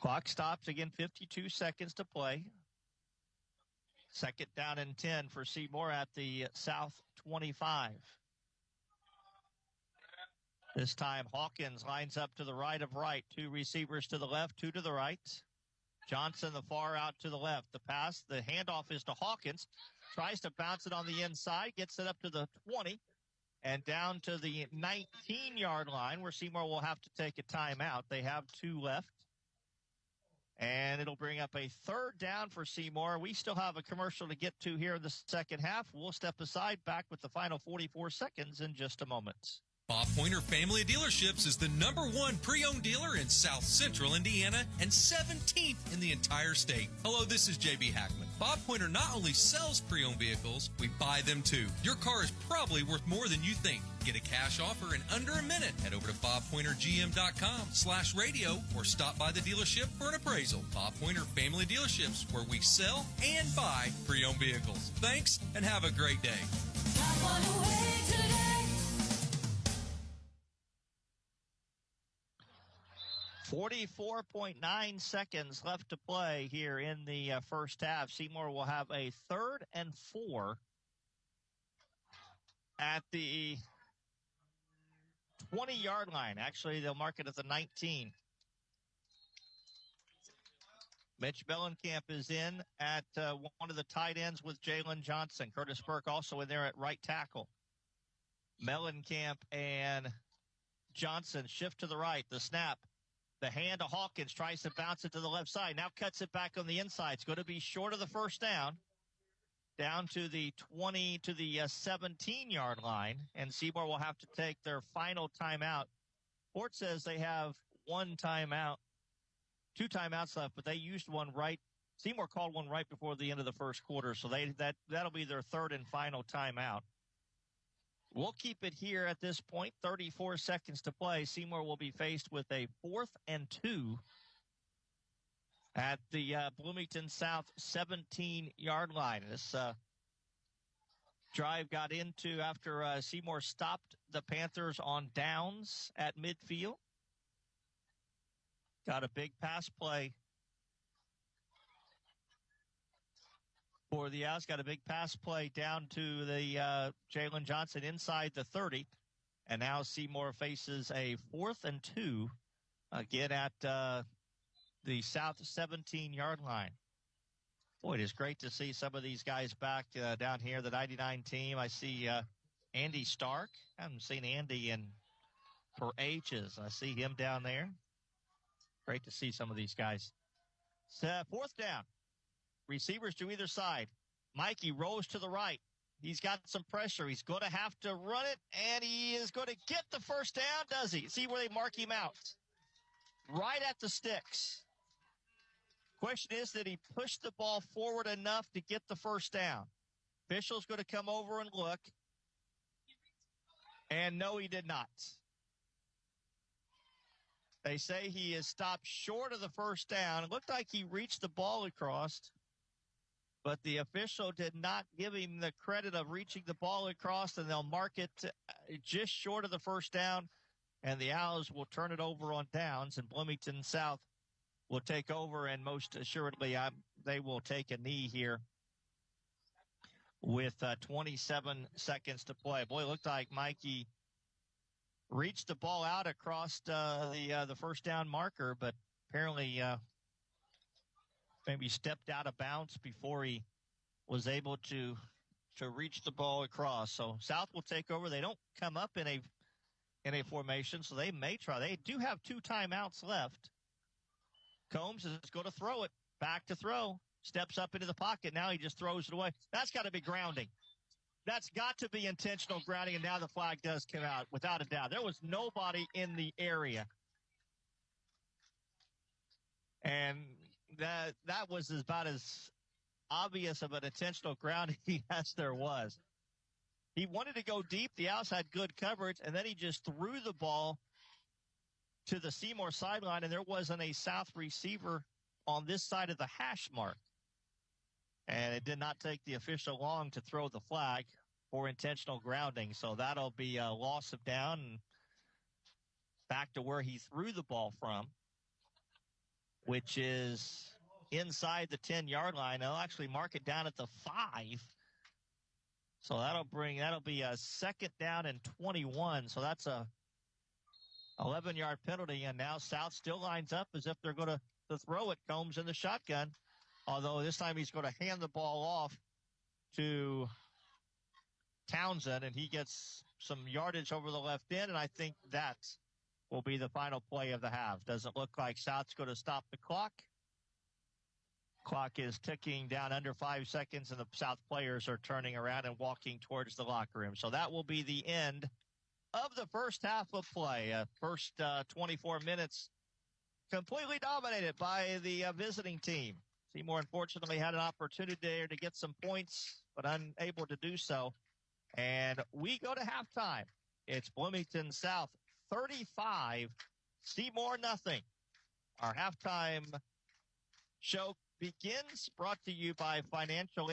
[SPEAKER 2] Clock stops again, 52 seconds to play. Second down and 10 for Seymour at the South 25. This time Hawkins lines up to the right of right. 2 receivers to the left, 2 to the right. Johnson the far out to the left. The pass, the handoff is to Hawkins. Tries to bounce it on the inside, gets it up to the 20 and down to the 19-yard line where Seymour will have to take a timeout. They have 2 left. And it'll bring up a 3rd down for Seymour. We still have a commercial to get to here in the second half. We'll step aside, back with the final 44 seconds in just a moment.
[SPEAKER 7] Bob Pointer Family Dealerships is the #1 pre-owned dealer in South Central Indiana and 17th in the entire state. Hello, this is J.B. Hackman. Bob Pointer not only sells pre-owned vehicles, we buy them too. Your car is probably worth more than you think. Get a cash offer in under a minute. Head over to bobpointergm.com/radio or stop by the dealership for an appraisal. Bob Pointer Family Dealerships, where we sell and buy pre-owned vehicles. Thanks and have a great day.
[SPEAKER 2] 44.9 seconds left to play here in the first half. Seymour will have a 3rd and 4 at the 20-yard line. Actually, they'll mark it at the 19. Mitch Mellencamp is in at one of the tight ends with Jalen Johnson. Curtis Burke also in there at right tackle. Mellencamp and Johnson shift to the right. The snap. The hand to Hawkins, tries to bounce it to the left side. Now cuts it back on the inside. It's going to be short of the first down. Down to the 20 to the 17-yard line. And Seymour will have to take their final timeout. Fort says they have one timeout, 2 timeouts left, but they used one right. Seymour called one right before the end of the first quarter. So that'll be their third and final timeout. We'll keep it here at this point. 34 seconds to play. Seymour will be faced with a 4th and 2 at the Bloomington South 17-yard line. This drive got into after Seymour stopped the Panthers on downs at midfield. Got a big pass play for the Owls. Got a big pass play down to the Jalen Johnson inside the 30. And now Seymour faces a 4th and 2 again at the South 17-yard line. Boy, it is great to see some of these guys back down here, the 99 team. I see Andy Stark. I haven't seen Andy for ages. I see him down there. Great to see some of these guys. So, 4th down. Receivers to either side. Mikey rolls to the right. He's got some pressure. He's going to have to run it, and he is going to get the first down, does he? See where they mark him out. Right at the sticks. Question is, did he push the ball forward enough to get the first down? Official's going to come over and look. And no, he did not. They say he is stopped short of the first down. It looked like he reached the ball across, but the official did not give him the credit of reaching the ball across, and they'll mark it just short of the first down, and the Owls will turn it over on downs, and Bloomington South will take over, and most assuredly they will take a knee here with 27 seconds to play. Boy, it looked like Mikey reached the ball out across the first down marker, but apparently maybe stepped out of bounds before he was able to reach the ball across. So South will take over. They don't come up in a formation, so they may try. They do have 2 timeouts left. Combs is going to throw it. Back to throw. Steps up into the pocket. Now he just throws it away. That's got to be grounding. That's got to be intentional grounding, and now the flag does come out, without a doubt. There was nobody in the area. And that was about as obvious of an intentional grounding as there was. He wanted to go deep. The Owls had good coverage, and then he just threw the ball to the Seymour sideline, and there wasn't a South receiver on this side of the hash mark. And it did not take the official long to throw the flag for intentional grounding. So that'll be a loss of down and back to where he threw the ball from, which is inside the 10-yard line. They'll actually mark it down at the 5. So that'll be a 2nd down and 21. So that's a 11-yard penalty. And now South still lines up as if they're going to throw it. Combs in the shotgun. Although this time he's going to hand the ball off to Townsend, and he gets some yardage over the left end, and I think that will be the final play of the half. Doesn't look like South's going to stop the clock. Clock is ticking down under 5 seconds, and the South players are turning around and walking towards the locker room. So that will be the end of the first half of play. First 24 minutes completely dominated by the visiting team. Seymour, unfortunately, had an opportunity there to get some points, but unable to do so. And we go to halftime. It's Bloomington South 35, Seymour nothing. Our halftime show begins, brought to you by Financial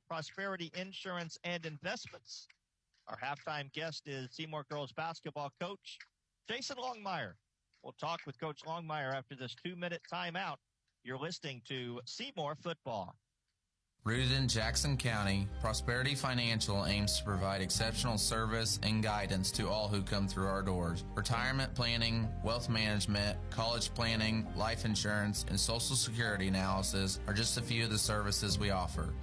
[SPEAKER 2] Prosperity Insurance and Investments. Our halftime guest is Seymour girls basketball coach Jason Longmire. We'll talk with Coach Longmire after this 2-minute timeout. You're listening to Seymour Football.
[SPEAKER 13] Rooted in Jackson County, Prosperity Financial aims to provide exceptional service and guidance to all who come through our doors. Retirement planning, wealth management, college planning, life insurance, and Social Security analysis are just a few of the services we offer.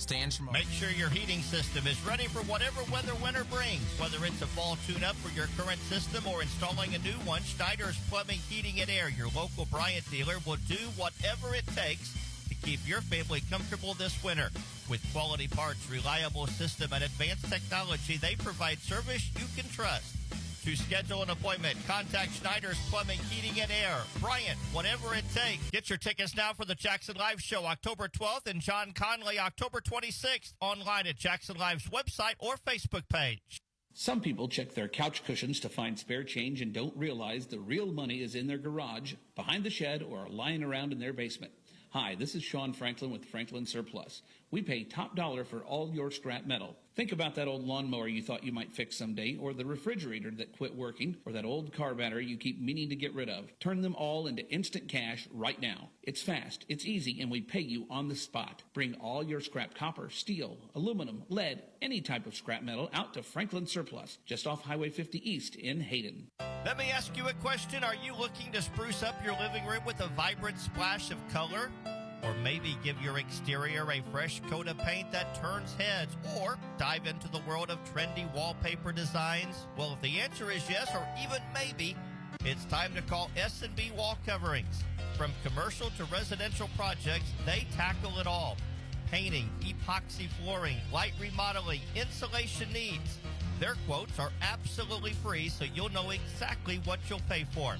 [SPEAKER 2] Make sure your heating system is ready for whatever weather winter brings. Whether it's a fall tune-up for your current system or installing a new one, Schneider's Plumbing, Heating, and Air, your local Bryant dealer, will do whatever it takes to keep your family comfortable this winter. With quality parts, reliable system, and advanced technology, they provide service you can trust. To schedule an appointment, contact Schneider's Plumbing, Heating, and Air. Bryant, whatever it takes. Get your tickets now for the Jackson Live Show, October 12th, and John Conley, October 26th, online at Jackson Live's website or Facebook page.
[SPEAKER 17] Some people check their couch cushions to find spare change and don't realize the real money is in their garage, behind the shed, or lying around in their basement. Hi, this is Sean Franklin with Franklin Surplus. We pay top dollar for all your scrap metal. Think about that old lawnmower you thought you might fix someday, or the refrigerator that quit working, or that old car battery you keep meaning to get rid of. Turn them all into instant cash right now. It's fast, it's easy, and we pay you on the spot. Bring all your scrap copper, steel, aluminum, lead, any type of scrap metal out to Franklin Surplus, just off Highway 50 East in Hayden.
[SPEAKER 2] Let me ask you a question. Are you looking to spruce up your living room with a vibrant splash of color? Or maybe give your exterior a fresh coat of paint that turns heads? Or dive into the world of trendy wallpaper designs? Well, if the answer is yes, or even maybe, it's time to call S&B Wall Coverings. From commercial to residential projects, they tackle it all. Painting, epoxy flooring, light remodeling, insulation needs. Their quotes are absolutely free, so you'll know exactly what you'll pay for.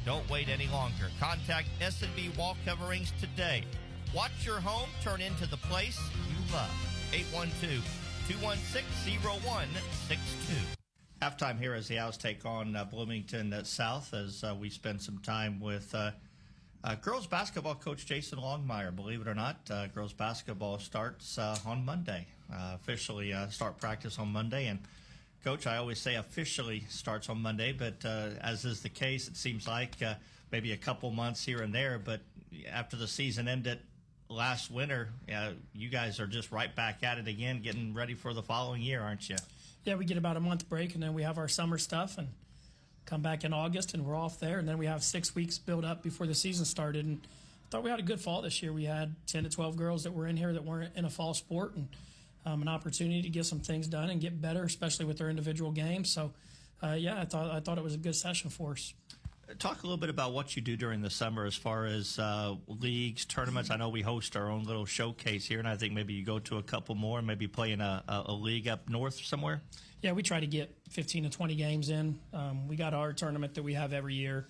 [SPEAKER 2] Don't wait any longer. Contact S&B Wall Coverings today. Watch your home turn into the place you love. 812-216-0162. Halftime here as the Owls take on Bloomington South as we spend some time with girls basketball coach Jason Longmire. Believe it or not, girls basketball starts on Monday. Officially start practice on Monday. And Coach, I always say officially starts on Monday, but as is the case, it seems like maybe a couple months here and there. But after the season ended last winter, you guys are just right back at it again, getting ready for the following year, aren't you?
[SPEAKER 14] Yeah, we get about a month break, and then we have our summer stuff, and come back in August, and we're off there. And then we have 6 weeks build up before the season started. And I thought we had a good fall this year. We had 10 to 12 girls that were in here that weren't in a fall sport, and an opportunity to get some things done and get better, especially with their individual games. So, I thought it was a good session for us.
[SPEAKER 2] Talk a little bit about what you do during the summer as far as leagues, tournaments. I know we host our own little showcase here, and I think maybe you go to a couple more, maybe play in a league up north somewhere.
[SPEAKER 14] Yeah, we try to get 15 to 20 games in. We got our tournament that we have every year.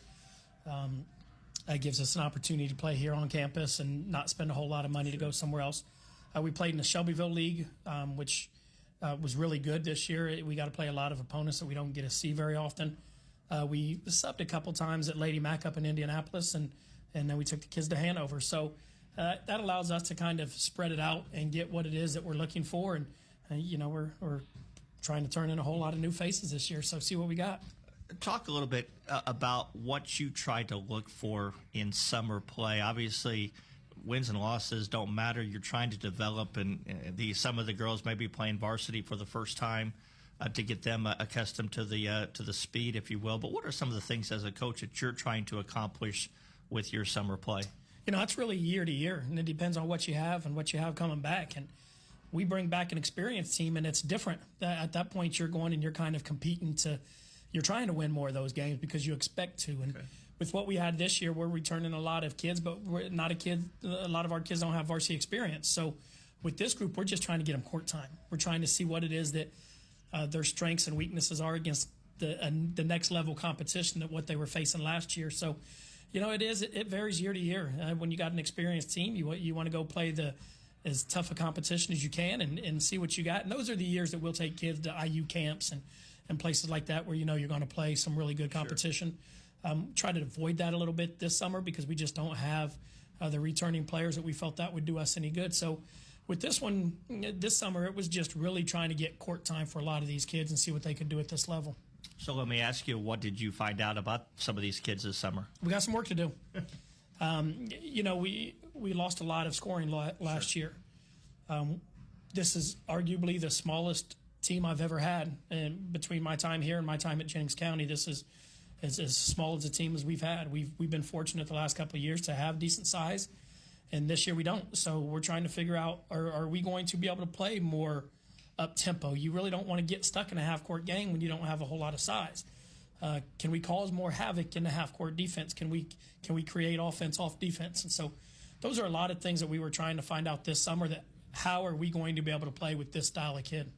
[SPEAKER 14] That gives us an opportunity to play here on campus and not spend a whole lot of money to go somewhere else. We played in the Shelbyville League, which was really good this year. We got to play a lot of opponents that we don't get to see very often. We subbed a couple times at Lady Mac up in Indianapolis, and then we took the kids to Hanover. So that allows us to kind of spread it out and get what it is that we're looking for. And we're trying to turn in a whole lot of new faces this year, so see what we got.
[SPEAKER 2] Talk a little bit about what you try to look for in summer play. Obviously, wins and losses don't matter. You're trying to develop, and some of the girls may be playing varsity for the first time to get them accustomed to the speed, if you will. But what are some of the things as a coach that you're trying to accomplish with your summer play?
[SPEAKER 14] It's really year to year, and it depends on what you have and what you have coming back. And we bring back an experienced team, and it's different. At that point, you're going and you're kind of competing you're trying to win more of those games because you expect to. And with what we had this year, we're returning a lot of kids, but we're not a lot of our kids don't have varsity experience. So with this group, we're just trying to get them court time. We're trying to see what it is that their strengths and weaknesses are against the next level competition that what they were facing last year. So, it varies year to year. When you got an experienced team, you want to go play as tough a competition as you can and see what you got. And those are the years that we'll take kids to IU camps and places like that where you're going to play some really good competition. Sure. Try to avoid that a little bit this summer because we just don't have the returning players that we felt that would do us any good. So with this one, this summer, it was just really trying to get court time for a lot of these kids and see what they could do at this level.
[SPEAKER 2] So let me ask you, what did you find out about some of these kids this summer?
[SPEAKER 14] We got some work to do. We lost a lot of scoring last year. this is arguably the smallest team I've ever had. And between my time here and my time at Jennings County, this is as small as a team as we've had. We've been fortunate the last couple of years to have decent size, and this year we don't. So we're trying to figure out, are we going to be able to play more up-tempo? You really don't want to get stuck in a half-court game when you don't have a whole lot of size. Can we cause more havoc in the half-court defense? Can we create offense off defense? And so those are a lot of things that we were trying to find out this summer, that how are we going to be able to play with this style of kid?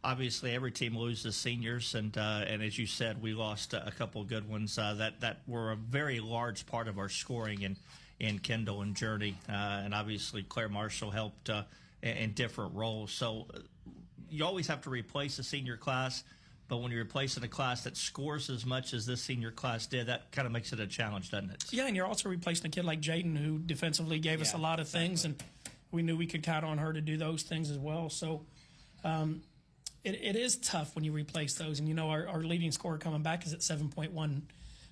[SPEAKER 2] Obviously, every team loses seniors, and as you said, we lost a couple of good ones that were a very large part of our scoring in Kendall and Journey, and obviously Claire Marshall helped in different roles. So you always have to replace a senior class, but when you're replacing a class that scores as much as this senior class did, that kind of makes it a challenge, doesn't it?
[SPEAKER 14] Yeah, and you're also replacing a kid like Jaden, who defensively gave us a lot of things, and we knew we could count on her to do those things as well. So it is tough when you replace those. And, our leading scorer coming back is at 7.1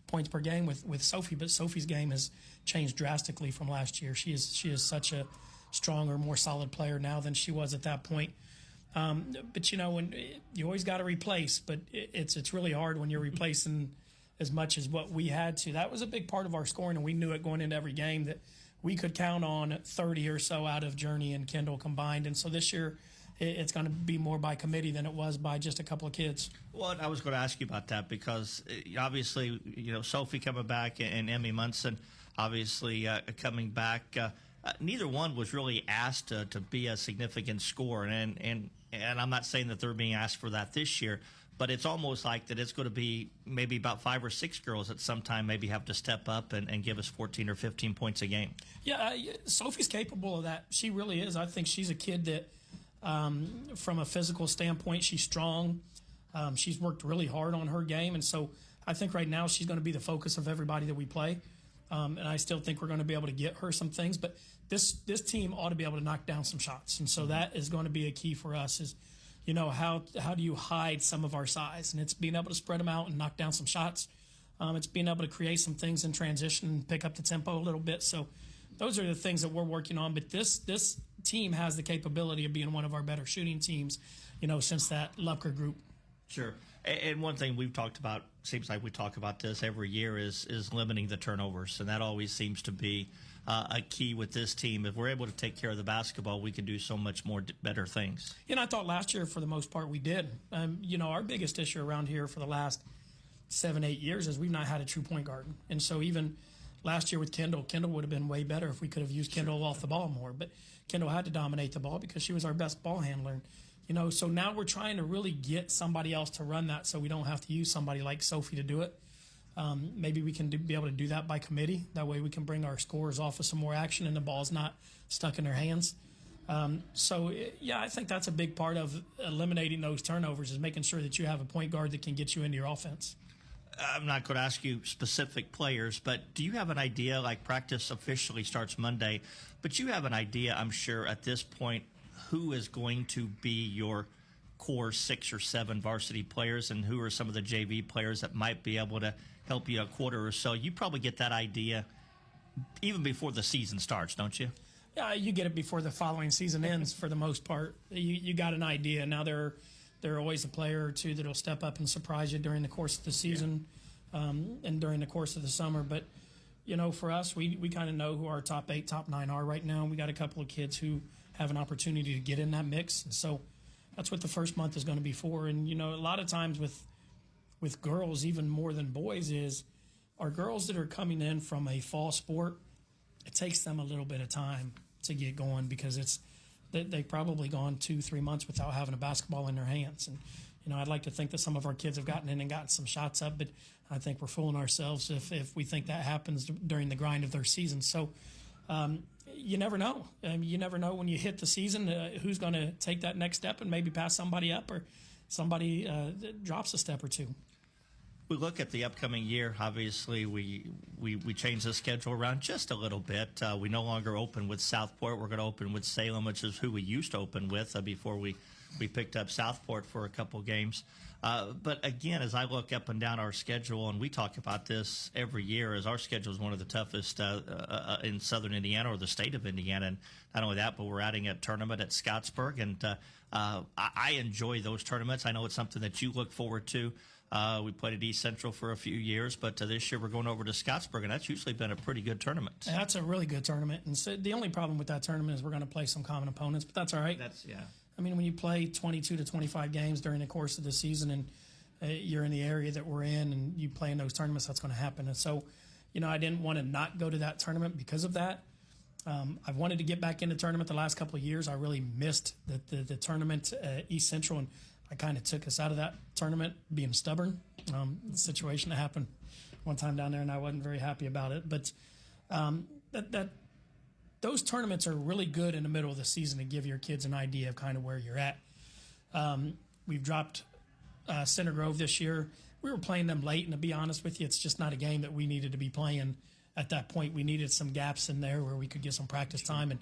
[SPEAKER 14] points per game with Sophie, but Sophie's game has changed drastically from last year. She is such a stronger, more solid player now than she was at that point. But, when you always got to replace, but it's really hard when you're replacing as much as what we had to. That was a big part of our scoring, and we knew it going into every game that we could count on 30 or so out of Journey and Kendall combined. And so this year, it's going to be more by committee than it was by just a couple of kids.
[SPEAKER 2] Well, I was going to ask you about that because obviously, Sophie coming back and Emmy Munson obviously coming back. Neither one was really asked to be a significant scorer, and I'm not saying that they're being asked for that this year, but it's almost like that it's going to be maybe about 5 or 6 girls at some time maybe have to step up and give us 14 or 15 points a game.
[SPEAKER 14] Yeah, Sophie's capable of that. She really is. I think she's a kid that, from a physical standpoint, she's strong. She's worked really hard on her game, and so I think right now she's going to be the focus of everybody that we play. And I still think we're going to be able to get her some things, but this team ought to be able to knock down some shots, and so that is going to be a key for us. Is how do you hide some of our size, and it's being able to spread them out and knock down some shots. It's being able to create some things in transition and pick up the tempo a little bit. So those are the things that we're working on. But this team has the capability of being one of our better shooting teams, since that Lupker group.
[SPEAKER 2] Sure. And one thing we've talked about, seems like we talk about this every year, is limiting the turnovers. And that always seems to be a key with this team. If we're able to take care of the basketball, we can do so much more better things.
[SPEAKER 14] I thought last year, for the most part, we did. Our biggest issue around here for the last 7-8 years is we've not had a true point guard. And so even last year with Kendall would have been way better if we could have used Kendall off the ball more. But Kendall had to dominate the ball because she was our best ball handler. So now we're trying to really get somebody else to run that so we don't have to use somebody like Sophie to do it. Maybe we can be able to do that by committee. That way we can bring our scorers off with some more action and the ball's not stuck in their hands. I think that's a big part of eliminating those turnovers, is making sure that you have a point guard that can get you into your offense.
[SPEAKER 2] I'm not going to ask you specific players, but do you have an idea, like practice officially starts Monday, but you have an idea, I'm sure, at this point, who is going to be your core 6 or 7 varsity players and who are some of the JV players that might be able to help you a quarter or so? You probably get that idea even before the season starts, don't you?
[SPEAKER 14] Yeah, you get it before the following season ends for the most part. You got an idea. Now there are always a player or two that will step up and surprise you during the course of the season and during the course of the summer. But, for us, we kind of know who our top 8, top 9 are right now. We got a couple of kids who have an opportunity to get in that mix. And so that's what the first month is going to be for. And, a lot of times with girls, even more than boys, is our girls that are coming in from a fall sport, it takes them a little bit of time to get going because they've probably gone 2-3 months without having a basketball in their hands. And, I'd like to think that some of our kids have gotten in and gotten some shots up, but I think we're fooling ourselves if we think that happens during the grind of their season. So, you never know. You never know when you hit the season who's going to take that next step and maybe pass somebody up or somebody drops a step or two.
[SPEAKER 2] We look at the upcoming year. Obviously, we changed the schedule around just a little bit. We no longer open with Southport. We're going to open with Salem, which is who we used to open with before we we picked up Southport for a couple games. But again, as I look up and down our schedule, and we talk about this every year, as our schedule is one of the toughest in southern Indiana or the state of Indiana. And not only that, but we're adding a tournament at Scottsburg. And I enjoy those tournaments. I know it's something that you look forward to. We played at East Central for a few years, but this year we're going over to Scottsburg, and that's usually been a pretty good tournament.
[SPEAKER 14] Yeah, that's a really good tournament. And so the only problem with that tournament is we're going to play some common opponents, but that's all right. I mean, when you play 22 to 25 games during the course of the season and you're in the area that we're in and you play in those tournaments, that's going to happen. And so, I didn't want to not go to that tournament because of that. I've wanted to get back in the tournament the last couple of years. I really missed the tournament at East Central, and I kind of took us out of that tournament being stubborn. The situation that happened one time down there, and I wasn't very happy about it. But those tournaments are really good in the middle of the season to give your kids an idea of kind of where you're at. We've dropped Center Grove this year. We were playing them late, and to be honest with you, it's just not a game that we needed to be playing at that point. We needed some gaps in there where we could get some practice time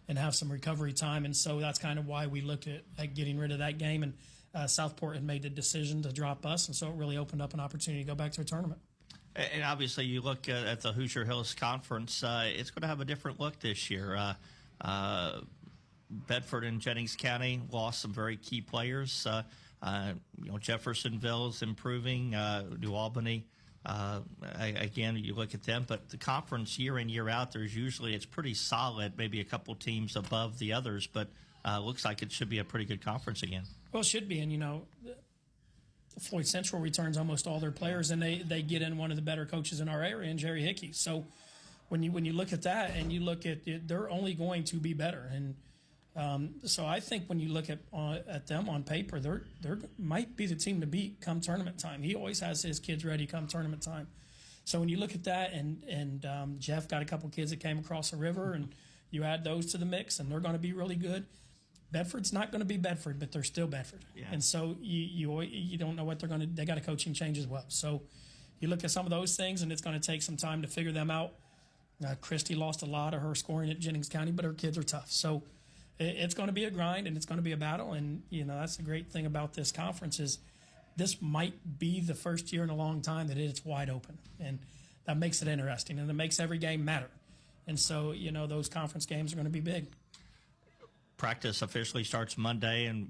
[SPEAKER 14] and have some recovery time. And so that's kind of why we looked at getting rid of that game. And Southport had made the decision to drop us, and so it really opened up an opportunity to go back to a tournament.
[SPEAKER 2] And obviously, you look at the Hoosier Hills Conference, it's going to have a different look this year. Bedford and Jennings County lost some very key players. Jeffersonville's improving. New Albany, again, you look at them. But the conference year in, year out, it's pretty solid, maybe a couple teams above the others. But looks like it should be a pretty good conference again.
[SPEAKER 14] Well, it should be. And, Floyd Central returns almost all their players, and they get in one of the better coaches in our area, and Jerry Hickey. So when you look at that and you look at it, they're only going to be better. And so I think when you look at them on paper, they're might be the team to beat come tournament time. He always has his kids ready come tournament time. So when you look at that, and Jeff got a couple kids that came across the river, and you add those to the mix, and they're going to be really good. Bedford's not going to be Bedford, but they're still Bedford. Yeah. And so you don't know what they're going to – they got a coaching change as well. So you look at some of those things, and it's going to take some time to figure them out. Christy lost a lot of her scoring at Jennings County, but her kids are tough. So it's going to be a grind, and it's going to be a battle. And, that's the great thing about this conference is this might be the first year in a long time that it's wide open. And that makes it interesting, and it makes every game matter. And so, those conference games are going to be big.
[SPEAKER 2] Practice officially starts Monday, and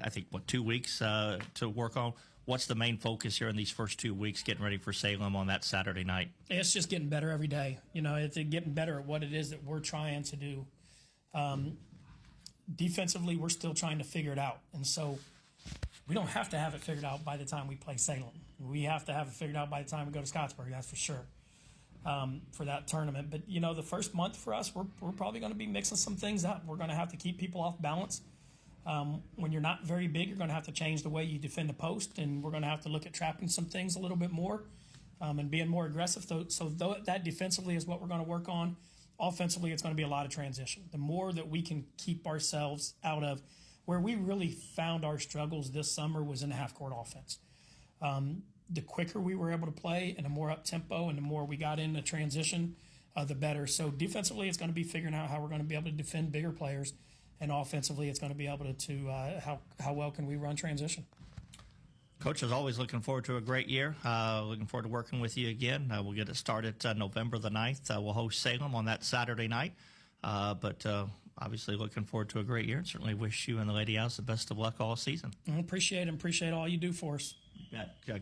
[SPEAKER 2] I think 2 weeks to work on. What's the main focus here in these first 2 weeks, getting ready for Salem on that Saturday night?
[SPEAKER 14] It's just getting better every day. It's getting better at what it is that we're trying to do. Defensively, we're still trying to figure it out, and so we don't have to have it figured out by the time we play Salem. We have to have it figured out by the time we go to Scottsburg. That's for sure. For that tournament. But, the first month for us, we're probably going to be mixing some things up. We're going to have to keep people off balance. When you're not very big, you're going to have to change the way you defend the post, and we're going to have to look at trapping some things a little bit more and being more aggressive. So that defensively is what we're going to work on. Offensively, it's going to be a lot of transition. The more that we can keep ourselves out of where we really found our struggles this summer was in the half-court offense. The quicker we were able to play and the more up-tempo and the more we got in the transition, the better. So defensively, it's going to be figuring out how we're going to be able to defend bigger players. And offensively, it's going to be able to how well can we run transition.
[SPEAKER 2] Coach is always looking forward to a great year. Looking forward to working with you again. We'll get it started November the 9th. We'll host Salem on that Saturday night. But obviously looking forward to a great year, and certainly wish you and the Lady Owls the best of luck all season.
[SPEAKER 14] I appreciate all you do for us.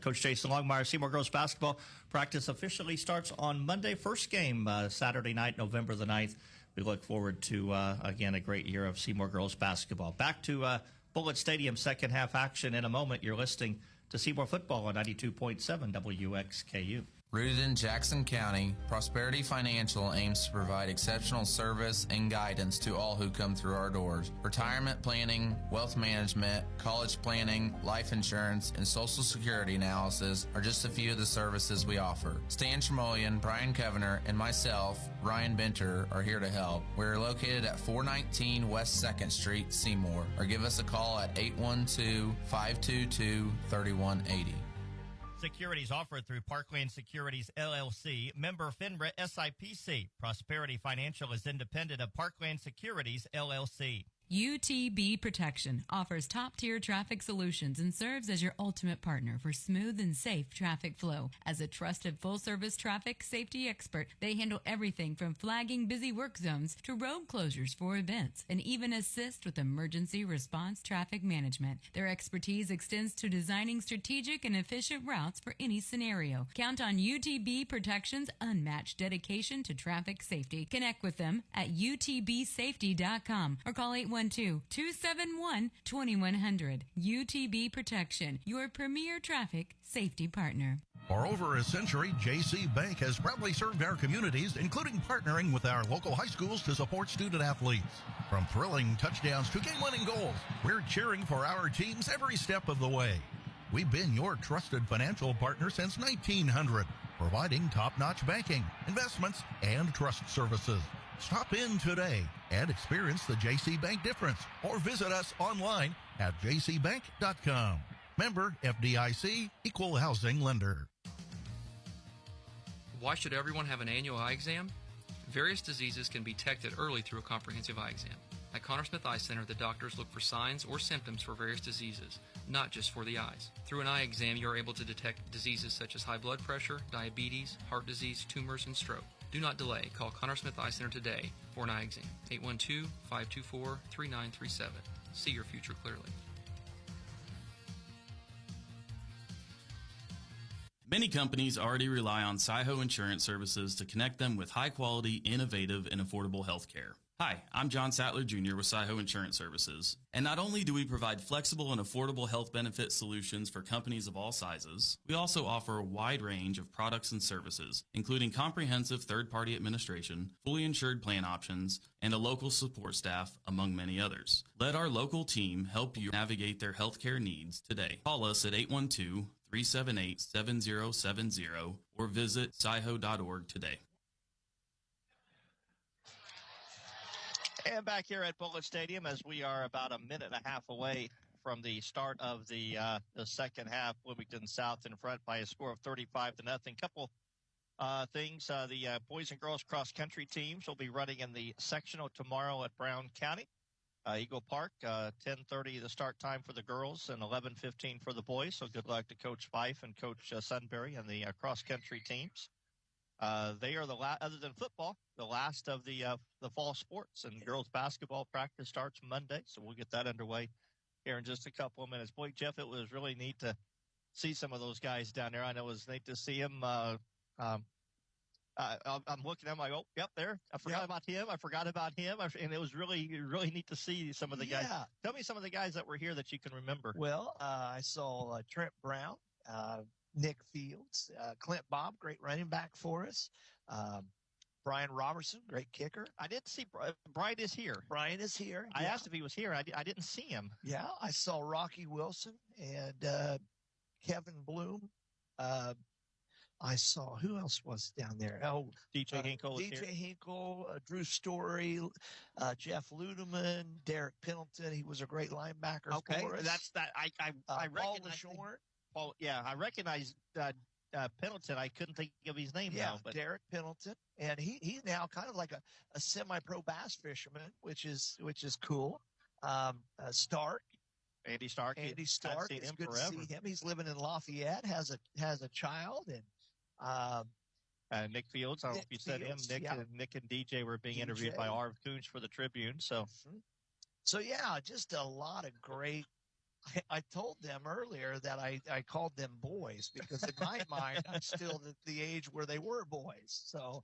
[SPEAKER 2] Coach Jason Longmire, Seymour Girls Basketball practice officially starts on Monday. First game Saturday night, November the 9th. We look forward to, again, a great year of Seymour Girls Basketball. Back to Bullitt Stadium second half action in a moment. You're listening to Seymour Football on 92.7 WXKU.
[SPEAKER 13] Rooted in Jackson County, Prosperity Financial aims to provide exceptional service and guidance to all who come through our doors. Retirement planning, wealth management, college planning, life insurance, and Social Security analysis are just a few of the services we offer. Stan Tremoyan, Brian Covener, and myself, Ryan Benter, are here to help. We're located at 419 West 2nd Street, Seymour, or give us a call at 812-522-3180.
[SPEAKER 2] Securities offered through Parkland Securities, LLC, member FINRA SIPC. Prosperity Financial is independent of Parkland Securities, LLC.
[SPEAKER 15] UTB Protection offers top-tier traffic solutions and serves as your ultimate partner for smooth and safe traffic flow. As a trusted full-service traffic safety expert, they handle everything from flagging busy work zones to road closures for events and even assist with emergency response traffic management. Their expertise extends to designing strategic and efficient routes for any scenario. Count on UTB Protection's unmatched dedication to traffic safety. Connect with them at utbsafety.com or call 812-271-2100. UTB Protection, your premier traffic safety partner.
[SPEAKER 5] For over a century, J.C. Bank has proudly served our communities, including partnering with our local high schools to support student athletes. From thrilling touchdowns to game-winning goals, we're cheering for our teams every step of the way. We've been your trusted financial partner since 1900, providing top-notch banking, investments, and trust services. Stop in today and experience the J.C. Bank difference, or visit us online at jcbank.com. Member FDIC, Equal Housing Lender.
[SPEAKER 19] Why should everyone have an annual eye exam? Various diseases can be detected early through a comprehensive eye exam. At Connor Smith Eye Center, the doctors look for signs or symptoms for various diseases, not just for the eyes. Through an eye exam, you are able to detect diseases such as high blood pressure, diabetes, heart disease, tumors, and stroke. Do not delay. Call Connor Smith Eye Center today for an eye exam. 812-524-3937. See your future clearly.
[SPEAKER 20] Many companies already rely on Seymour Insurance Services to connect them with high-quality, innovative, and affordable health care. Hi, I'm John Sattler Jr. with Seymour Insurance Services. And not only do we provide flexible and affordable health benefit solutions for companies of all sizes, we also offer a wide range of products and services, including comprehensive third-party administration, fully insured plan options, and a local support staff, among many others. Let our local team help you navigate their healthcare needs today. Call us at 812-378-7070 or visit sciho.org today.
[SPEAKER 2] And back here at Bullitt Stadium, as we are about a minute and a half away from the start of the second half, Bloomington South in front by a score of 35-0. Couple things. The boys and girls cross country teams will be running in the sectional tomorrow at Brown County, Eagle Park. 10:30 the start time for the girls and 11:15 for the boys. So good luck to Coach Fife and Coach Sunbury and the cross country teams. They are other than football, the last of the fall sports, and girls basketball practice starts Monday, so we'll get that underway here in just a couple of minutes. Boy, Jeff, it was really neat to see some of those guys down there. I know it was neat to see them. I'm looking at them like, oh, yep, there. I forgot about him. And it was really, really neat to see some of the guys. Tell me some of the guys that were here that you can remember.
[SPEAKER 10] Well, I saw Trent Brown, Nick Fields, Clint Bob, great running back for us. Brian Robertson, great kicker.
[SPEAKER 2] I didn't see Brian is here.
[SPEAKER 10] Brian is here.
[SPEAKER 2] I asked if he was here. I didn't see him.
[SPEAKER 10] Yeah, I saw Rocky Wilson and Kevin Bloom. I saw, who else was down there? Oh,
[SPEAKER 2] DJ Hinkle was
[SPEAKER 10] DJ
[SPEAKER 2] here.
[SPEAKER 10] Hinkle, Drew Story, Jeff Ludeman, Derek Pendleton. He was a great linebacker for us.
[SPEAKER 2] That's that. I
[SPEAKER 10] Paul
[SPEAKER 2] recognize
[SPEAKER 10] LeShorn.
[SPEAKER 2] Paul. Yeah, I recognize Pendleton. I couldn't think of his name now. But
[SPEAKER 10] Derek Pendleton, and he's now kind of like a semi-pro bass fisherman, which is cool. Stark.
[SPEAKER 2] Andy Stark.
[SPEAKER 10] Andy Stark.
[SPEAKER 2] I've seen
[SPEAKER 10] It's
[SPEAKER 2] him
[SPEAKER 10] good
[SPEAKER 2] forever.
[SPEAKER 10] to see him. He's living in Lafayette. Has a child, and
[SPEAKER 2] Nick Fields. I don't know if you said him. Nick and DJ were being interviewed by Arv Coons for the Tribune. So
[SPEAKER 10] yeah, just a lot of great. I told them earlier that I called them boys because in my mind I'm still at the age where they were boys. So,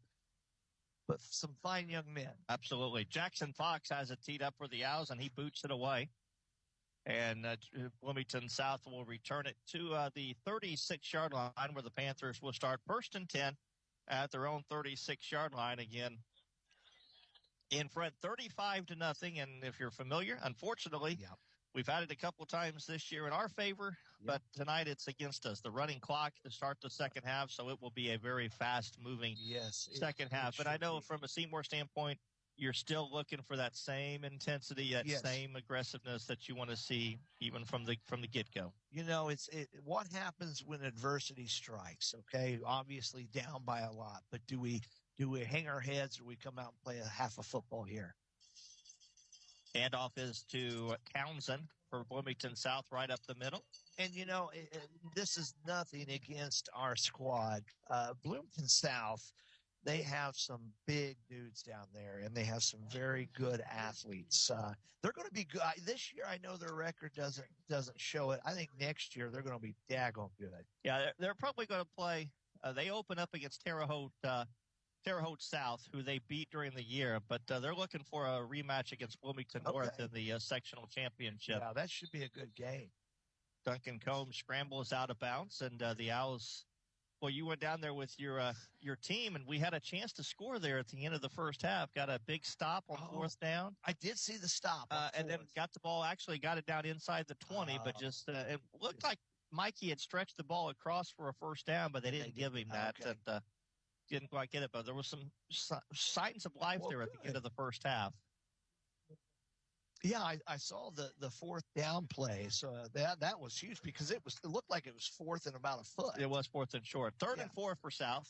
[SPEAKER 10] but some fine young men.
[SPEAKER 2] Absolutely. Jackson Fox has it teed up for the Owls, and he boots it away. And Bloomington South will return it to the 36-yard line where the Panthers will start 1st and 10 at their own 36-yard line again. In front 35-0. And if you're familiar, unfortunately, we've had it a couple times this year in our favor, but tonight it's against us. The running clock to start the second half, so it will be a very fast-moving second half. But I know from a Seymour standpoint, you're still looking for that same intensity, that same aggressiveness that you want to see even from the get-go.
[SPEAKER 10] You know, it's what happens when adversity strikes, okay? Obviously down by a lot, but do we hang our heads or we come out and play a half of football here?
[SPEAKER 2] Handoff is to Townsend for Bloomington South, right up the middle.
[SPEAKER 10] And, this is nothing against our squad. Bloomington South, they have some big dudes down there, and they have some very good athletes. They're going to be good. This year, I know their record doesn't show it. I think next year they're going to be daggone good.
[SPEAKER 2] Yeah, they're probably going to play. They open up against Terre Haute South, who they beat during the year, but they're looking for a rematch against Bloomington North in the sectional championship.
[SPEAKER 10] Yeah, that should be a good game.
[SPEAKER 2] Duncan Combs scrambles out of bounds, and the Owls. Well, you went down there with your team, and we had a chance to score there at the end of the first half. Got a big stop on fourth down.
[SPEAKER 10] I did see the stop.
[SPEAKER 2] And then got the ball, actually got it down inside the 20, but just it looked like Mikey had stretched the ball across for a first down, but they didn't give him that.
[SPEAKER 10] Okay.
[SPEAKER 2] And didn't quite get it, but there was some signs of life there at the end of the first half.
[SPEAKER 10] Yeah, I saw the fourth down play, so that was huge because it looked like it was fourth and about a foot.
[SPEAKER 2] It was fourth and short. Third and 4 for South.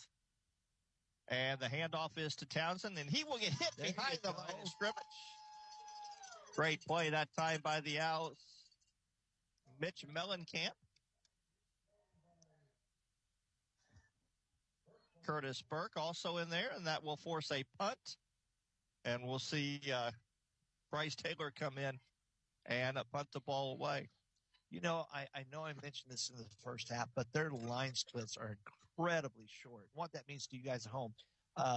[SPEAKER 2] And the handoff is to Townsend, and he will get hit behind the line of scrimmage. Great play that time by the Owls. Mitch Mellencamp. Curtis Burke also in there, and that will force a punt. And we'll see Bryce Taylor come in and punt the ball away.
[SPEAKER 10] I know I mentioned this in the first half, but their line splits are incredibly short. What that means to you guys at home,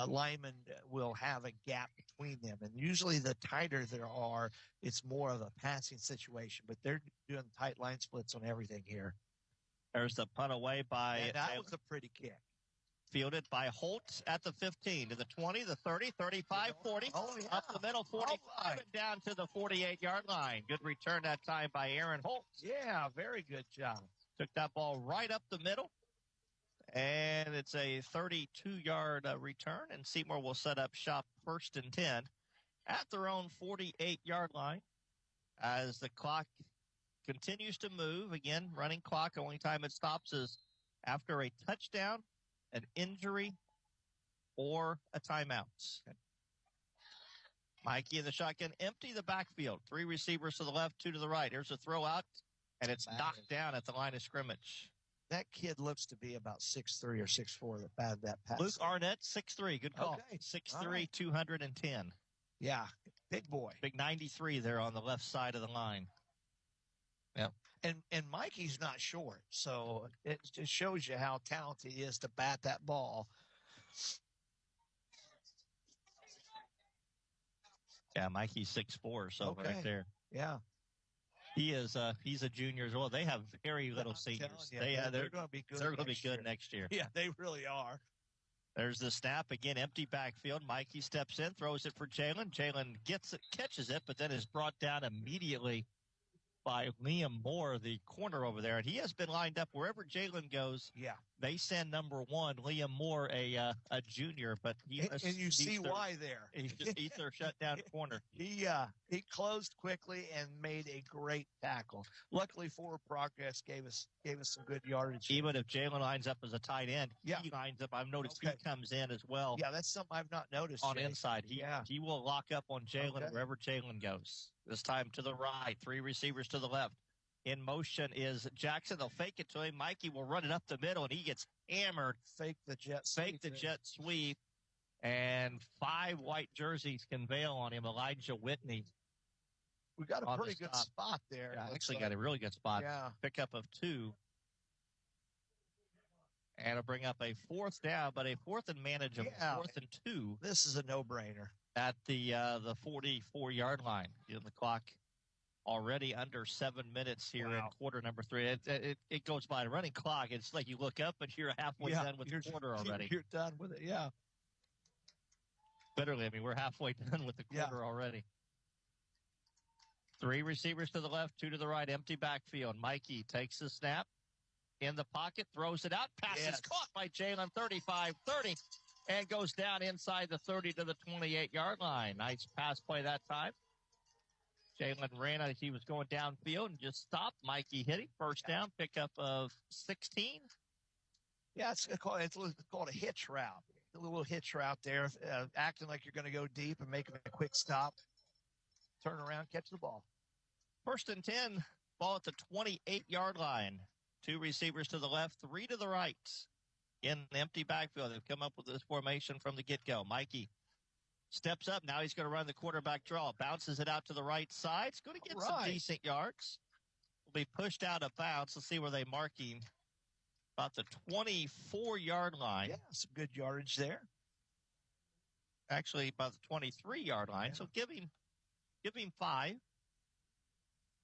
[SPEAKER 10] linemen will have a gap between them. And usually the tighter there are, it's more of a passing situation. But they're doing tight line splits on everything here.
[SPEAKER 2] There's the punt away by
[SPEAKER 10] that
[SPEAKER 2] Taylor.
[SPEAKER 10] was a pretty kick.
[SPEAKER 2] Fielded by Holt at the 15, to the 20, the 30, 35, 40, up the middle, 45, and down to the 48-yard line. Good return that time by Aaron Holt.
[SPEAKER 10] Yeah, very good job.
[SPEAKER 2] Took that ball right up the middle, and it's a 32-yard return, and Seymour will set up shop 1st and 10 at their own 48-yard line as the clock continues to move. Again, running clock, only time it stops is after a touchdown, an injury, or a timeout. Mikey in the shotgun, empty the backfield. 3 receivers to the left, 2 to the right. Here's a throw out, and it's knocked down at the line of scrimmage.
[SPEAKER 10] That kid looks to be about 6'3" or 6'4" that batted that pass.
[SPEAKER 2] Luke Arnett, 6'3". Good call.
[SPEAKER 10] Okay.
[SPEAKER 2] 6'3",
[SPEAKER 10] right.
[SPEAKER 2] 210.
[SPEAKER 10] Yeah, big boy.
[SPEAKER 2] Big 93 there on the left side of the line. Yep.
[SPEAKER 10] And Mikey's not short, so it just shows you how talented he is to bat that ball.
[SPEAKER 2] Yeah, Mikey's 6'4", so right there.
[SPEAKER 10] Yeah.
[SPEAKER 2] He is. He's a junior as well. They have very little seniors.
[SPEAKER 10] You, they're going to be good.
[SPEAKER 2] They're going to be good next year.
[SPEAKER 10] Yeah, they really are.
[SPEAKER 2] There's the snap again, empty backfield. Mikey steps in, throws it for Jalen. Jalen gets it, catches it, but then is brought down immediately by Liam Moore, the corner over there, and he has been lined up wherever Jalen goes.
[SPEAKER 10] Yeah,
[SPEAKER 2] they send number 1, Liam Moore, a junior, but
[SPEAKER 10] and you see why there.
[SPEAKER 2] He's their shutdown corner.
[SPEAKER 10] He closed quickly and made a great tackle. Luckily, forward progress gave us some good yardage.
[SPEAKER 2] Even if Jalen lines up as a tight end, he lines up. I've noticed he comes in as well.
[SPEAKER 10] Yeah, that's something I've not noticed
[SPEAKER 2] on inside. He will lock up on Jalen wherever Jalen goes. This time to the right, 3 receivers to the left. In motion is Jackson. They'll fake it to him. Mikey will run it up the middle, and he gets hammered.
[SPEAKER 10] Fake the jet
[SPEAKER 2] sweep. And 5 white jerseys can bail on him. Elijah Whitney.
[SPEAKER 10] We got a pretty good spot there.
[SPEAKER 2] Yeah, actually got a really good spot.
[SPEAKER 10] Yeah.
[SPEAKER 2] Pickup of 2. And it'll bring up a 4th down, but a 4th and manageable. 4th and 2.
[SPEAKER 10] This is a no-brainer.
[SPEAKER 2] At the 44-yard line. The clock already under 7 minutes here in quarter number 3. It goes by the running clock. It's like you look up and you're halfway done with the quarter already.
[SPEAKER 10] You're done with it, yeah.
[SPEAKER 2] Literally, I mean, we're halfway done with the quarter already. 3 receivers to the left, 2 to the right, empty backfield. Mikey takes the snap in the pocket, throws it out. Pass is caught by Jalen, 35-30, and goes down inside the 30 to the 28-yard line. Nice pass play that time. Jalen ran as he was going downfield and just stopped. Mikey hit him. First down, pickup of 16.
[SPEAKER 10] Yeah, it's called a hitch route. A little hitch route there, acting like you're going to go deep and making a quick stop. turn around, catch the ball.
[SPEAKER 2] 1st and 10, ball at the 28-yard line. 2 receivers to the left, 3 to the right. In an empty backfield, they've come up with this formation from the get-go. Mikey steps up. Now he's going to run the quarterback draw. Bounces it out to the right side. It's going to get some decent yards. Will be pushed out of bounds. Let's see where they mark him. About the 24-yard line.
[SPEAKER 10] Yeah, some good yardage there.
[SPEAKER 2] Actually, about the 23-yard line. Yeah. So give him 5.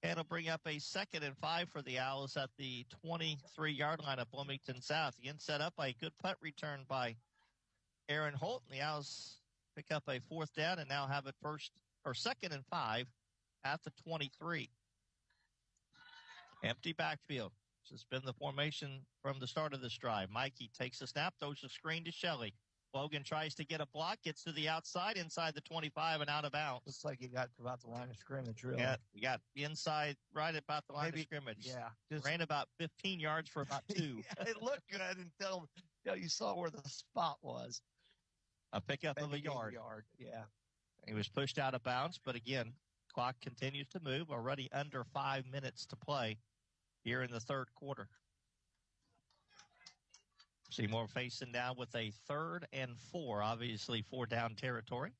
[SPEAKER 2] And it'll bring up a 2nd and 5 for the Owls at the 23-yard line of Bloomington South. Again, set up a good punt return by Aaron Holt. And the Owls pick up a 4th down and now have it 2nd and 5 at the 23. Empty backfield. This has been the formation from the start of this drive. Mikey takes a snap, throws a screen to Shelley. Logan tries to get a block, gets to the outside, inside the 25 and out of bounds.
[SPEAKER 10] Looks like he got to about the line of scrimmage, really.
[SPEAKER 2] Yeah, he got inside right about the line of scrimmage.
[SPEAKER 10] Yeah.
[SPEAKER 2] Just ran about 15 yards for about 2.
[SPEAKER 10] Yeah, it looked good until you saw where the spot was.
[SPEAKER 2] A pickup of a yard.
[SPEAKER 10] Yeah.
[SPEAKER 2] He was pushed out of bounds, but again, clock continues to move. Already under 5 minutes to play here in the 3rd quarter. Seymour facing down with a 3rd and 4, obviously 4 down territory.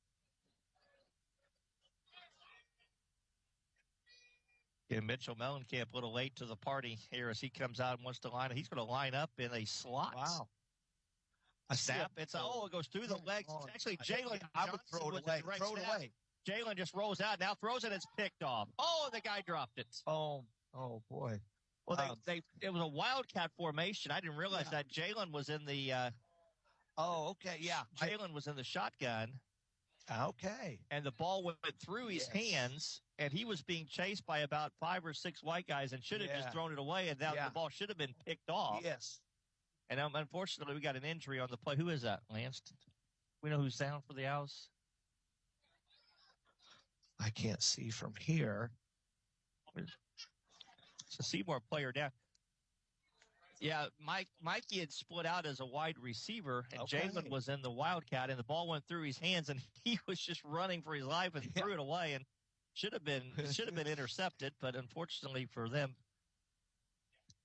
[SPEAKER 2] And Mitchell Mellencamp a little late to the party here as he comes out and wants to line. He's going to line up in a slot.
[SPEAKER 10] Wow.
[SPEAKER 2] A snap. It goes through the legs. Actually, Jalen,
[SPEAKER 10] I would throw it away. Throw it away.
[SPEAKER 2] Jalen just rolls out, now throws it, it's picked off. Oh, the guy dropped it.
[SPEAKER 10] Oh boy.
[SPEAKER 2] Well, it was a wildcat formation. I didn't realize that Jalen was in the.
[SPEAKER 10] Okay, yeah.
[SPEAKER 2] Jalen was in the shotgun.
[SPEAKER 10] Okay.
[SPEAKER 2] And the ball went through his hands, and he was being chased by about 5 or 6 white guys, and should have just thrown it away. And now the ball should have been picked off.
[SPEAKER 10] Yes.
[SPEAKER 2] And unfortunately, we got an injury on the play. Who is that, Lance? We know who's down for the Owls.
[SPEAKER 10] I can't see from here.
[SPEAKER 2] It's a Seymour player down. Yeah, Mikey had split out as a wide receiver, and Jalen was in the wildcat, and the ball went through his hands, and he was just running for his life and threw it away, and should have been intercepted, but unfortunately for them.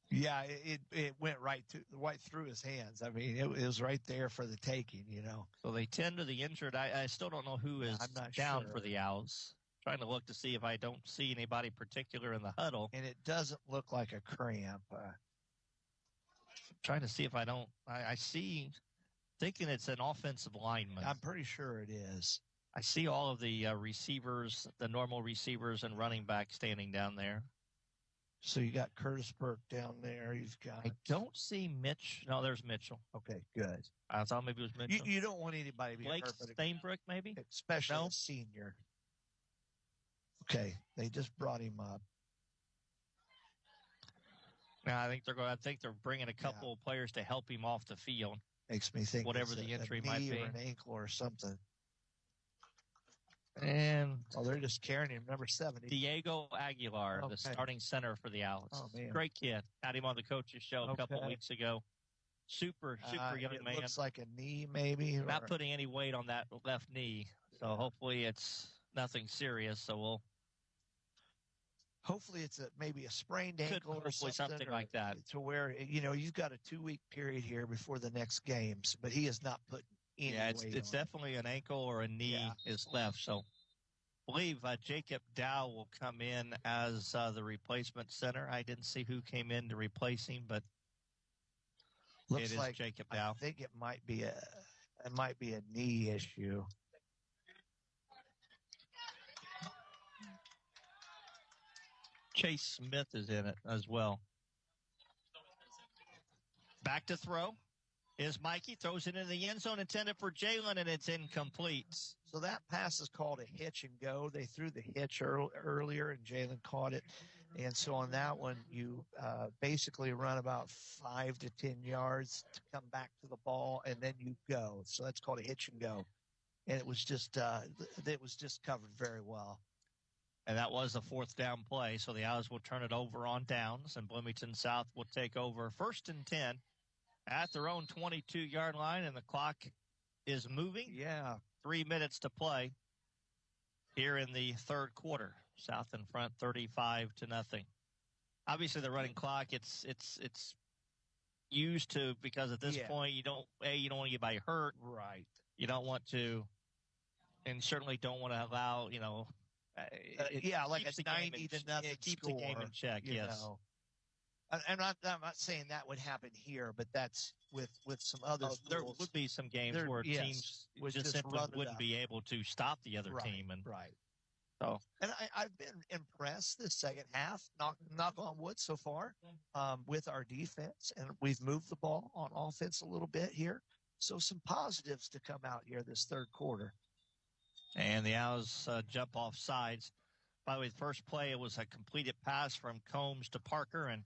[SPEAKER 10] Yeah, it went right through his hands. I mean, it was right there for the taking,
[SPEAKER 2] So they tend to the injured. I still don't know who is down for the Owls. Trying to look to see if I don't see anybody particular in the huddle.
[SPEAKER 10] And it doesn't look like a cramp.
[SPEAKER 2] Trying to see if I don't. I see, thinking it's an offensive lineman.
[SPEAKER 10] I'm pretty sure it is.
[SPEAKER 2] I see all of the receivers, the normal receivers and running back standing down there.
[SPEAKER 10] So you got Curtis Burke down there. You've got.
[SPEAKER 2] I don't see Mitch. No, there's Mitchell.
[SPEAKER 10] Okay, good.
[SPEAKER 2] I thought maybe it was Mitchell.
[SPEAKER 10] You don't want anybody to be
[SPEAKER 2] Blake
[SPEAKER 10] hurt.
[SPEAKER 2] Steinbrook, maybe?
[SPEAKER 10] Especially a senior. Okay, they just brought him up.
[SPEAKER 2] No, I think they're bringing a couple of players to help him off the field.
[SPEAKER 10] Makes me think
[SPEAKER 2] whatever the injury might be,
[SPEAKER 10] or an ankle or something.
[SPEAKER 2] And
[SPEAKER 10] they're just carrying him, number 70.
[SPEAKER 2] Diego Aguilar, the starting center for the Owls.
[SPEAKER 10] Oh, man.
[SPEAKER 2] Great kid. Had him on the coach's show a couple of weeks ago. Super young man.
[SPEAKER 10] Looks like a knee, maybe.
[SPEAKER 2] Not putting any weight on that left knee, so hopefully it's nothing serious. So
[SPEAKER 10] hopefully it's maybe a sprained ankle or something
[SPEAKER 2] like that.
[SPEAKER 10] To where you've got a 2-week period here before the next games, but he is not putting any weight
[SPEAKER 2] it's definitely an ankle or a knee is left. So I believe Jacob Dow will come in as the replacement center. I didn't see who came in to replace him, but
[SPEAKER 10] looks
[SPEAKER 2] it is
[SPEAKER 10] like
[SPEAKER 2] Jacob Dow.
[SPEAKER 10] I think it might be a knee issue.
[SPEAKER 2] Chase Smith is in it as well. Back to throw is Mikey. Throws it in the end zone, intended for Jalen, and it's incomplete.
[SPEAKER 10] So that pass is called a hitch and go. They threw the hitch earlier, and Jalen caught it. And so on that one, you basically run about 5 to 10 yards to come back to the ball, and then you go. So that's called a hitch and go. And it was just covered very well.
[SPEAKER 2] And that was a 4th down play, so the Owls will turn it over on downs, and Bloomington South will take over 1st and 10 at their own 22-yard line, and the clock is moving.
[SPEAKER 10] Yeah.
[SPEAKER 2] 3 minutes to play here in the third quarter. South in front, 35-0. Obviously, the running clock, it's used to, because at this point you don't want to get anybody hurt.
[SPEAKER 10] Right.
[SPEAKER 2] You don't want to, and certainly don't want to allow,
[SPEAKER 10] like a 90-0
[SPEAKER 2] keep
[SPEAKER 10] score,
[SPEAKER 2] the game in check.
[SPEAKER 10] you
[SPEAKER 2] Yes.
[SPEAKER 10] know. And I'm not saying that would happen here, but that's with some other schools.
[SPEAKER 2] There would be some games where teams
[SPEAKER 10] would
[SPEAKER 2] just simply
[SPEAKER 10] run it
[SPEAKER 2] wouldn't
[SPEAKER 10] up.
[SPEAKER 2] be able to stop the other team. And
[SPEAKER 10] Right.
[SPEAKER 2] so,
[SPEAKER 10] And I've been impressed this second half, knock on wood so far, with our defense. And we've moved the ball on offense a little bit here. So some positives to come out here this third quarter.
[SPEAKER 2] and the Owls jump off sides. By the way, the first play, it was a completed pass from Combs to Parker, and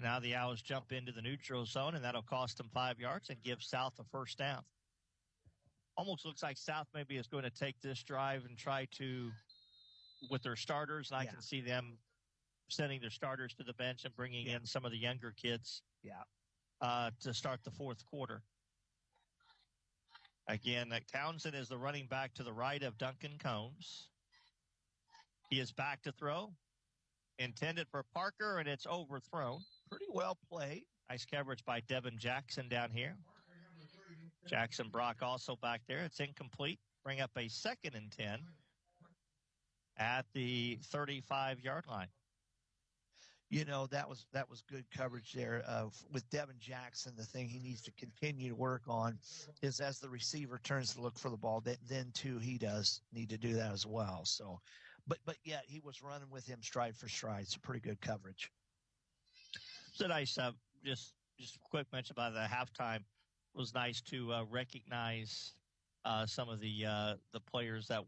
[SPEAKER 2] now the Owls jump into the neutral zone, and that'll cost them 5 yards and give South a first down. Almost looks like South maybe is going to take this drive and try to, with their starters, and I can see them sending their starters to the bench and bringing in some of the younger kids to start the fourth quarter. Again, Townsend is the running back to the right of Duncan Combs. He is back to throw. Intended for Parker, and it's overthrown.
[SPEAKER 10] Pretty well played.
[SPEAKER 2] Nice coverage by Devin Jackson down here. Jackson Brock also back there. It's incomplete. Bring up a 2nd and 10 at the 35-yard line.
[SPEAKER 10] You know, that was good coverage there. With Devin Jackson, the thing he needs to continue to work on is as the receiver turns to look for the ball, then too he does need to do that as well. So, but yet he was running with him stride for stride. It's a pretty good coverage.
[SPEAKER 2] So nice. Just a quick mention about the halftime. It was nice to recognize some of the players that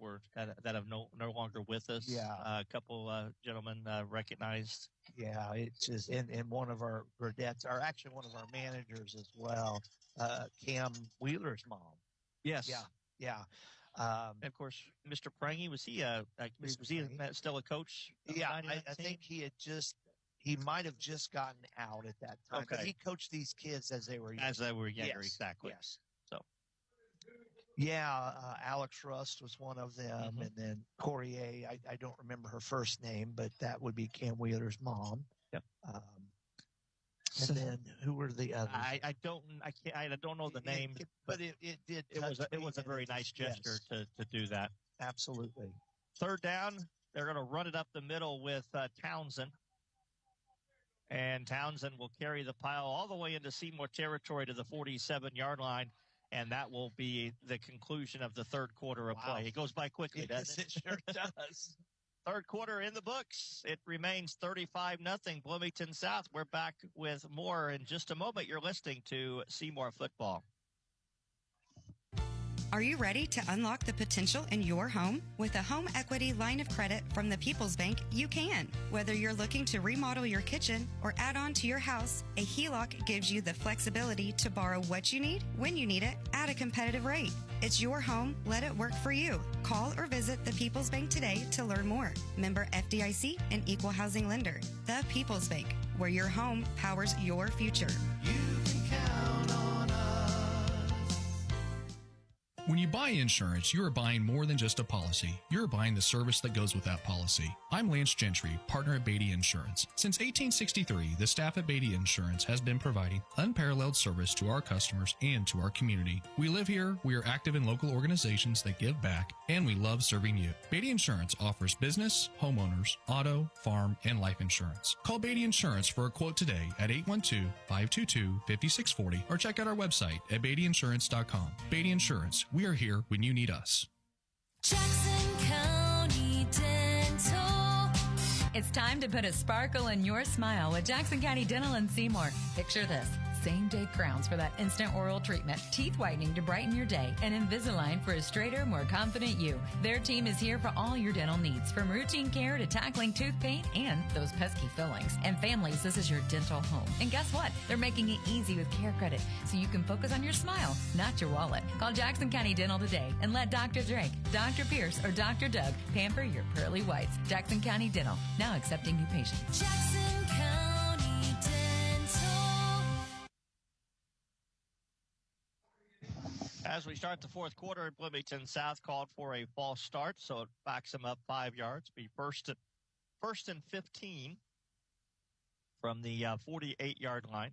[SPEAKER 2] have no longer with us.
[SPEAKER 10] Yeah.
[SPEAKER 2] A couple gentlemen recognized.
[SPEAKER 10] Yeah, it's just and one of our Verdettes, actually one of our managers as well, Cam Wheeler's mom.
[SPEAKER 2] Yes.
[SPEAKER 10] Yeah.
[SPEAKER 2] And of course, Mr. Prangy, was he still a coach?
[SPEAKER 10] Yeah, I think he might have just gotten out at that time.
[SPEAKER 2] Okay.
[SPEAKER 10] But he coached these kids as they were younger.
[SPEAKER 2] Yes,
[SPEAKER 10] yes,
[SPEAKER 2] exactly.
[SPEAKER 10] Yes.
[SPEAKER 2] So.
[SPEAKER 10] Yeah, Alex Rust was one of them, and then Corrier. I don't remember her first name, but that would be Cam Wheeler's mom.
[SPEAKER 2] Yep.
[SPEAKER 10] And then who were the others?
[SPEAKER 2] I don't know the names,
[SPEAKER 10] but it did.
[SPEAKER 2] It was a very nice gesture to do that.
[SPEAKER 10] Absolutely.
[SPEAKER 2] Third down, they're going to run it up the middle with Townsend. And Townsend will carry the pile all the way into Seymour territory to the 47-yard line, and that will be the conclusion of the third quarter of play. It goes by quickly, doesn't it?
[SPEAKER 10] It sure does.
[SPEAKER 2] Third quarter in the books. It remains 35-0 Bloomington South. We're back with more in just a moment. You're listening to Seymour Football.
[SPEAKER 21] Are you ready to unlock the potential in your home? With a home equity line of credit from the People's Bank, you can. Whether you're looking to remodel your kitchen or add on to your house, a HELOC gives you the flexibility to borrow what you need, when you need it, at a competitive rate. It's your home. Let it work for you. Call or visit the People's Bank today to learn more. Member FDIC and equal housing lender. The People's Bank, where your home powers your future.
[SPEAKER 4] When you buy insurance, you are buying more than just a policy. You're buying the service that goes with that policy. I'm Lance Gentry, partner at Beatty Insurance. Since 1863, the staff at Beatty Insurance has been providing unparalleled service to our customers and to our community. We live here, we are active in local organizations that give back, and we love serving you. Beatty Insurance offers business, homeowners, auto, farm, and life insurance. Call Beatty Insurance for a quote today at 812-522-5640 or check out our website at BeattyInsurance.com. Beatty Insurance, we are here when you need us.
[SPEAKER 1] Jackson County Dental.
[SPEAKER 15] It's time to put a sparkle in your smile with Jackson County Dental in Seymour. Picture this. Same-day crowns for that instant oral treatment, teeth whitening to brighten your day, and Invisalign for a straighter, more confident you. Their team is here for all your dental needs, from routine care to tackling tooth pain and those pesky fillings. And families, this is your dental home. And guess what? They're making it easy with Care Credit, so you can focus on your smile, not your wallet. Call Jackson County Dental today and let Dr. Drake, Dr. Pierce, or Dr. Doug pamper your pearly whites. Jackson County Dental, now accepting new patients.
[SPEAKER 1] Jackson County Dental.
[SPEAKER 2] As we start the fourth quarter, Bloomington South called for a false start, so it backs them up 5 yards. Be first and 15 from the 48-yard line.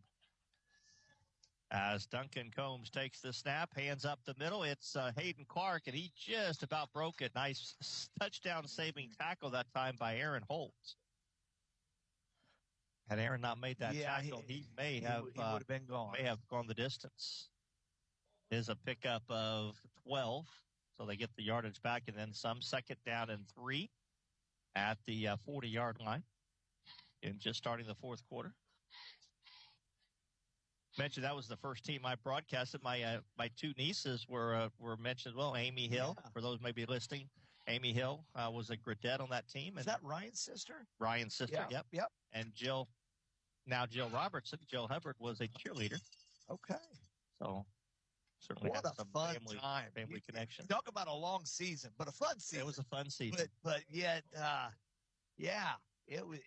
[SPEAKER 2] As Duncan Combs takes the snap, hands up the middle, it's Hayden Clark, and he just about broke it. Nice touchdown-saving tackle that time by Aaron Holtz. Had Aaron not made that tackle, he would have been gone. May have gone the distance. Is a pickup of 12, so they get the yardage back, and then some. Second down and 3 at the 40-yard line, and just starting the fourth quarter. Mentioned that was the first team I broadcasted. My two nieces were mentioned. Well, Amy Hill, for those maybe listening, Amy Hill was a gradette on that team. And
[SPEAKER 10] is that Ryan's sister?
[SPEAKER 2] Ryan's sister,
[SPEAKER 10] Yeah.
[SPEAKER 2] Yep. And Jill Robertson, Jill Hubbard, was a cheerleader.
[SPEAKER 10] Okay.
[SPEAKER 2] So certainly
[SPEAKER 10] what
[SPEAKER 2] had
[SPEAKER 10] a
[SPEAKER 2] some
[SPEAKER 10] fun
[SPEAKER 2] family connection.
[SPEAKER 10] Talk about a long season, but a fun season.
[SPEAKER 2] It was a fun season.
[SPEAKER 10] But yet, it was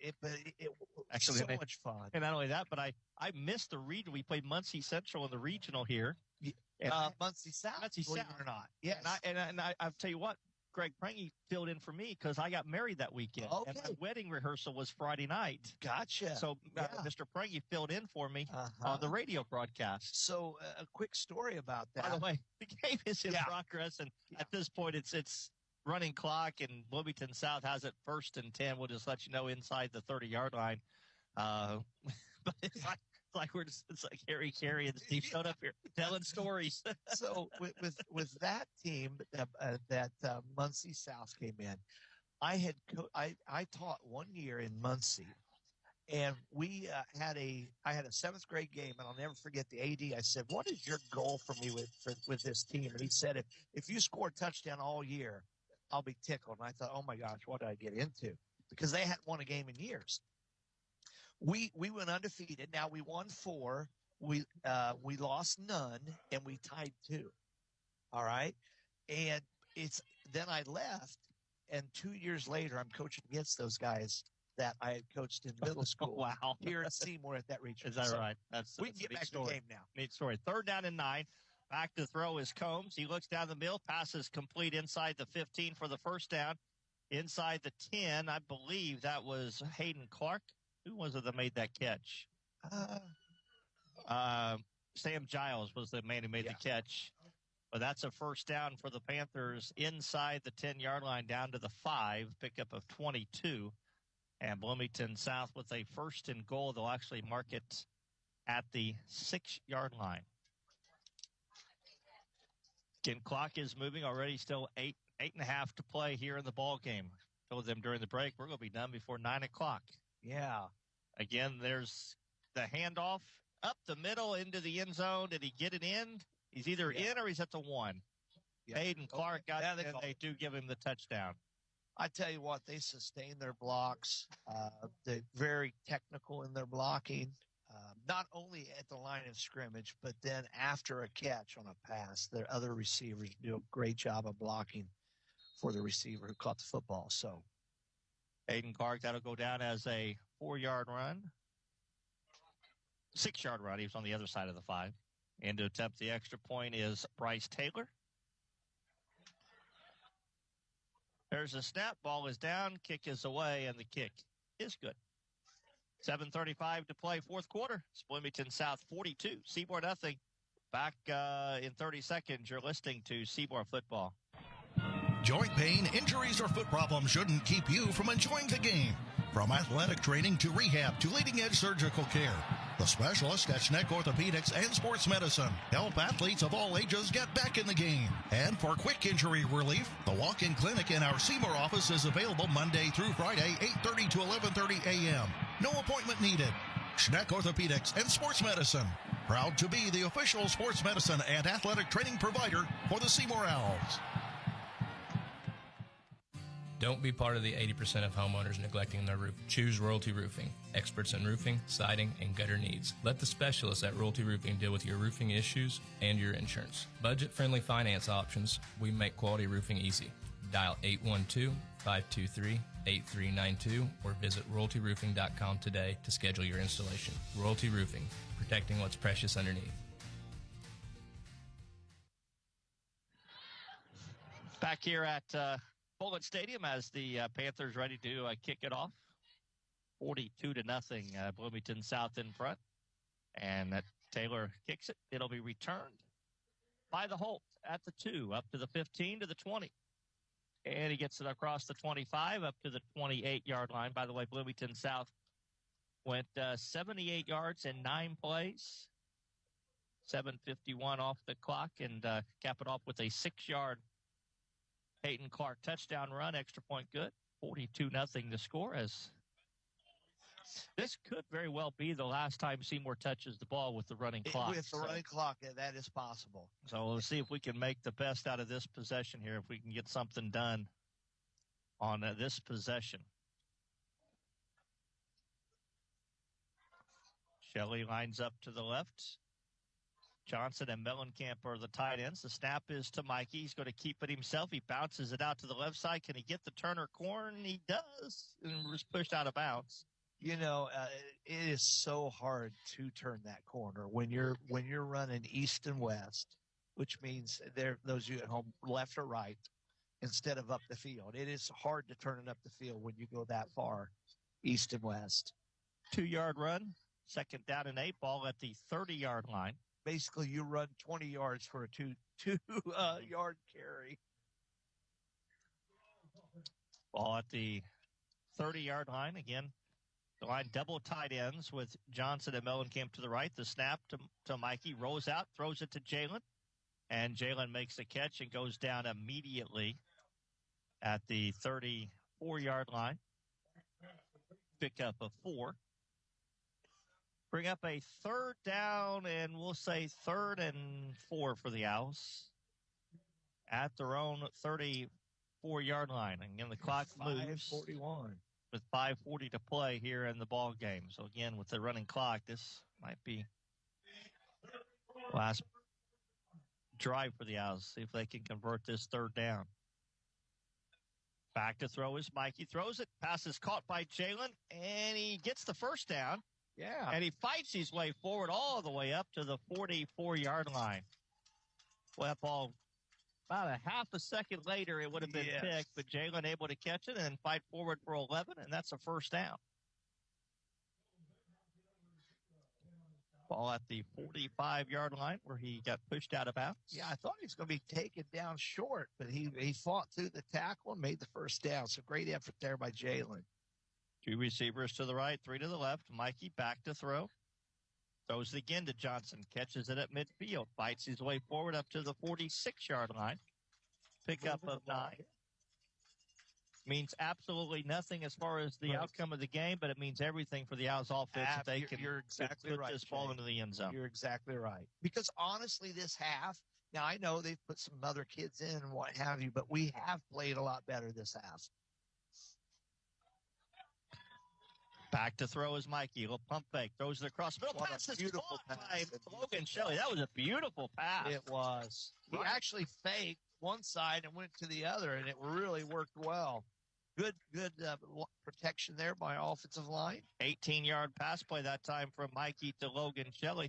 [SPEAKER 2] actually
[SPEAKER 10] so much fun.
[SPEAKER 2] And not only that, but I missed the region. We played Muncie Central in the regional here.
[SPEAKER 10] Muncie South, believe it or not. Yes.
[SPEAKER 2] And I'll tell you what, Greg Prangy filled in for me because I got married that weekend.
[SPEAKER 10] Okay.
[SPEAKER 2] And my wedding rehearsal was Friday night.
[SPEAKER 10] Gotcha.
[SPEAKER 2] So Mr. Prangy filled in for me on the radio broadcast.
[SPEAKER 10] So a quick story about that.
[SPEAKER 2] By the way, the game is in progress, and at this point it's running clock, and Bloomington South has it 1st and 10. We'll just let you know inside the 30-yard line. But it's like it's like Harry Carey and Steve showed up here telling stories.
[SPEAKER 10] So with that team that Muncie South came in, I taught 1 year in Muncie, and I had a 7th grade game, and I'll never forget the AD. I said, "What is your goal for me with this team?" And he said, "If you score a touchdown all year, I'll be tickled." And I thought, "Oh my gosh, what did I get into?" Because they hadn't won a game in years. We went undefeated. Now we won 4. We lost none, and we tied 2. All right, and then I left, and 2 years later, I'm coaching against those guys that I had coached in middle school.
[SPEAKER 2] Wow,
[SPEAKER 10] here at Seymour at that region.
[SPEAKER 2] Is that right?
[SPEAKER 10] We can get back to the game now.
[SPEAKER 2] Neat story. 3rd down and 9. Back to throw is Combs. He looks down the middle. Passes complete inside the 15 for the first down. Inside the 10, I believe that was Hayden Clark. Who was it that made that catch? Sam Giles was the man who made the catch. But that's a first down for the Panthers inside the 10-yard line down to the 5, pickup of 22. And Bloomington South with a 1st and goal. They'll actually mark it at the 6-yard line. Again, clock is moving already. Still 8.5 to play here in the ball game. Told them during the break we're going to be done before 9 o'clock.
[SPEAKER 10] Yeah.
[SPEAKER 2] Again, there's the handoff up the middle into the end zone. Did he get it in? He's either in or he's at the 1. Yeah. Hayden Clark got it, and they do give him the touchdown.
[SPEAKER 10] I tell you what, they sustain their blocks. They're very technical in their blocking. Not only at the line of scrimmage, but then after a catch on a pass, their other receivers do a great job of blocking for the receiver who caught the football. So
[SPEAKER 2] Hayden Clark, that'll go down as a 4-yard run. 6-yard run. He was on the other side of the 5. And to attempt the extra point is Bryce Taylor. There's a snap. Ball is down. Kick is away, and the kick is good. 7:35 to play, fourth quarter. It's Bloomington South 42, Seymour nothing. Back in 30 seconds, you're listening to Seymour Football.
[SPEAKER 5] Joint pain, injuries, or foot problems shouldn't keep you from enjoying the game. From athletic training to rehab to leading-edge surgical care, the specialists at Neck Orthopedics and Sports Medicine help athletes of all ages get back in the game. And for quick injury relief, the walk-in clinic in our Seymour office is available Monday through Friday, 8:30 to 11:30 a.m. No appointment needed. Schneck Orthopedics and Sports Medicine, proud to be the official sports medicine and athletic training provider for the Seymour Owls.
[SPEAKER 11] Don't be part of the 80% of homeowners neglecting their roof. Choose Royalty Roofing, experts in roofing, siding, and gutter needs. Let the specialists at Royalty Roofing deal with your roofing issues and your insurance. Budget-friendly finance options, we make quality roofing easy. Dial 812-523-8392 or visit royaltyroofing.com today to schedule your installation. Royalty Roofing, protecting what's precious underneath.
[SPEAKER 2] Back here at Bullitt Stadium as the Panthers ready to kick it off. 42-0, Bloomington South in front. And that Taylor kicks it. It'll be returned by the Holt at the 2, up to the 15 to the 20. And he gets it across the 25 up to the 28-yard line. By the way, Bloomington South went 78 yards in 9 plays. 7:51 off the clock, and cap it off with a 6-yard Peyton Clark touchdown run, extra point good. 42-0 the score, as this could very well be the last time Seymour touches the ball with the running clock.
[SPEAKER 10] With the running clock, that is possible.
[SPEAKER 2] So we'll see if we can make the best out of this possession here, if we can get something done on this possession. Shelley lines up to the left. Johnson and Mellencamp are the tight ends. The snap is to Mikey. He's going to keep it himself. He bounces it out to the left side. Can he get the Turner corner? He does. And was pushed out of bounds.
[SPEAKER 10] You know, it is so hard to turn that corner when you're running east and west, which means those of you at home, left or right, instead of up the field. It is hard to turn it up the field when you go that far east and west.
[SPEAKER 2] 2-yard run, 2nd down and 8, ball at the 30-yard line.
[SPEAKER 10] Basically, you run 20 yards for a two-yard carry.
[SPEAKER 2] Ball at the 30-yard line. Again, the line double tight ends with Johnson and Mellencamp to the right. The snap to Mikey. Rolls out, throws it to Jalen. And Jalen makes the catch and goes down immediately at the 34-yard line. Pick up a 4. Bring up a 3rd down, and we'll say 3rd and 4 for the Owls at their own 34-yard line. Again, the clock moves
[SPEAKER 10] 5:41
[SPEAKER 2] with 5:40 to play here in the ball game. So again, with the running clock, this might be last drive for the Owls. See if they can convert this 3rd down. Back to throw is Mikey. Throws it. Pass is caught by Jalen, and he gets the 1st down.
[SPEAKER 10] Yeah.
[SPEAKER 2] And he fights his way forward all the way up to the 44-yard line. Well, that ball, about a half a second later, it would have been picked, but Jalen able to catch it and fight forward for 11, and that's a 1st down. Ball at the 45-yard line where he got pushed out of bounds.
[SPEAKER 10] Yeah, I thought he was going to be taken down short, but he fought through the tackle and made the 1st down. So great effort there by Jalen.
[SPEAKER 2] 2 receivers to the right, 3 to the left. Mikey back to throw. Throws it again to Johnson. Catches it at midfield. Fights his way forward up to the 46-yard line. Pickup of 9. Means absolutely nothing as far as the outcome of the game, but it means everything for the Owls offense if they can
[SPEAKER 10] you're exactly
[SPEAKER 2] put
[SPEAKER 10] right,
[SPEAKER 2] this ball into the end zone.
[SPEAKER 10] You're exactly right. Because honestly, this half, now I know they've put some other kids in and what have you, but we have played a lot better this half.
[SPEAKER 2] Back to throw is Mikey. Little pump fake. Throws it across the middle.
[SPEAKER 10] What
[SPEAKER 2] Pass
[SPEAKER 10] a
[SPEAKER 2] is
[SPEAKER 10] beautiful
[SPEAKER 2] caught
[SPEAKER 10] pass.
[SPEAKER 2] by Logan Shelley. That was a beautiful pass.
[SPEAKER 10] It was. He actually faked one side and went to the other, and it really worked well. Good protection there by offensive line.
[SPEAKER 2] 18-yard pass play that time from Mikey to Logan Shelley.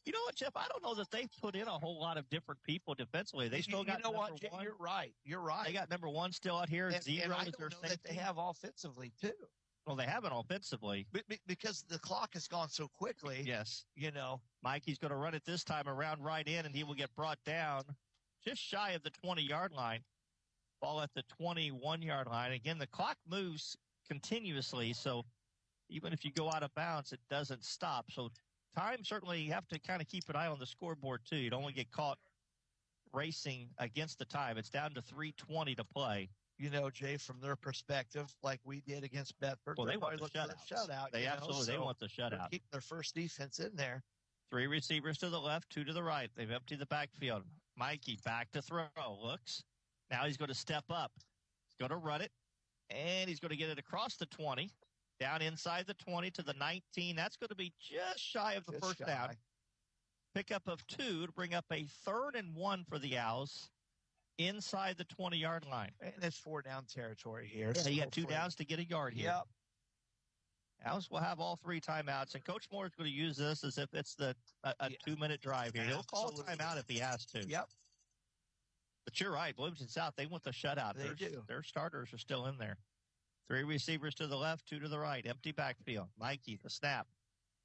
[SPEAKER 2] You know what, Jeff? I don't know that they've put in a whole lot of different people defensively. They still got number 1.
[SPEAKER 10] You're right. You're right.
[SPEAKER 2] They got number 1 still out here.
[SPEAKER 10] And
[SPEAKER 2] Zero
[SPEAKER 10] I
[SPEAKER 2] is
[SPEAKER 10] don't
[SPEAKER 2] their
[SPEAKER 10] know that they have offensively, too.
[SPEAKER 2] Well, they haven't offensively.
[SPEAKER 10] Because the clock has gone so quickly.
[SPEAKER 2] Yes.
[SPEAKER 10] You know.
[SPEAKER 2] Mikey's going to run it this time around right in, and he will get brought down just shy of the 20-yard line. Ball at the 21-yard line. Again, the clock moves continuously, so even if you go out of bounds, it doesn't stop. So time, certainly you have to kind of keep an eye on the scoreboard, too. You don't want to get caught racing against the time. It's down to 3:20 to play.
[SPEAKER 10] You know, Jay, from their perspective, like we did against Bedford.
[SPEAKER 2] Well, they want the
[SPEAKER 10] shutout.
[SPEAKER 2] They absolutely they want the shutout.
[SPEAKER 10] Keep their first defense in there.
[SPEAKER 2] 3 receivers to the left, 2 to the right. They've emptied the backfield. Mikey back to throw. Looks. Now he's going to step up. He's going to run it. And he's going to get it across the 20. Down inside the 20 to the 19. That's going to be just shy of the first down. Pickup of 2 to bring up a 3rd and 1 for the Owls inside the 20-yard line.
[SPEAKER 10] And it's 4-down territory here.
[SPEAKER 2] Yeah, you got 2 downs to get a yard here.
[SPEAKER 10] Yep.
[SPEAKER 2] Owls will have all 3 timeouts, and Coach Moore is going to use this as if it's a 2-minute drive here. He'll call a timeout if he has to.
[SPEAKER 10] Yep.
[SPEAKER 2] But you're right. Bloomington South, they want the shutout.
[SPEAKER 10] They do.
[SPEAKER 2] Their starters are still in there. 3 receivers to the left, 2 to the right. Empty backfield. Mikey, the snap.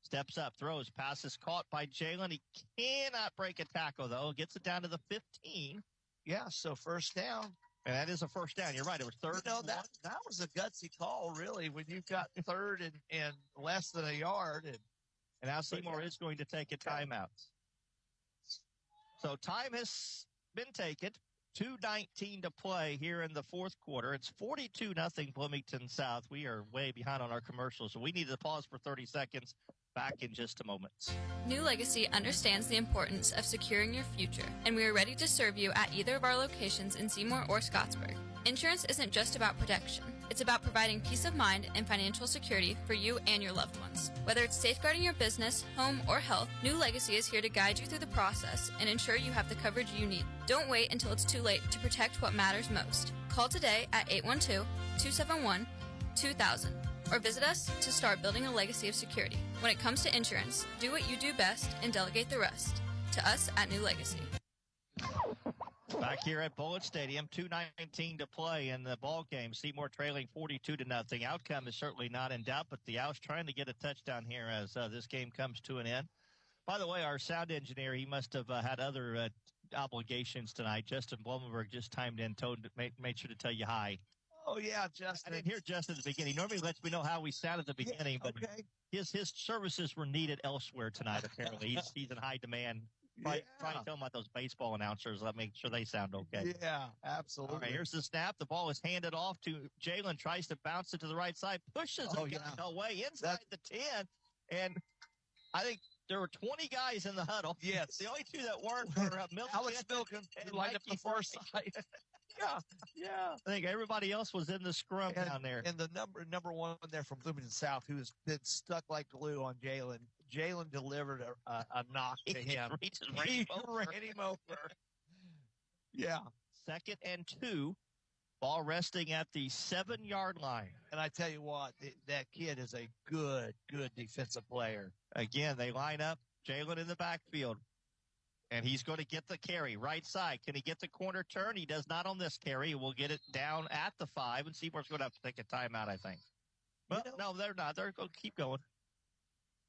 [SPEAKER 2] Steps up, throws, passes caught by Jalen. He cannot break a tackle, though. Gets it down to the 15.
[SPEAKER 10] Yeah, so first down.
[SPEAKER 2] And that is a first down. You're right. It was third.
[SPEAKER 10] That was a gutsy call, really, when you've got third and less than a yard. And
[SPEAKER 2] now Seymour is going to take a timeout. So time has been taken. 2:19 to play here in the fourth quarter. It's 42-0 Bloomington South. We are way behind on our commercials, so we need to pause for 30 seconds. Back in just a moment.
[SPEAKER 16] New Legacy understands the importance of securing your future, and we are ready to serve you at either of our locations in Seymour or Scottsburg. Insurance isn't just about protection. It's about providing peace of mind and financial security for you and your loved ones. Whether it's safeguarding your business, home, or health, New Legacy is here to guide you through the process and ensure you have the coverage you need. Don't wait until it's too late to protect what matters most. Call today at 812-271-2000 or visit us to start building a legacy of security. When it comes to insurance, do what you do best and delegate the rest. To us at New Legacy.
[SPEAKER 2] Back here at Bullitt Stadium, 2:19 to play in the ball game. Seymour trailing 42-0. Outcome is certainly not in doubt, but the Owls trying to get a touchdown here as this game comes to an end. By the way, our sound engineer, he must have had other obligations tonight. Justin Blumenberg just chimed in, made sure to tell you hi.
[SPEAKER 10] Oh, yeah, Justin.
[SPEAKER 2] I didn't hear Justin at the beginning. He normally lets me know how we sound at the beginning, but his services were needed elsewhere tonight, apparently. He's in high demand. Try and tell him about those baseball announcers. Let me make sure they sound okay.
[SPEAKER 10] Yeah, absolutely.
[SPEAKER 2] All right, here's the snap. The ball is handed off to Jalen. Tries to bounce it to the right side. Pushes it away inside the 10. And I think there were 20 guys in the huddle.
[SPEAKER 10] Yes.
[SPEAKER 2] The only 2 that weren't were Milton.
[SPEAKER 10] Alex Milken lined up the far side. Yeah.
[SPEAKER 2] I think everybody else was in the scrum down there.
[SPEAKER 10] And the number one there from Bloomington South, who's been stuck like glue on Jalen. Jalen delivered a knock to him.
[SPEAKER 2] He
[SPEAKER 10] ran him over. Yeah.
[SPEAKER 2] 2nd and 2. Ball resting at the 7-yard line.
[SPEAKER 10] And I tell you what, that kid is a good defensive player.
[SPEAKER 2] Again, they line up. Jalen in the backfield. And he's going to get the carry. Right side. Can he get the corner turn? He does not on this carry. He will get it down at the 5. And Seymour's going to have to take a timeout, I think. Well, no, they're not. They're going to keep going.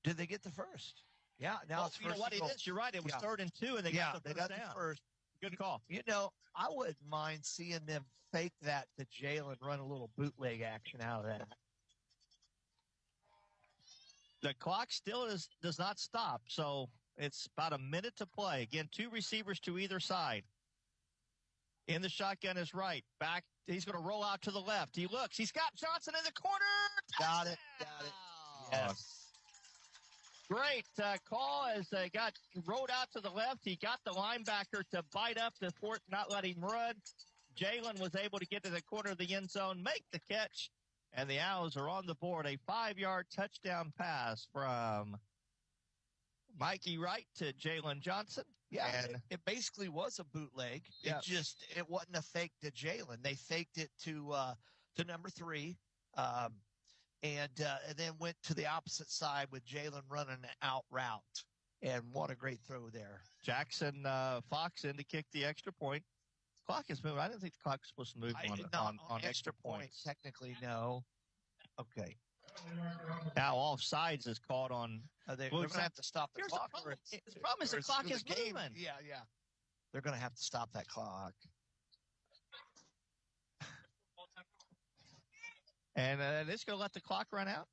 [SPEAKER 10] Did they get the first? Yeah. Now it's first.
[SPEAKER 2] You know what it is? You're right. It was 3rd and 2, and they got the first down.
[SPEAKER 10] First.
[SPEAKER 2] Good call.
[SPEAKER 10] I wouldn't mind seeing them fake that to Jalen, run a little bootleg action out of that.
[SPEAKER 2] The clock still does not stop, so it's about a minute to play. Again, 2 receivers to either side. In the shotgun is right. Back. He's going to roll out to the left. He looks. He's got Johnson in the corner.
[SPEAKER 10] Got it. Yes.
[SPEAKER 2] Great call as got rode out to the left. He got the linebacker to bite up the fort, not let him run. Jalen was able to get to the corner of the end zone, make the catch, and the Owls are on the board. A 5-yard touchdown pass from Mikey Wright to Jalen Johnson.
[SPEAKER 10] Yeah, it basically was a bootleg.
[SPEAKER 2] Yeah.
[SPEAKER 10] It wasn't a fake to Jalen. They faked it to number 3. And then went to the opposite side with Jalen running an out route. And what a great throw there.
[SPEAKER 2] Jackson Fox in to kick the extra point. Clock is moving. I didn't think the clock was supposed to move on extra points.
[SPEAKER 10] Technically, no. Okay.
[SPEAKER 2] Now all sides is caught on.
[SPEAKER 10] They're going to have to stop the clock.
[SPEAKER 2] The problem is the clock is moving.
[SPEAKER 10] Yeah. They're going to have to stop that clock.
[SPEAKER 2] And it's going to let the clock run out.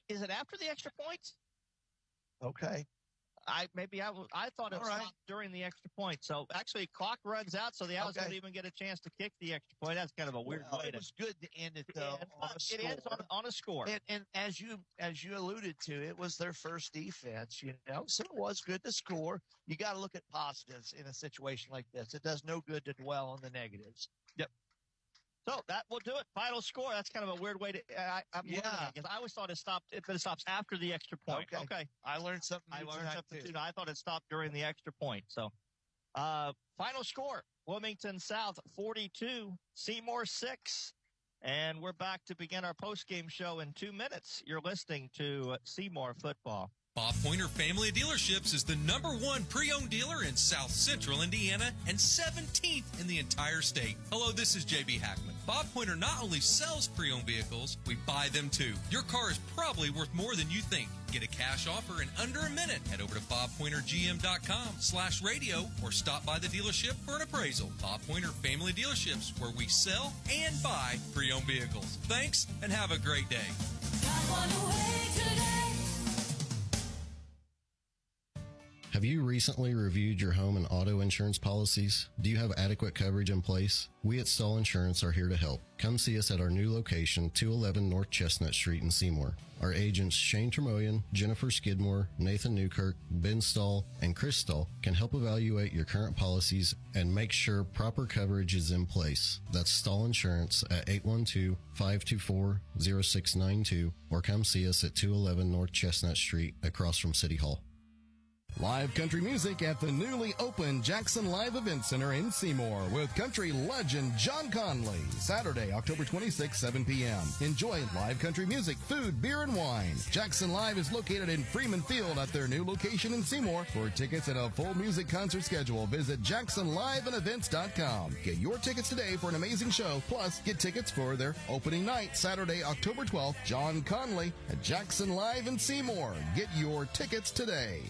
[SPEAKER 2] Is it after the extra points?
[SPEAKER 10] Okay.
[SPEAKER 2] I thought it stopped during the extra point. So actually, clock runs out, so the Owls don't even get a chance to kick the extra point. That's kind of a weird way.
[SPEAKER 10] It was good to end it though.
[SPEAKER 2] It ends on a score.
[SPEAKER 10] And as you alluded to, it was their first defense. So it was good to score. You got to look at positives in a situation like this. It does no good to dwell on the negatives.
[SPEAKER 2] Yep. So that will do it. Final score. That's kind of a weird way to. I always thought it stopped. It stops after the extra point. Okay.
[SPEAKER 10] I learned something.
[SPEAKER 2] Too. I thought it stopped during the extra point. So, final score: Bloomington South 42, Seymour 6, and we're back to begin our post-game show in 2 minutes. You're listening to Seymour Football.
[SPEAKER 7] Bob Pointer Family Dealerships is the #1 pre-owned dealer in South Central Indiana and 17th in the entire state. Hello, this is JB Hackman. Bob Pointer not only sells pre-owned vehicles, we buy them too. Your car is probably worth more than you think. Get a cash offer in under a minute. Head over to bobpointergm.com/radio or stop by the dealership for an appraisal. Bob Pointer Family Dealerships, where we sell and buy pre-owned vehicles. Thanks and have a great day.
[SPEAKER 8] Have you recently reviewed your home and auto insurance policies? Do you have adequate coverage in place? We at Stall Insurance are here to help. Come see us at our new location, 211 North Chestnut Street in Seymour. Our agents Shane Tremoyan, Jennifer Skidmore, Nathan Newkirk, Ben Stahl, and Chris Stahl can help evaluate your current policies and make sure proper coverage is in place. That's Stall Insurance at 812-524-0692 or come see us at 211 North Chestnut Street across from City Hall.
[SPEAKER 9] Live country music at the newly opened Jackson Live Event Center in Seymour with country legend John Conley. Saturday, October 26, 7 p.m. Enjoy live country music, food, beer, and wine. Jackson Live is located in Freeman Field at their new location in Seymour. For tickets and a full music concert schedule, visit JacksonLiveandEvents.com. Get your tickets today for an amazing show. Plus, get tickets for their opening night, Saturday, October 12th. John Conley at Jackson Live in Seymour. Get your tickets today.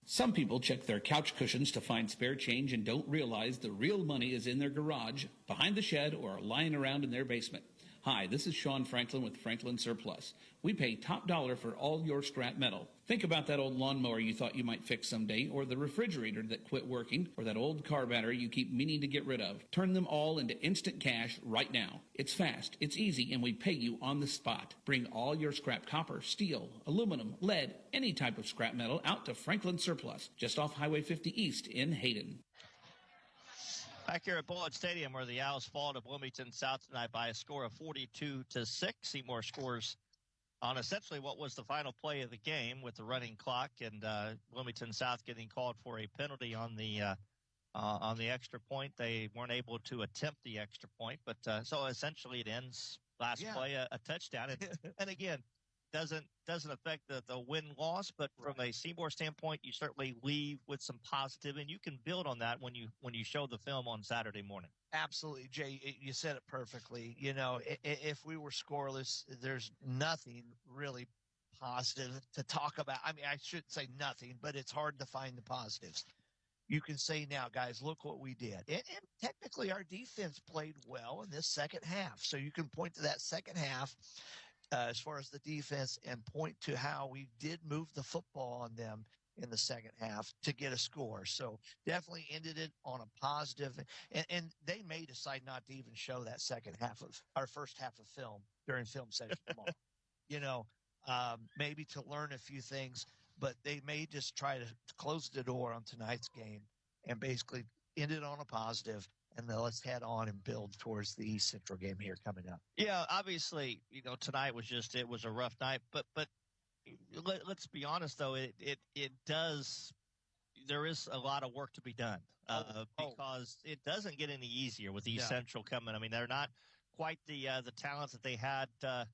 [SPEAKER 17] Some people check their couch cushions to find spare change and don't realize the real money is in their garage, behind the shed, or lying around in their basement. Hi, this is Sean Franklin with Franklin Surplus. We pay top dollar for all your scrap metal. Think about that old lawnmower you thought you might fix someday, or the refrigerator that quit working, or that old car battery you keep meaning to get rid of. Turn them all into instant cash right now. It's fast, it's easy, and we pay you on the spot. Bring all your scrap copper, steel, aluminum, lead, any type of scrap metal out to Franklin Surplus, just off Highway 50 East in Hayden.
[SPEAKER 2] Back here at Bullitt Stadium, where the Owls fall to Bloomington South tonight by a score of 42-6. Seymour scores on essentially what was the final play of the game with the running clock, and Bloomington South getting called for a penalty on the extra point. They weren't able to attempt the extra point, but so essentially it ends last play a touchdown. And again, doesn't affect the win-loss, but from a Seymour standpoint, you certainly leave with some positive, and you can build on that when you show the film on Saturday morning.
[SPEAKER 10] Absolutely, Jay. You said it perfectly. You know, if we were scoreless, there's nothing really positive to talk about. I mean, I shouldn't say nothing, but it's hard to find the positives. You can say now, guys, look what we did. And technically, our defense played well in this second half. So you can point to that second half as far as the defense and point to how we did move the football on them in the second half to get a score. So definitely ended it on a positive. And they may decide not to even show that second half of our first half of film during film session tomorrow. You know, maybe to learn a few things, but they may just try to close the door on tonight's game and basically end it on a positive. And then let's head on and build towards the East Central game here coming up.
[SPEAKER 2] Yeah, obviously, you know, tonight was it was a rough night, but let's be honest though, there is a lot of work to be done because it doesn't get any easier with East Central coming. I mean, they're not quite the talents that they had the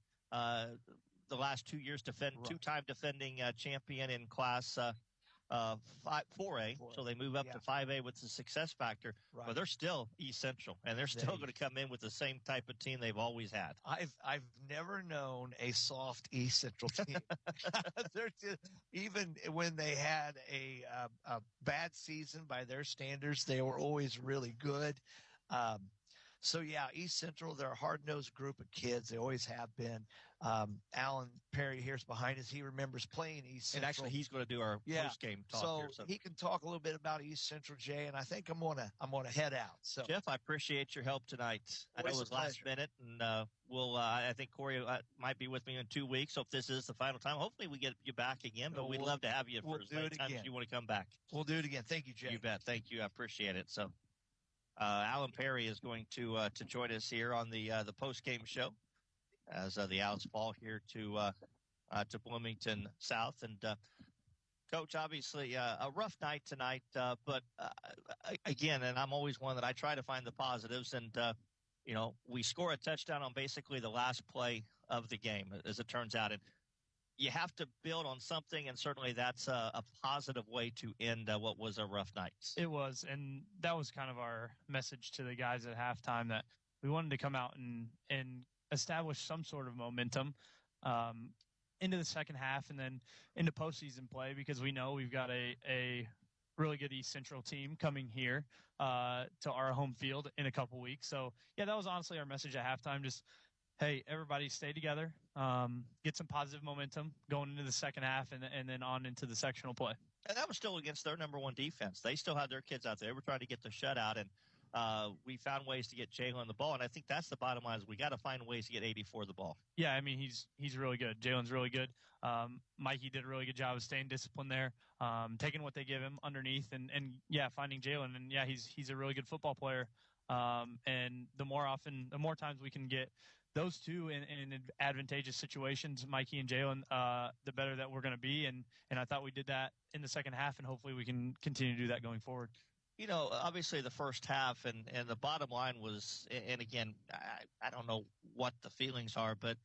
[SPEAKER 2] last 2 years, two-time defending champion in class 4A, so they move up to 5A with the success factor, but they're still East Central, and they're still going to come in with the same type of team they've always had.
[SPEAKER 10] I've never known a soft East Central team. They're just, even when they had a bad season by their standards, they were always really good. So, yeah, East Central, they're a hard-nosed group of kids. They always have been. Alan Perry here's behind us. He remembers playing East Central.
[SPEAKER 2] And actually, he's going to do our post-game talk here.
[SPEAKER 10] So he can talk a little bit about East Central, Jay, and I think I'm gonna head out. So,
[SPEAKER 2] Jeff, I appreciate your help tonight. I know it was last minute, and I think Corey might be with me in 2 weeks. So if this is the final time, hopefully we get you back again. But we'd love to have you for as many times as you want to come back.
[SPEAKER 10] We'll do it again. Thank you, Jay.
[SPEAKER 2] You bet. Thank you. I appreciate it. So. Alan Perry is going to join us here on the post-game show as the Owls fall here to Bloomington South. And Coach, obviously a rough night tonight, but again, and I'm always one that I try to find the positives. And you know, we score a touchdown on basically the last play of the game, as it turns out. And you have to build on something, and certainly that's a positive way to end what was a rough night.
[SPEAKER 18] It was, and that was kind of our message to the guys at halftime, that we wanted to come out and establish some sort of momentum into the second half and then into postseason play, because we know we've got a really good East Central team coming here to our home field in a couple weeks. So, yeah, that was honestly our message at halftime. Just, hey, everybody stay together, get some positive momentum going into the second half and then on into the sectional play.
[SPEAKER 2] And that was still against their number one defense. They still had their kids out there. They were trying to get the shutout, and we found ways to get Jalen the ball. And I think that's the bottom line, is we got to find ways to get 84 the ball.
[SPEAKER 18] Yeah, I mean, he's really good. Jalen's really good. Mikey did a really good job of staying disciplined there, taking what they give him underneath and finding Jalen. And, yeah, he's a really good football player. And the more times we can get those two in advantageous situations, Mikey and Jalen, the better that we're going to be. And I thought we did that in the second half, and hopefully we can continue to do that going forward.
[SPEAKER 2] You know, obviously the first half and the bottom line was, and again, I don't know what the feelings are, but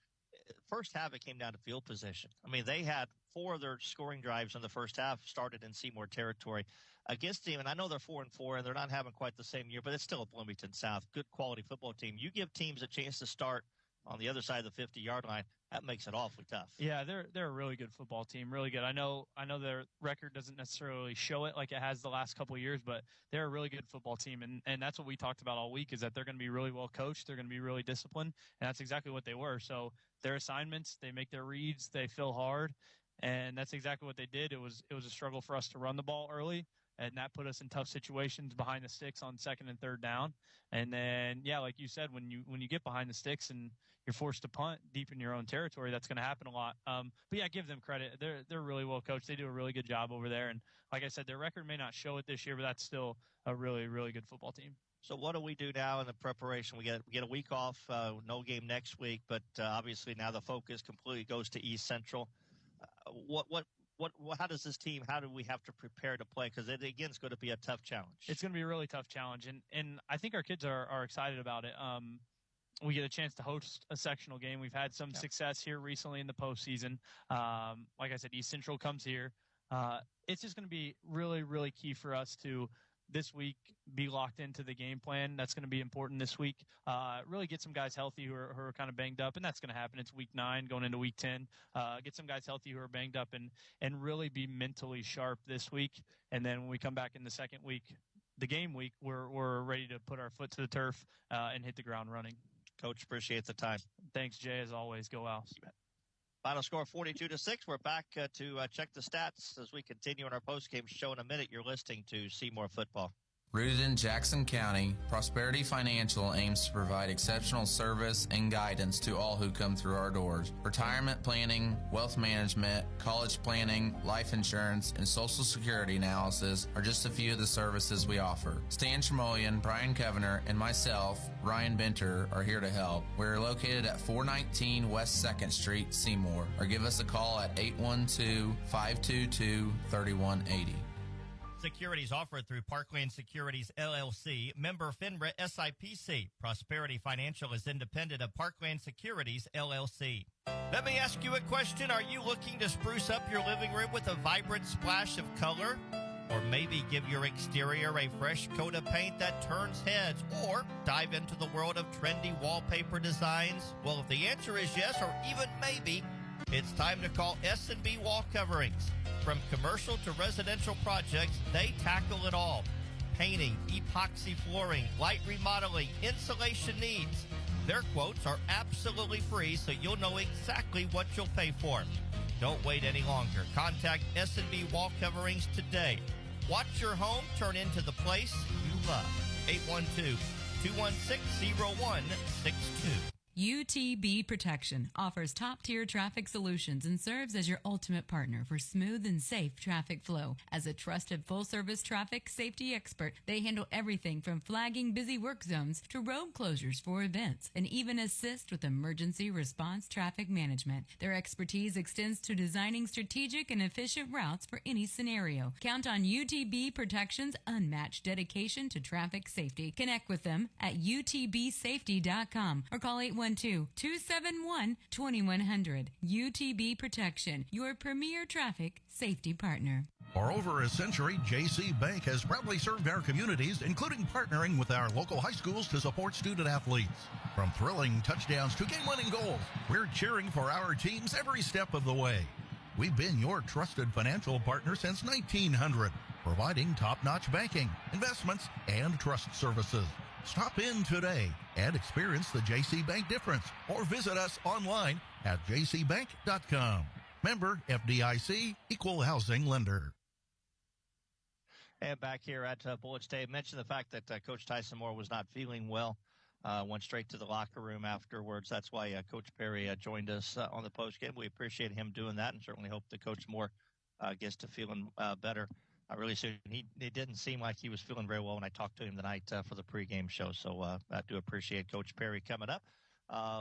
[SPEAKER 2] first half it came down to field position. I mean, they had 4 of their scoring drives in the first half started in Seymour territory against team. And I know they're 4-4 and they're not having quite the same year, but it's still a Bloomington South, good quality football team. You give teams a chance to start on the other side of the 50-yard line, that makes it awfully tough.
[SPEAKER 18] Yeah, they're a really good football team, really good. I know their record doesn't necessarily show it like it has the last couple of years, but they're a really good football team, and that's what we talked about all week, is that they're going to be really well coached, they're going to be really disciplined, and that's exactly what they were. So their assignments, they make their reads, they fill hard, and that's exactly what they did. It was a struggle for us to run the ball early, and that put us in tough situations behind the sticks on second and third down. And then, yeah, like you said, when you get behind the sticks and you're forced to punt deep in your own territory, that's going to happen a lot. But yeah, give them credit. They're really well coached. They do a really good job over there. And like I said, their record may not show it this year, but that's still a really, really good football team.
[SPEAKER 2] So what do we do now in the preparation? We get a week off, no game next week, but obviously now the focus completely goes to East Central. How does this team, how do we have to prepare to play? Because it, again, is going to be a tough challenge.
[SPEAKER 18] It's going to be a really tough challenge, and I think our kids are excited about it. We get a chance to host a sectional game. We've had some success here recently in the postseason. Like I said, East Central comes here. It's just going to be really, really key for us to this week be locked into the game plan. That's going to be important this week. Really get some guys healthy who are kind of banged up, and that's going to happen. It's week 9 going into week 10. Get some guys healthy who are banged up and really be mentally sharp this week. And then when we come back in the second week, the game week, we're ready to put our foot to the turf and hit the ground running.
[SPEAKER 2] Coach, appreciate the time.
[SPEAKER 18] Thanks, Jay. As always, go Owls.
[SPEAKER 2] Final score 42-6. We're back to check the stats as we continue in our postgame show in a minute. You're listening to Seymour Football.
[SPEAKER 13] Rooted in Jackson County, Prosperity Financial aims to provide exceptional service and guidance to all who come through our doors. Retirement planning, wealth management, college planning, life insurance, and Social Security analysis are just a few of the services we offer. Stan Tremoyan, Brian Covener, and myself, Ryan Benter, are here to help. We're located at 419 West 2nd Street, Seymour, or give us a call at 812-522-3180.
[SPEAKER 2] Securities offered through Parkland Securities, LLC, member FINRA SIPC. Prosperity Financial is independent of Parkland Securities, LLC. Let me ask you a question. Are you looking to spruce up your living room with a vibrant splash of color? Or maybe give your exterior a fresh coat of paint that turns heads? Or dive into the world of trendy wallpaper designs? Well, if the answer is yes, or even maybe, it's time to call S&B Wall Coverings. From commercial to residential projects, they tackle it all. Painting, epoxy flooring, light remodeling, insulation needs. Their quotes are absolutely free, so you'll know exactly what you'll pay for. Don't wait any longer. Contact S&B Wall Coverings today. Watch your home turn into the place you love. 812-216-0162.
[SPEAKER 15] UTB Protection offers top-tier traffic solutions and serves as your ultimate partner for smooth and safe traffic flow. As a trusted full-service traffic safety expert, they handle everything from flagging busy work zones to road closures for events and even assist with emergency response traffic management. Their expertise extends to designing strategic and efficient routes for any scenario. Count on UTB Protection's unmatched dedication to traffic safety. Connect with them at utbsafety.com or call 812 512-271-2100. UTB Protection, your premier traffic safety partner.
[SPEAKER 5] For over a century, JC Bank has proudly served our communities, including partnering with our local high schools to support student athletes. From thrilling touchdowns to game-winning goals, we're cheering for our teams every step of the way. We've been your trusted financial partner since 1900, providing top-notch banking, investments, and trust services. Stop in today and experience the JC Bank difference, or visit us online at jcbank.com. Member FDIC, Equal Housing Lender.
[SPEAKER 2] And back here at Bullitt Stadium, mentioned the fact that Coach Tyson Moore was not feeling well. Went straight to the locker room afterwards. That's why Coach Perry joined us on the postgame. We appreciate him doing that, and certainly hope that Coach Moore gets to feeling better really soon. He didn't seem like he was feeling very well when I talked to him tonight for the pregame show. So I do appreciate Coach Perry coming up.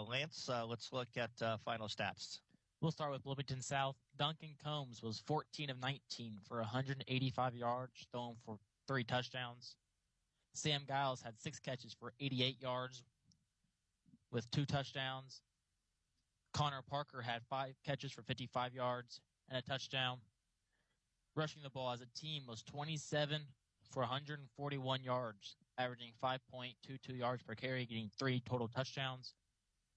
[SPEAKER 2] Lance, let's look at final stats.
[SPEAKER 3] We'll start with Bloomington South. Duncan Combs was 14 of 19 for 185 yards, throwing for 3 touchdowns. Sam Giles had 6 catches for 88 yards with 2 touchdowns. Connor Parker had 5 catches for 55 yards and a touchdown. Rushing the ball as a team was 27 for 141 yards, averaging 5.22 yards per carry, getting 3 total touchdowns.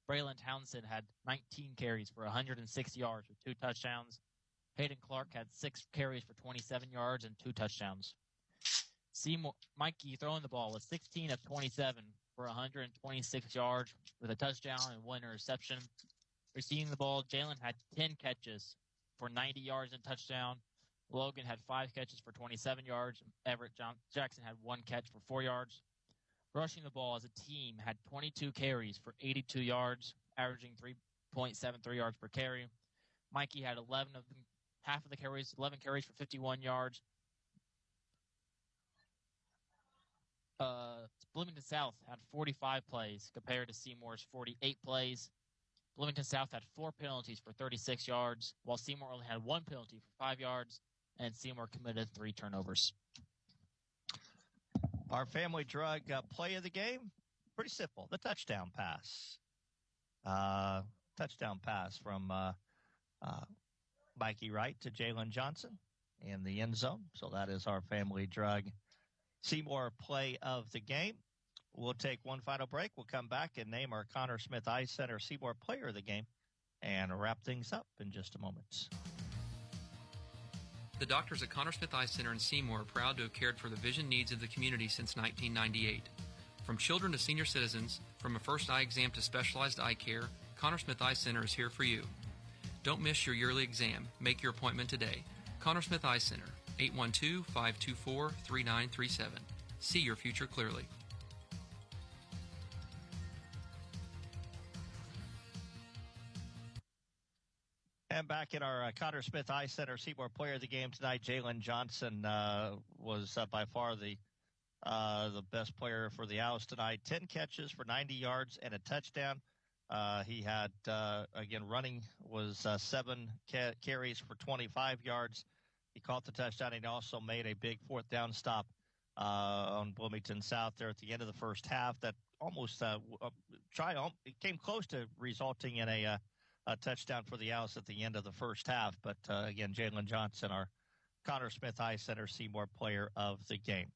[SPEAKER 3] Braylon Townsend had 19 carries for 106 yards with 2 touchdowns. Hayden Clark had 6 carries for 27 yards and 2 touchdowns. Seymour, Mikey throwing the ball was 16 of 27 for 126 yards with a touchdown and 1 interception. Receiving the ball, Jalen had 10 catches for 90 yards and touchdown. Logan had 5 catches for 27 yards. Everett Jackson had 1 catch for 4 yards. Rushing the ball as a team had 22 carries for 82 yards, averaging 3.73 yards per carry. Mikey had 11 carries for 51 yards. Bloomington South had 45 plays compared to Seymour's 48 plays. Bloomington South had 4 penalties for 36 yards, while Seymour only had 1 penalty for 5 yards, and Seymour committed 3 turnovers.
[SPEAKER 2] Our family drug play of the game, pretty simple. The touchdown pass. Touchdown pass from Mikey Wright to Jalen Johnson in the end zone. So that is our family drug Seymour play of the game. We'll take one final break. We'll come back and name our Connor Smith Eye Center Seymour player of the game and wrap things up in just a moment.
[SPEAKER 19] The doctors at Connor Smith Eye Center in Seymour are proud to have cared for the vision needs of the community since 1998. From children to senior citizens, from a first eye exam to specialized eye care, Connor Smith Eye Center is here for you. Don't miss your yearly exam. Make your appointment today. Connor Smith Eye Center, 812-524-3937. See your future clearly.
[SPEAKER 2] And back in our Connor Smith Eye Center Seymour player of the game tonight, Jalen Johnson was by far the best player for the Owls tonight. 10 catches for 90 yards and a touchdown. He had, again, running was 7 carries for 25 yards. He caught the touchdown. He also made a big 4th down stop on Bloomington South there at the end of the first half. That almost it came close to resulting in a touchdown for the Owls at the end of the first half. But, again, Jalen Johnson, our Connor Smith Eye Center Seymour player of the game.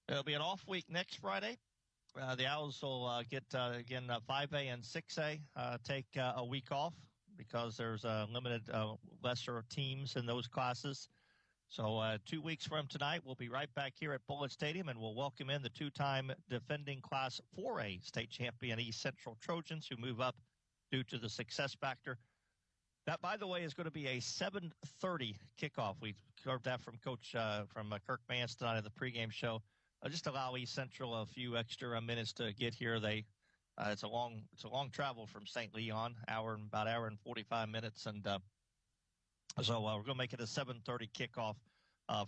[SPEAKER 2] It'll be an off week next Friday. The Owls will get, 5A and 6A take a week off because there's limited lesser teams in those classes. So 2 weeks from tonight, we'll be right back here at Bullitt Stadium, and we'll welcome in the 2-time defending Class 4A state champion East Central Trojans, who move up due to the success factor. That, by the way, is going to be a 7:30 kickoff. We heard that from Coach Kirk Mance tonight in the pregame show. Just allow East Central a few extra minutes to get here. It's a long travel from St. Leon, about hour and 45 minutes, and so we're going to make it a 7:30 kickoff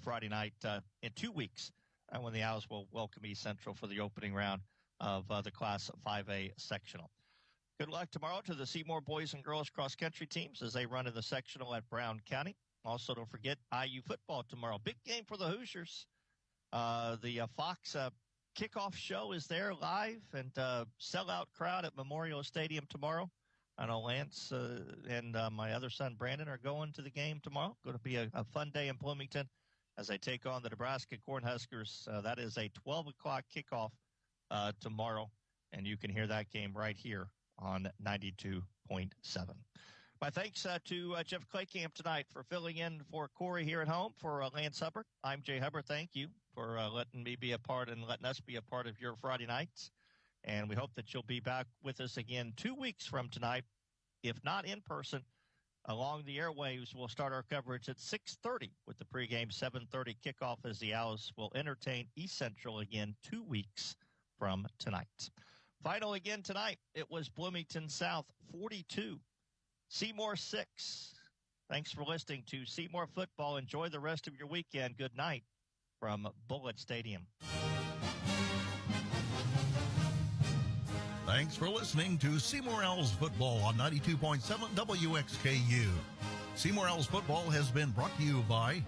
[SPEAKER 2] Friday night in 2 weeks, when the Owls will welcome East Central for the opening round of the Class 5A sectional. Good luck tomorrow to the Seymour boys and girls cross country teams as they run in the sectional at Brown County. Also, don't forget IU football tomorrow. Big game for the Hoosiers. The Fox kickoff show is there live, and sellout crowd at Memorial Stadium tomorrow. I know Lance and my other son Brandon are going to the game tomorrow. Going to be a fun day in Bloomington as they take on the Nebraska Cornhuskers. That is a 12 o'clock kickoff tomorrow, and you can hear that game right here on 92.7. My thanks to Jeff Claycamp tonight for filling in for Corey here at home. For Lance Hubbard, I'm Jay Hubbard. Thank you for letting me be a part and letting us be a part of your Friday nights. And we hope that you'll be back with us again 2 weeks from tonight, if not in person, along the airwaves. We'll start our coverage at 6:30 with the pregame 7:30 kickoff as the Owls will entertain East Central again 2 weeks from tonight. Final again tonight, it was Bloomington South 42, Seymour 6. Thanks for listening to Seymour Football. Enjoy the rest of your weekend. Good night from Bullitt Stadium.
[SPEAKER 5] Thanks for listening to Seymour Owls Football on 92.7 WXKU. Seymour Owls Football has been brought to you by